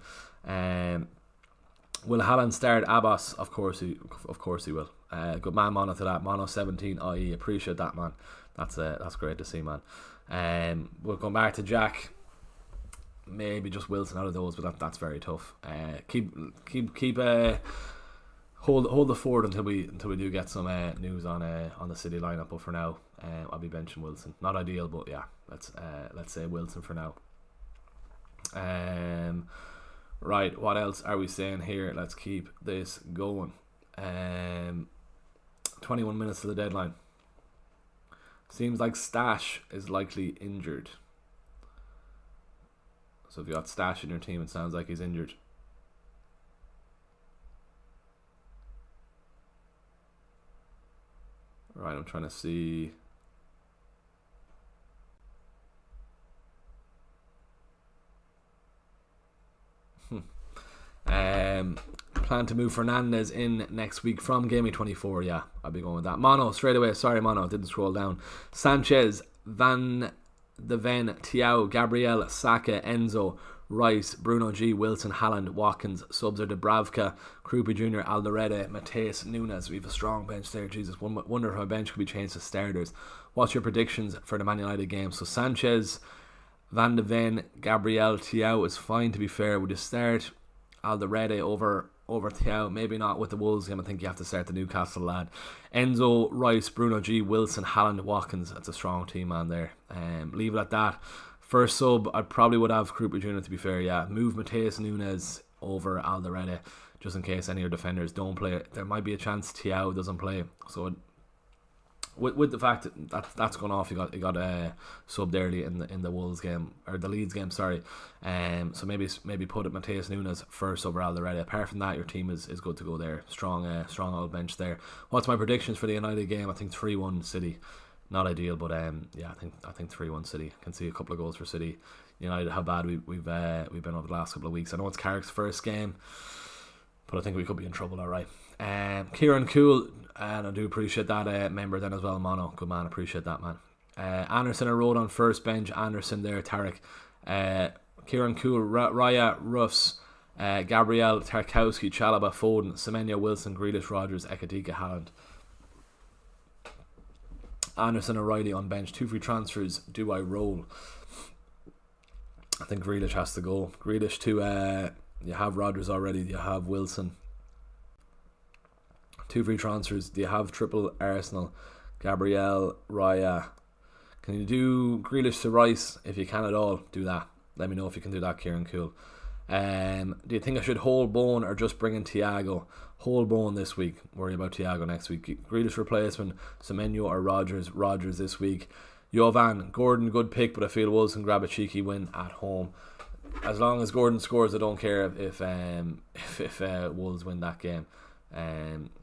Will Haaland start Abbas? Of course he will. Good man, Mono, to that. Mono 17 IE. Appreciate that, man. That's great to see, man. We'll come back to Jack. Maybe just Wilson out of those, but that's very tough. Keep hold the fort until we do get some news on the City lineup. But for now, I'll be benching Wilson. Not ideal, but yeah, let's say Wilson for now. Right, what else are we saying here? Let's keep this going. 21 minutes to the deadline. Seems like Stash is likely injured. So if you got Stash in your team, it sounds like he's injured. Right, I'm trying to see. Plan to move Fernandez in next week from GW22. Yeah, I'll be going with that. Mono, straight away. Sorry, Mono, didn't scroll down. Sanchez, Van de Ven, Thiago, Gabriel, Saka, Enzo, Rice, Bruno G, Wilson, Haaland, Watkins. Subs are Dubravka, Krupa Jr., Alderete, Mateus, Nunes. We have a strong bench there. Jesus, wonder if my bench could be changed to starters. What's your predictions for the Man United game? So Sanchez, Van de Ven, Gabriel, Thiago is fine, to be fair. Would you start Alderete over Thiago? Maybe not with the Wolves game. I think you have to start the Newcastle lad. Enzo, Rice, Bruno G, Wilson, Haaland, Watkins. That's a strong team, man, there. Leave it at that. First sub, I probably would have Krupa Jr., to be fair, yeah. Move Mateus Nunes over Alderete, just in case any of your defenders don't play. There might be a chance Thiago doesn't play. So with the fact that's gone off, you got subbed early in the Wolves game, or the Leeds game, sorry. So maybe put it Mateus Nunes first over Alderete. Apart from that, your team is good to go there. Strong old bench there. What's my predictions for the United game? I think 3-1 City. Not ideal, but yeah, I think 3-1 City. Can see a couple of goals for City. United, how bad we've been over the last couple of weeks. I know it's Carrick's first game, but I think we could be in trouble, alright. Kieran Cool, and I do appreciate that member then as well, Mono. Good man, appreciate that, man. Anderson, I rode on first bench. Anderson there, Tarek. Kieran Cool, Raya, Ruffs, Gabriel, Tarkowski, Chalaba, Foden, Semenyo, Wilson, Grealish, Rogers, Ekatike, Haaland. Anderson, O'Reilly on bench. 2 free transfers. Do I roll? I think Grealish has to go. Grealish to you have Rodgers already. You have Wilson. 2 free transfers. Do you have triple Arsenal? Gabriel, Raya. Can you do Grealish to Rice? If you can at all, do that. Let me know if you can do that, Kieran Cool. Do you think I should hold Bone or just bring in Thiago? Hold Bone this week. Worry about Thiago next week. Grealish replacement. Semenyo or Rogers? Rogers this week. Jovan, Gordon, good pick, but I feel Wolves can grab a cheeky win at home. As long as Gordon scores, I don't care if Wolves win that game.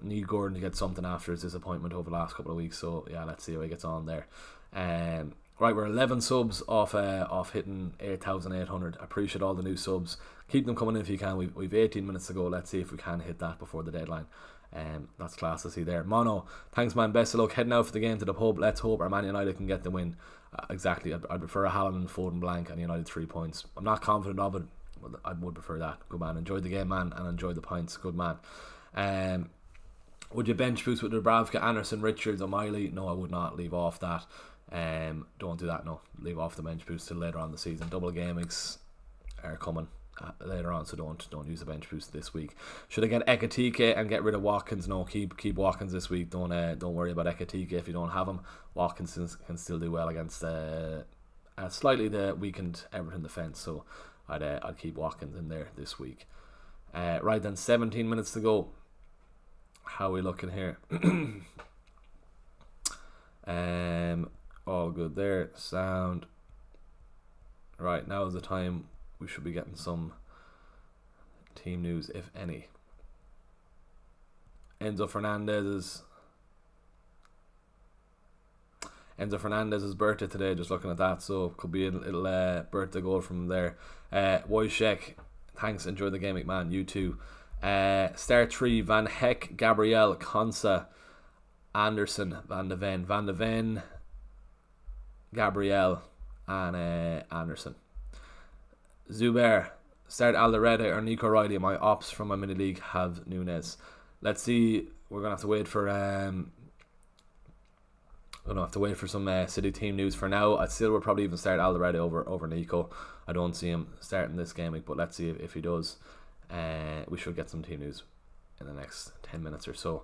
Need Gordon to get something after his disappointment over the last couple of weeks. So yeah, let's see how he gets on there. Right, we're 11 subs off hitting 8,800. Appreciate all the new subs. Keep them coming in if you can. We've 18 minutes to go. Let's see if we can hit that before the deadline. That's class to see there. Mono, thanks, man. Best of luck. Heading out for the game to the pub. Let's hope our Man United can get the win. Exactly. I'd prefer a Haaland and Foden blank and United 3 points. I'm not confident of it, but I would prefer that. Good man. Enjoy the game, man, and enjoy the points. Good man. Would you bench boost with Dubravka, Anderson, Richards, O'Malley? No, I would not. Leave off that. Don't do that. No, leave off the bench boost till later on in the season. Double game weeks are coming. later on, so don't use a bench boost this week. Should I get Ekatike and get rid of Watkins? No, keep Watkins this week. Don't worry about Ekatike if you don't have him. Watkins can still do well against slightly the weakened Everton defence, so I'd keep Watkins in there this week. Right then, 17 minutes to go. How are we looking here? All good there. Sound. Right, now is the time we should be getting some team news, if any. Enzo Fernandez's birthday today, just looking at that, so could be a little birthday goal from there. Wojciech, thanks, enjoy the game, McMahon, you too. Star 3, Van Heck, Gabriel, Konsa, Anderson, Van de Ven, Gabriel, and Anderson. Zubair, start Alderete or Nico Riley. My ops from my mini league have Nunes. Let's see, we're gonna have to wait for some City team news for now. I'd still would probably even start Alderete over Nico. I don't see him starting this game week, but let's see if he does. We should get some team news in the next 10 minutes or so.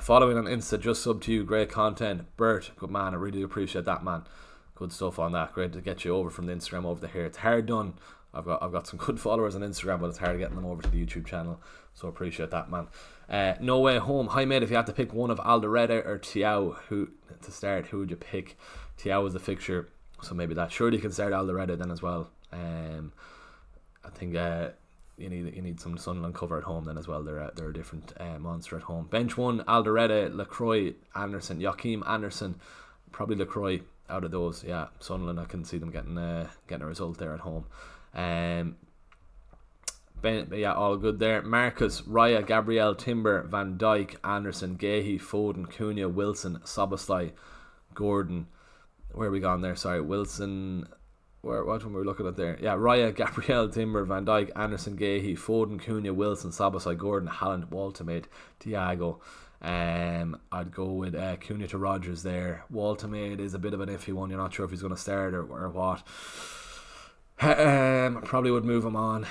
Following on Insta, just sub to you, great content. Bert, good man, I really appreciate that, man. Good stuff on that. Great to get you over from the Instagram over to here. It's hard done. I've got some good followers on Instagram, but it's hard getting them over to the YouTube channel, so appreciate that, man. No Way Home. Hi mate, if you had to pick one of Alderete or Thiaw who to start, who would you pick? Thiaw was the fixture, so maybe that. Surely you can start Alderete then as well. I think you need some Sunderland cover at home then as well. They're a different monster at home. Bench 1, Alderete, Lacroix, Anderson, Joachim Anderson, probably Lacroix out of those. Yeah, Sunderland, I can see them getting a result there at home. Yeah, all good there. Marcus, Raya, Gabriel, Timber, Van Dijk, Anderson, Gahey, Foden, Cunha, Wilson, Soboslai, Gordon. Where are we gone there? Sorry, Wilson. What one were we looking at there? Yeah, Raya, Gabriel, Timber, Van Dijk, Anderson, Gahey, Foden, Cunha, Wilson, Soboslai, Gordon, Haaland, Waltermaid, Thiago. I'd go with Cunha to Rodgers there. Waltermaid is a bit of an iffy one. You're not sure if he's going to start or what. Probably would move him on.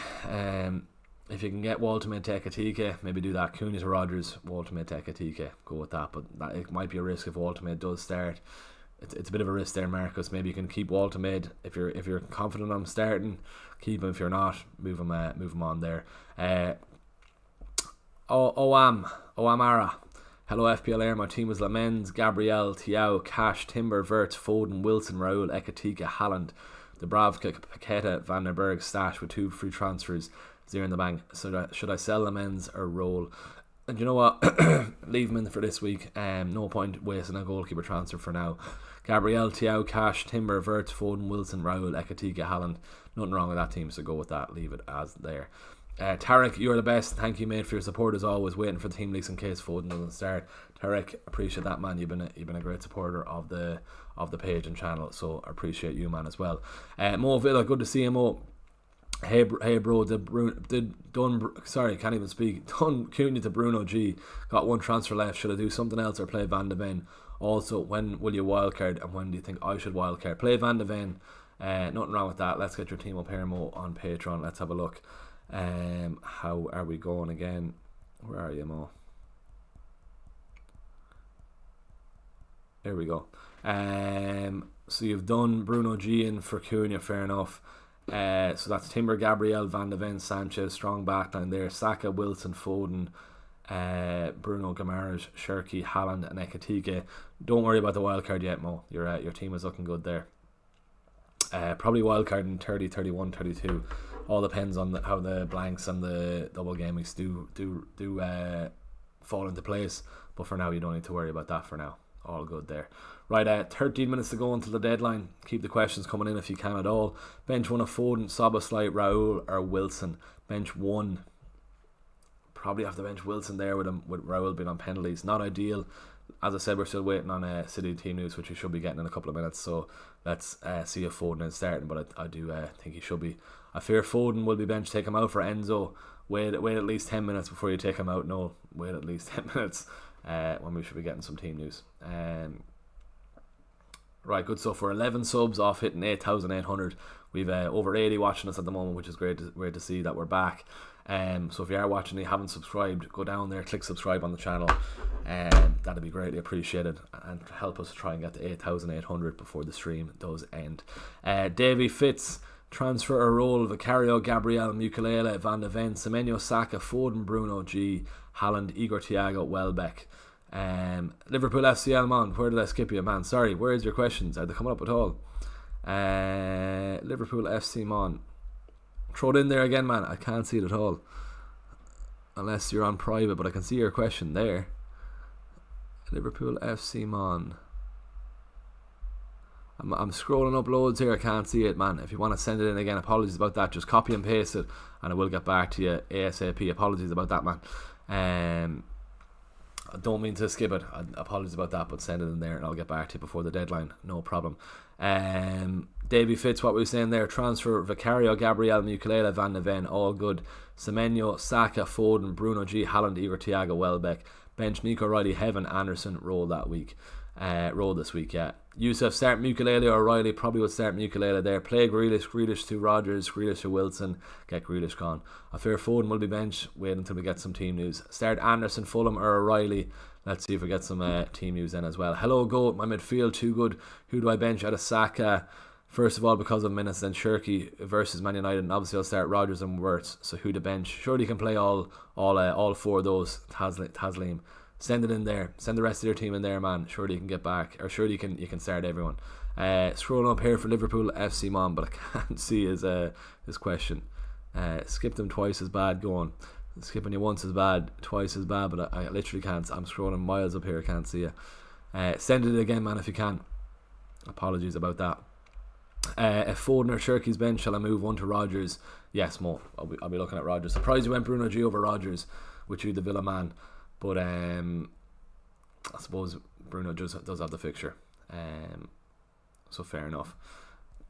If you can get Waltermaid to Ekatike, maybe do that. Cunha to Rodgers, Waltermaid to Ekatike, go with that. But it might be a risk if Waltermaid does start. It's a bit of a risk there, Marcus. Maybe you can keep Waltermaid if you're confident on starting. Keep him. If you're not, move him on there. Oamara. Hello FPL Air. My team was Lamens, Gabriel, Thiaw, Cash, Timber, Wirtz, Foden, Wilson, Raul, Ekatike, Haaland, Dubravka, Paqueta, Van der Berg, stash with 2 free transfers, 0 in the bank. So should I sell Lamens or roll? And you know what? Leave him in for this week. No point wasting a goalkeeper transfer for now. Gabriel, Thiaw, Cash, Timber, Wirtz, Foden, Wilson, Raul, Ekatike, Haaland. Nothing wrong with that team, so go with that. Leave it as there. Tarek, you're the best. Thank you, mate, for your support as always. Waiting for the team leaks in case Foden doesn't start. Tarek, appreciate that, man. You've been a great supporter of the page and channel, so I appreciate you, man, as well. Mo Villa, good to see you, Mo. Hey bro, can't even speak. Done Cunha to Bruno G. Got one transfer left. Should I do something else or play Van de Ven? Also, when will you wildcard and when do you think I should wildcard? Play Van de Ven. Nothing wrong with that. Let's get your team up here, Mo, on Patreon. Let's have a look. How are we going again? Where are you, Mo? There we go. So you've done Bruno G in for Cunha, fair enough. So that's Timber, Gabriel, Van de Ven, Sanchez, strong backline there. Saka, Wilson, Foden, Bruno Guimaraes, Shirky, Haaland and Ekatike. Don't worry about the wildcard yet, Mo. Your team is looking good there. Probably wildcard in 30, 31, 32. All depends on how the blanks and the double game weeks do fall into place. But for now, you don't need to worry about that for now. All good there. Right, 13 minutes to go until the deadline. Keep the questions coming in if you can at all. Bench 1 of Foden, Soboslai, Raul or Wilson. Bench 1. Probably have to bench Wilson there with Raul being on penalties. Not ideal. As I said, we're still waiting on City team news, which we should be getting in a couple of minutes. So let's see if Foden is starting. But I do think he should be. I fear Foden will be benched. Take him out for Enzo. Wait at least 10 minutes before you take him out. No, wait at least 10 minutes when we should be getting some team news. Right, good stuff. We're 11 subs off hitting 8,800. We've over 80 watching us at the moment, which is great to see that we're back. So if you are watching and you haven't subscribed, go down there, click subscribe on the channel. That'd be greatly appreciated and help us try and get to 8,800 before the stream does end. Davy Fitz, transfer or roll: Vicario, Gabriel, Mukiele, Van de Ven, Semenyo, Saka, Foden, Bruno G, Haaland, Igor, Thiago, Welbeck. Liverpool FCL man, where did I skip you, man? Sorry, where's your questions? Are they coming up at all? Liverpool FC man, throw it in there again, man. I can't see it at all unless you're on private, but I can see your question there. Liverpool FC man, I'm scrolling up loads here. I can't see it, man. If you want to send it in again, apologies about that. Just copy and paste it and I will get back to you ASAP. Apologies about that, man. I don't mean to skip it. Apologies about that, but send it in there and I'll get back to you before the deadline. No problem. Davy Fitz, what were we saying there? Transfer: Vicario, Gabriel, Mukiele, Van de Ven, all good. Semenyo, Saka, Foden, Bruno G, Haaland, Igor, Thiago, Welbeck. Bench: Nico Riley, Heaven, Anderson. Roll this week, yeah. Youssef, start Mukiele or Riley. Probably would start Mukiele there. Play Grealish to Rodgers, Grealish to Wilson. Get Grealish gone. I fear Foden will be bench. Wait until we get some team news. Start Anderson, Fulham or O'Reilly. Let's see if we get some team news then as well. Hello, Goat. My midfield too good. Who do I bench out of Saka? First of all, because of minutes, then Shirky versus Man United, and obviously I'll start Rodgers and Wirtz. So who to bench? Surely you can play all four of those. Taslim. Send it in there. Send the rest of your team in there, man. Surely you can get back, or surely you can start everyone. Scrolling up here for Liverpool FC man, but I can't see his question. Skipped him twice as bad. Going. Skipping you once is bad, twice is bad, but I literally can't. I'm scrolling miles up here. I can't see you. Send it again, man, if you can. Apologies about that. If Foden or Shirky's bench, shall I move one to Rodgers? Yes, Mo. I'll be looking at Rodgers. Surprised you went Bruno G over Rodgers, with you the Villa man. But I suppose Bruno does have the fixture. So fair enough.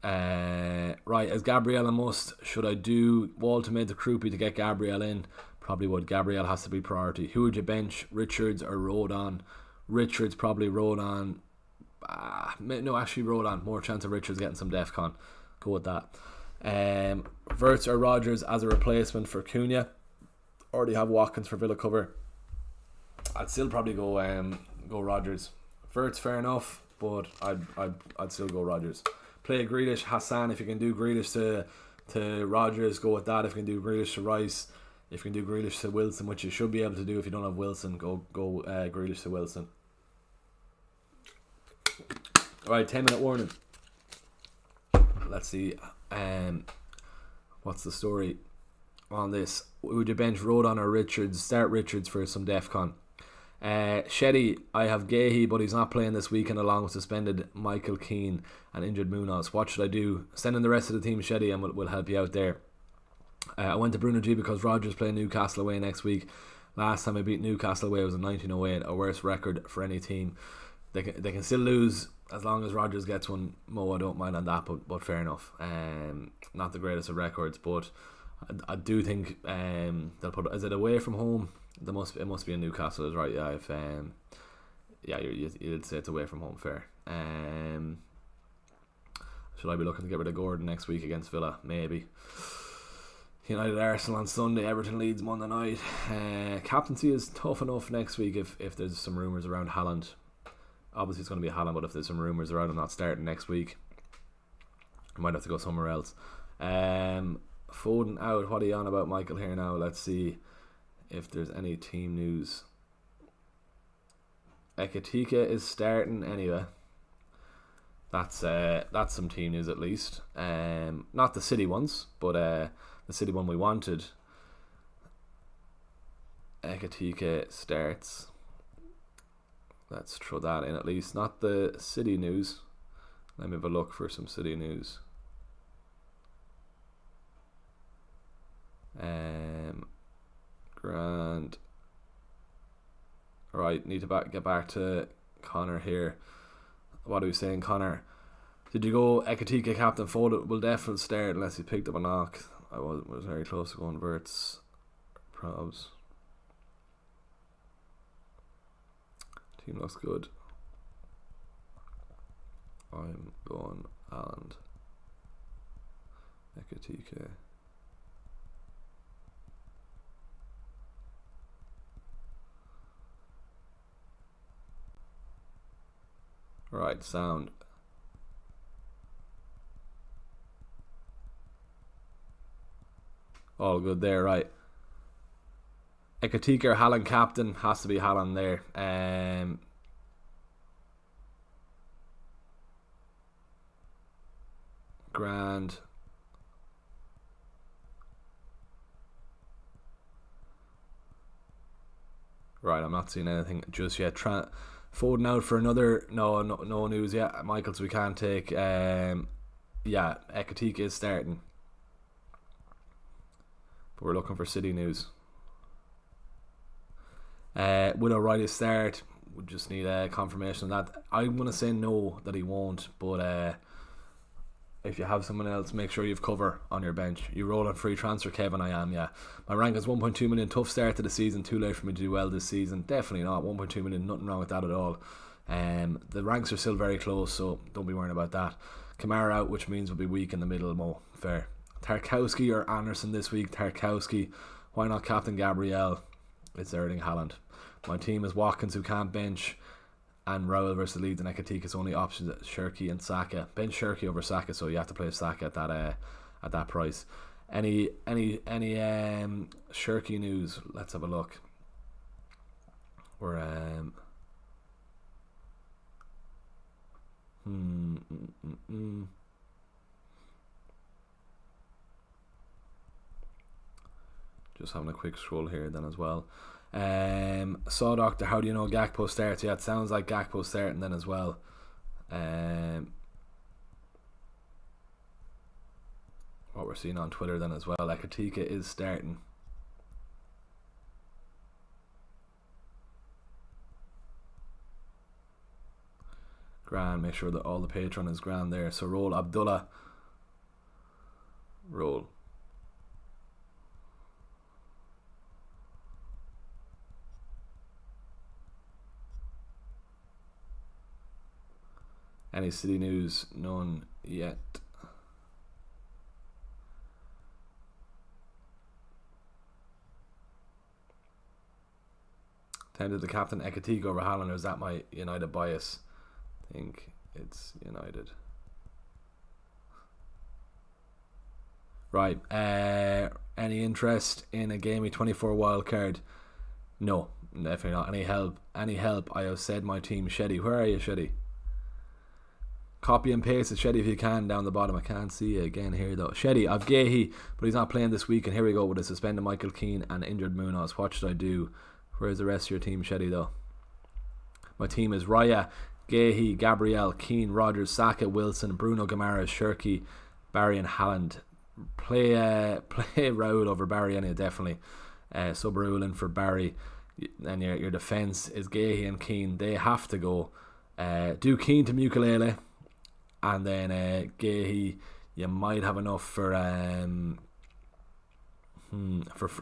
Right, as Gabriel a must, should I do Walter made the Krupi to get Gabriel in? Probably would. Gabriel has to be priority. Who would you bench? Richards or Rodon? Richards, probably Rodon. No, actually Rodon. More chance of Richards getting some DEFCON. Go with that. Wirtz or Rodgers as a replacement for Cunha. Already have Watkins for Villa cover. I'd still probably go Rodgers. Wirtz, fair enough, but I'd still go Rodgers. Play Grealish, Hassan. If you can do Grealish to Rodgers, go with that. If you can do Grealish to Rice, if you can do Grealish to Wilson, which you should be able to do if you don't have Wilson, go Grealish to Wilson. Alright, 10-minute warning. Let's see. What's the story on this? Would you bench Rodon or Richards? Start Richards for some DEFCON. Shetty, I have Gahey, but he's not playing this weekend along with suspended Michael Keane and injured Munoz. What should I do? Send in the rest of the team, Shetty, and we'll help you out there. I went to Bruno G because Rodgers playing Newcastle away next week. Last time I beat Newcastle away was in 1908, a worse record for any team. They can still lose as long as Rodgers gets one. Mo, I don't mind on that, but fair enough. Not the greatest of records, but I do think they'll put. Is it away from home? It must be in Newcastle, is right? Yeah, if you'd say it's away from home. Fair. Should I be looking to get rid of Gordon next week against Villa? Maybe. United Arsenal on Sunday, Everton Leeds Monday night. Captaincy is tough enough next week if there's some rumours around Haaland. Obviously it's going to be Haaland, but if there's some rumours around him not starting next week, I might have to go somewhere else. Foden out. What are you on about, Michael, here now? Let's see if there's any team news. Ekitike is starting anyway. That's some team news at least. Not the City ones, but the City one we wanted. Ekitike starts. Let's throw that in at least. Not the City news. Let me have a look for some City news. Grand. Right, need to get back to Connor here. What are we saying, Connor? Did you go Ekitike captain? Foden will definitely start unless he picked up a knock. I was very close to going Wirtz. Probs. Team looks good. I'm going and Ekatike. Right, sound. All good there, right. Ekatike or Haaland captain, has to be Haaland there. Grand. Right, I'm not seeing anything just yet. Foden out for another. No news yet, Michael. So we can't take. Yeah, Ekatike is starting, but we're looking for City news. Will O'Reilly start? We just need a confirmation of that. I'm gonna say no, that he won't. But if you have someone else, make sure you've cover on your bench. You roll on free transfer, Kevin. I am, yeah. My rank is 1.2 million. Tough start to the season. Too late for me to do well this season. Definitely not. 1.2 million. Nothing wrong with that at all. The ranks are still very close, so don't be worrying about that. Kamara out, which means we'll be weak in the middle. Mo, fair. Tarkowski or Anderson this week? Tarkowski. Why not captain Gabriel? It's Erling Haaland. My team is Watkins, who can't bench, and Raul versus Leeds, and Ekatike's only options at Shirky and Saka. Bench Shirky over Saka, so you have to play Saka at that price. Any Shirky news? Let's have a look. We're just having a quick scroll here then as well. Saw Doctor, how do you know Gakpo starts? Yeah, it sounds like Gakpo starting then as well. What we're seeing on Twitter then as well, Ekatike is starting. Grand, make sure that all the patron is grand there. So roll Abdullah. Roll. Any City news? None yet. Tempted the captain Ekatike over Haaland, or is that my United bias? I think it's United. Right. Any interest in a GW24 wildcard? No, definitely not. Any help? I have said my team. Sheddy, where are you, Sheddy? Copy and paste it, Sheddy, if you can, down the bottom. I can't see you again here though. Sheddy, I've Gahey, but he's not playing this week, and here we go with a suspended Michael Keane and injured Munoz. What should I do? Where's the rest of your team, Sheddy, though? My team is Raya, Gahey, Gabriel, Keane, Rogers, Saka, Wilson, Bruno Guimaraes, Shirky, Barry and Haaland. Play Raul over Barry anyway, definitely. Sub Raul in for Barry. And your defence is Gahey and Keane. They have to go. Do Keane to Mukalele. And then Gahey, you might have enough for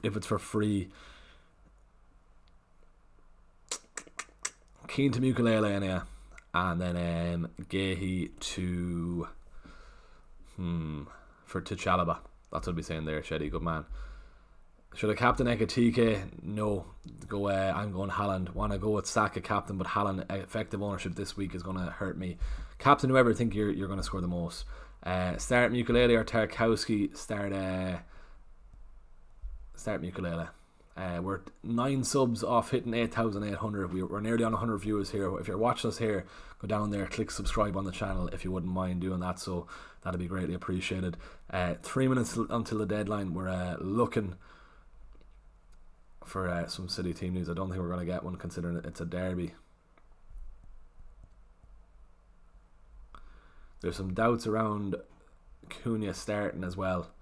if it's for free. Keane to Mukalele anyway, and then Gahey to Chalaba. That's what I'd be saying there, Sheddy. Good man. Should I captain Ekatike? No. I'm going Haaland. Want to go with Saka captain, but Haaland effective ownership this week is going to hurt me. Captain whoever think you're going to score the most. Start Mukalele or Tarkowski. Start Mukalele. We're 9 subs off hitting 8,800. We're nearly on 100 viewers here. If you're watching us here, go down there, click subscribe on the channel if you wouldn't mind doing that. So that'd be greatly appreciated. 3 minutes until the deadline. We're looking for some City team news. I don't think we're going to get one, considering it's a derby. There's some doubts around Cunha starting as well.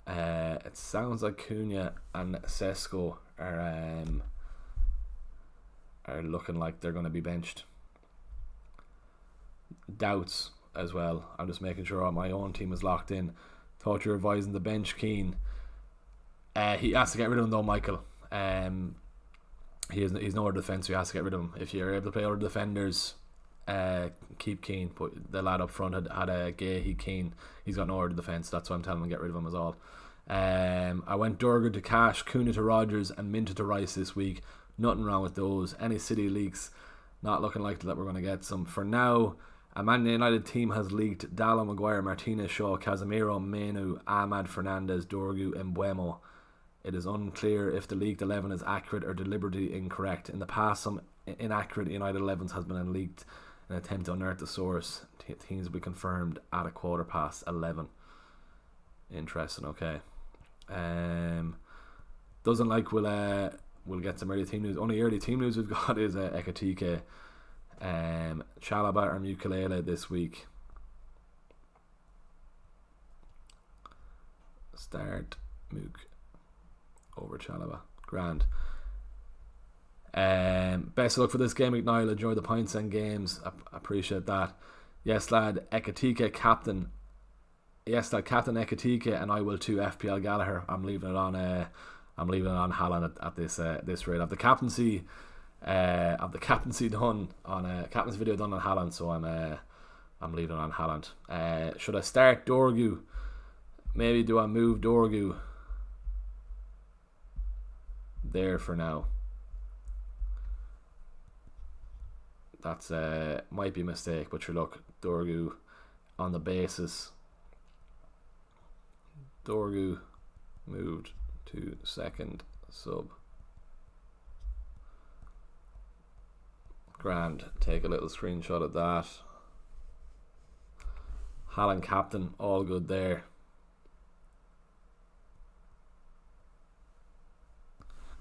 It sounds like Cunha and Sesko are looking like they're going to be benched. Doubts as well. I'm just making sure my own team is locked in. Thought you were advising the bench Keane. He has to get rid of him though, Michael. He's no other defence, so he has to get rid of him. If you're able to play other defenders, keep Keane, but the lad up front had a Gay Keane. He's got no order defence, that's why I'm telling him to get rid of him as all. I went Durga to Cash, Kuna to Rogers, and Minta to Rice this week. Nothing wrong with those. Any City leaks, not looking likely that we're going to get some. For now, a Man United team has leaked Dallo, Maguire, Martinez, Shaw, Casemiro, Menu, Ahmad, Fernandez, Dorgu, and Mbuemo. It is unclear if the leaked 11 is accurate or deliberately incorrect. In the past, some inaccurate United 11s has been leaked in an attempt to unearth the source. Teams will be confirmed at 11:15. Interesting, okay. Doesn't like we'll get some early team news. Only early team news we've got is Ekatike, Chalobah or Mukulele this week. Start Mook over Chalobah. Grand. Best of luck for this game, Niall. Enjoy the points and games. Appreciate that. Yes, lad. Ekatike captain. Yes, lad. Captain Ekatike, and I will too. FPL Gallagher. I'm leaving it on. I'm leaving it on Haaland at this rate. I've the captaincy. I've the captaincy done on captain's video done on Haaland, so I'm leaving it on Haaland. Should I start Dorgu? Maybe do I move Dorgu there for now? That's might be a mistake, but sure, look, Dorgu on the basis. Dorgu moved to second sub. Grand. Take a little screenshot of that. Haaland captain, all good there.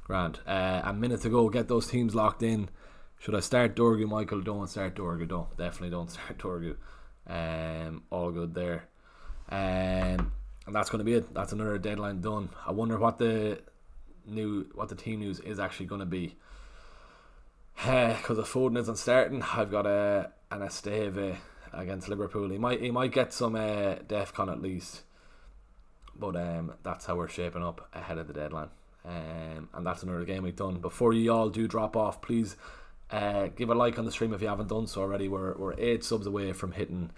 Grand. A minute to go. Get those teams locked in. Should I start Dorgu, Michael? Don't start Dorgu. Don't. Definitely don't start Dorgu. All good there. And that's going to be it. That's another deadline done. I wonder what the team news is actually going to be. Because if Foden isn't starting, I've got an Esteve against Liverpool. He might get some DEFCON at least. But that's how we're shaping up ahead of the deadline. And that's another game we've done. Before you all do drop off, please give a like on the stream if you haven't done so already. We're 8 subs away from hitting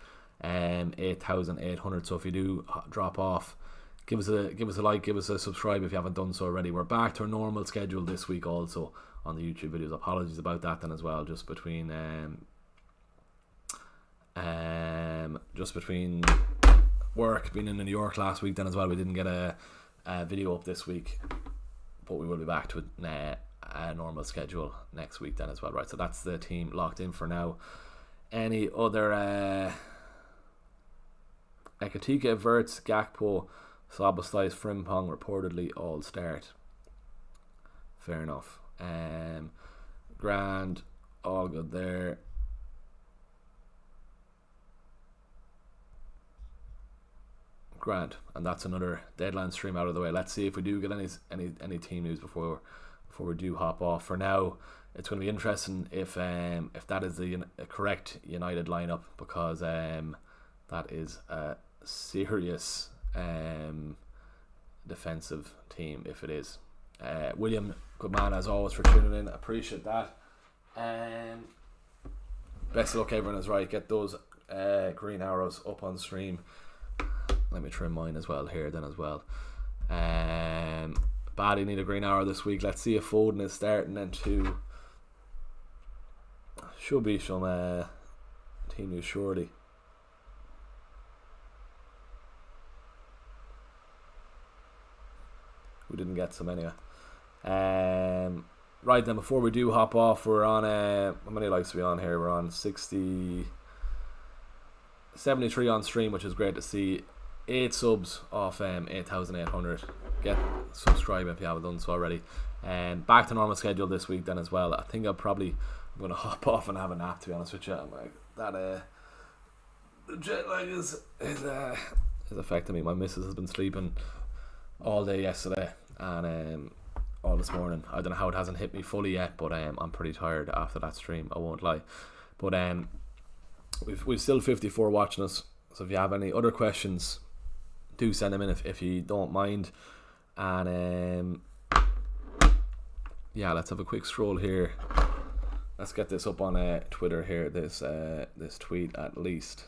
8,800. So if you do drop off, give us a like, give us a subscribe if you haven't done so already. We're back to our normal schedule this week also on the YouTube videos. Apologies about that then as well. Just between work, being in New York last week then as well, we didn't get a video up this week. But we will be back to a normal schedule next week then as well, right? So that's the team locked in for now. Any other Ekatike, Verts, Gakpo, Slabostais, Frimpong reportedly all start. Fair enough. Grand, all good there. Grand, and that's another deadline stream out of the way. Let's see if we do get any team news before we do hop off. For now, it's going to be interesting if that is the correct United lineup, because that is a serious defensive team if it is. William, good man as always for tuning in. Appreciate that. Best of luck, everyone is right. Get those green arrows up on stream. Let me trim mine as well here then as well. Badly need a green arrow this week. Let's see if Foden is starting then too. Should be some team news surely. We didn't get some anyway. Right then, before we do hop off, we're on how many likes are we on here? We're on 73 on stream, which is great to see. 8 subs off 8,800. Get subscribe if you haven't done so already. Back to normal schedule this week then as well. I think I'm going to hop off and have a nap, to be honest with you. I'm like, the jet lag is affecting me. My missus has been sleeping all day yesterday and all this morning. I don't know how it hasn't hit me fully yet, but I'm pretty tired after that stream, I won't lie. But we've still 54 watching us, so if you have any other questions, do send them in if you don't mind. And yeah, let's have a quick scroll here. let's get this up on Twitter here. This tweet at least.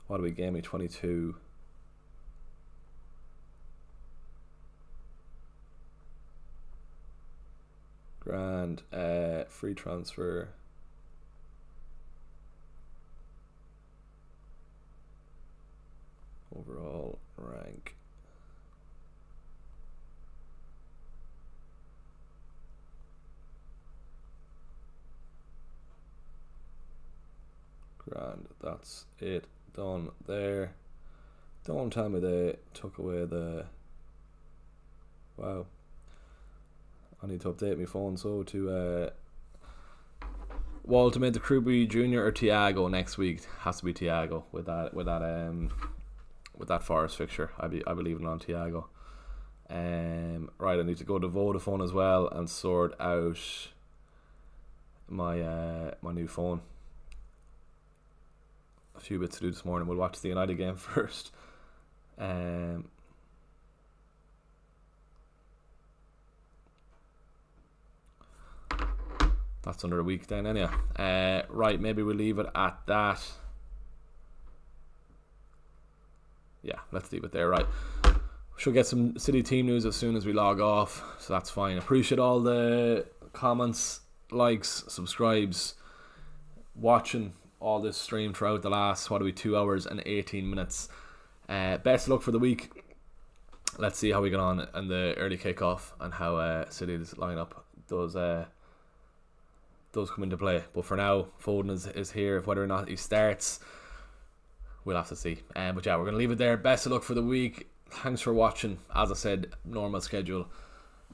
What do we? GW22. Grand free transfer. Overall rank. Grand. That's it. Done there. Don't tell me they took away the... Wow. I need to update my phone so to Walter made the Kruby Jr. or Thiago next week. Has to be Thiago with that Forest fixture. I believe it on Thiago. Right, I need to go to Vodafone as well and sort out my my new phone. A few bits to do this morning. We'll watch the United game first. That's under a week then, anyhow. Right, maybe we'll leave it at that. Yeah, let's leave it there. Right, should get some City team news as soon as we log off, so that's fine. Appreciate all the comments, likes, subscribes, watching all this stream throughout the last 2 hours and 18 minutes. Best of luck for the week. Let's see how we get on in the early kickoff and how City's lineup does come into play. But for now, Foden is here. Whether or not he starts, we'll have to see. But yeah, we're going to leave it there. Best of luck for the week. Thanks for watching. As I said, normal schedule.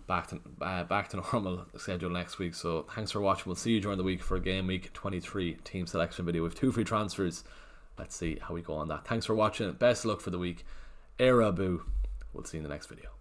Back to normal schedule next week. So thanks for watching. We'll see you during the week for game week 23 team selection video with 2 free transfers. Let's see how we go on that. Thanks for watching. Best of luck for the week. Era boo. We'll see you in the next video.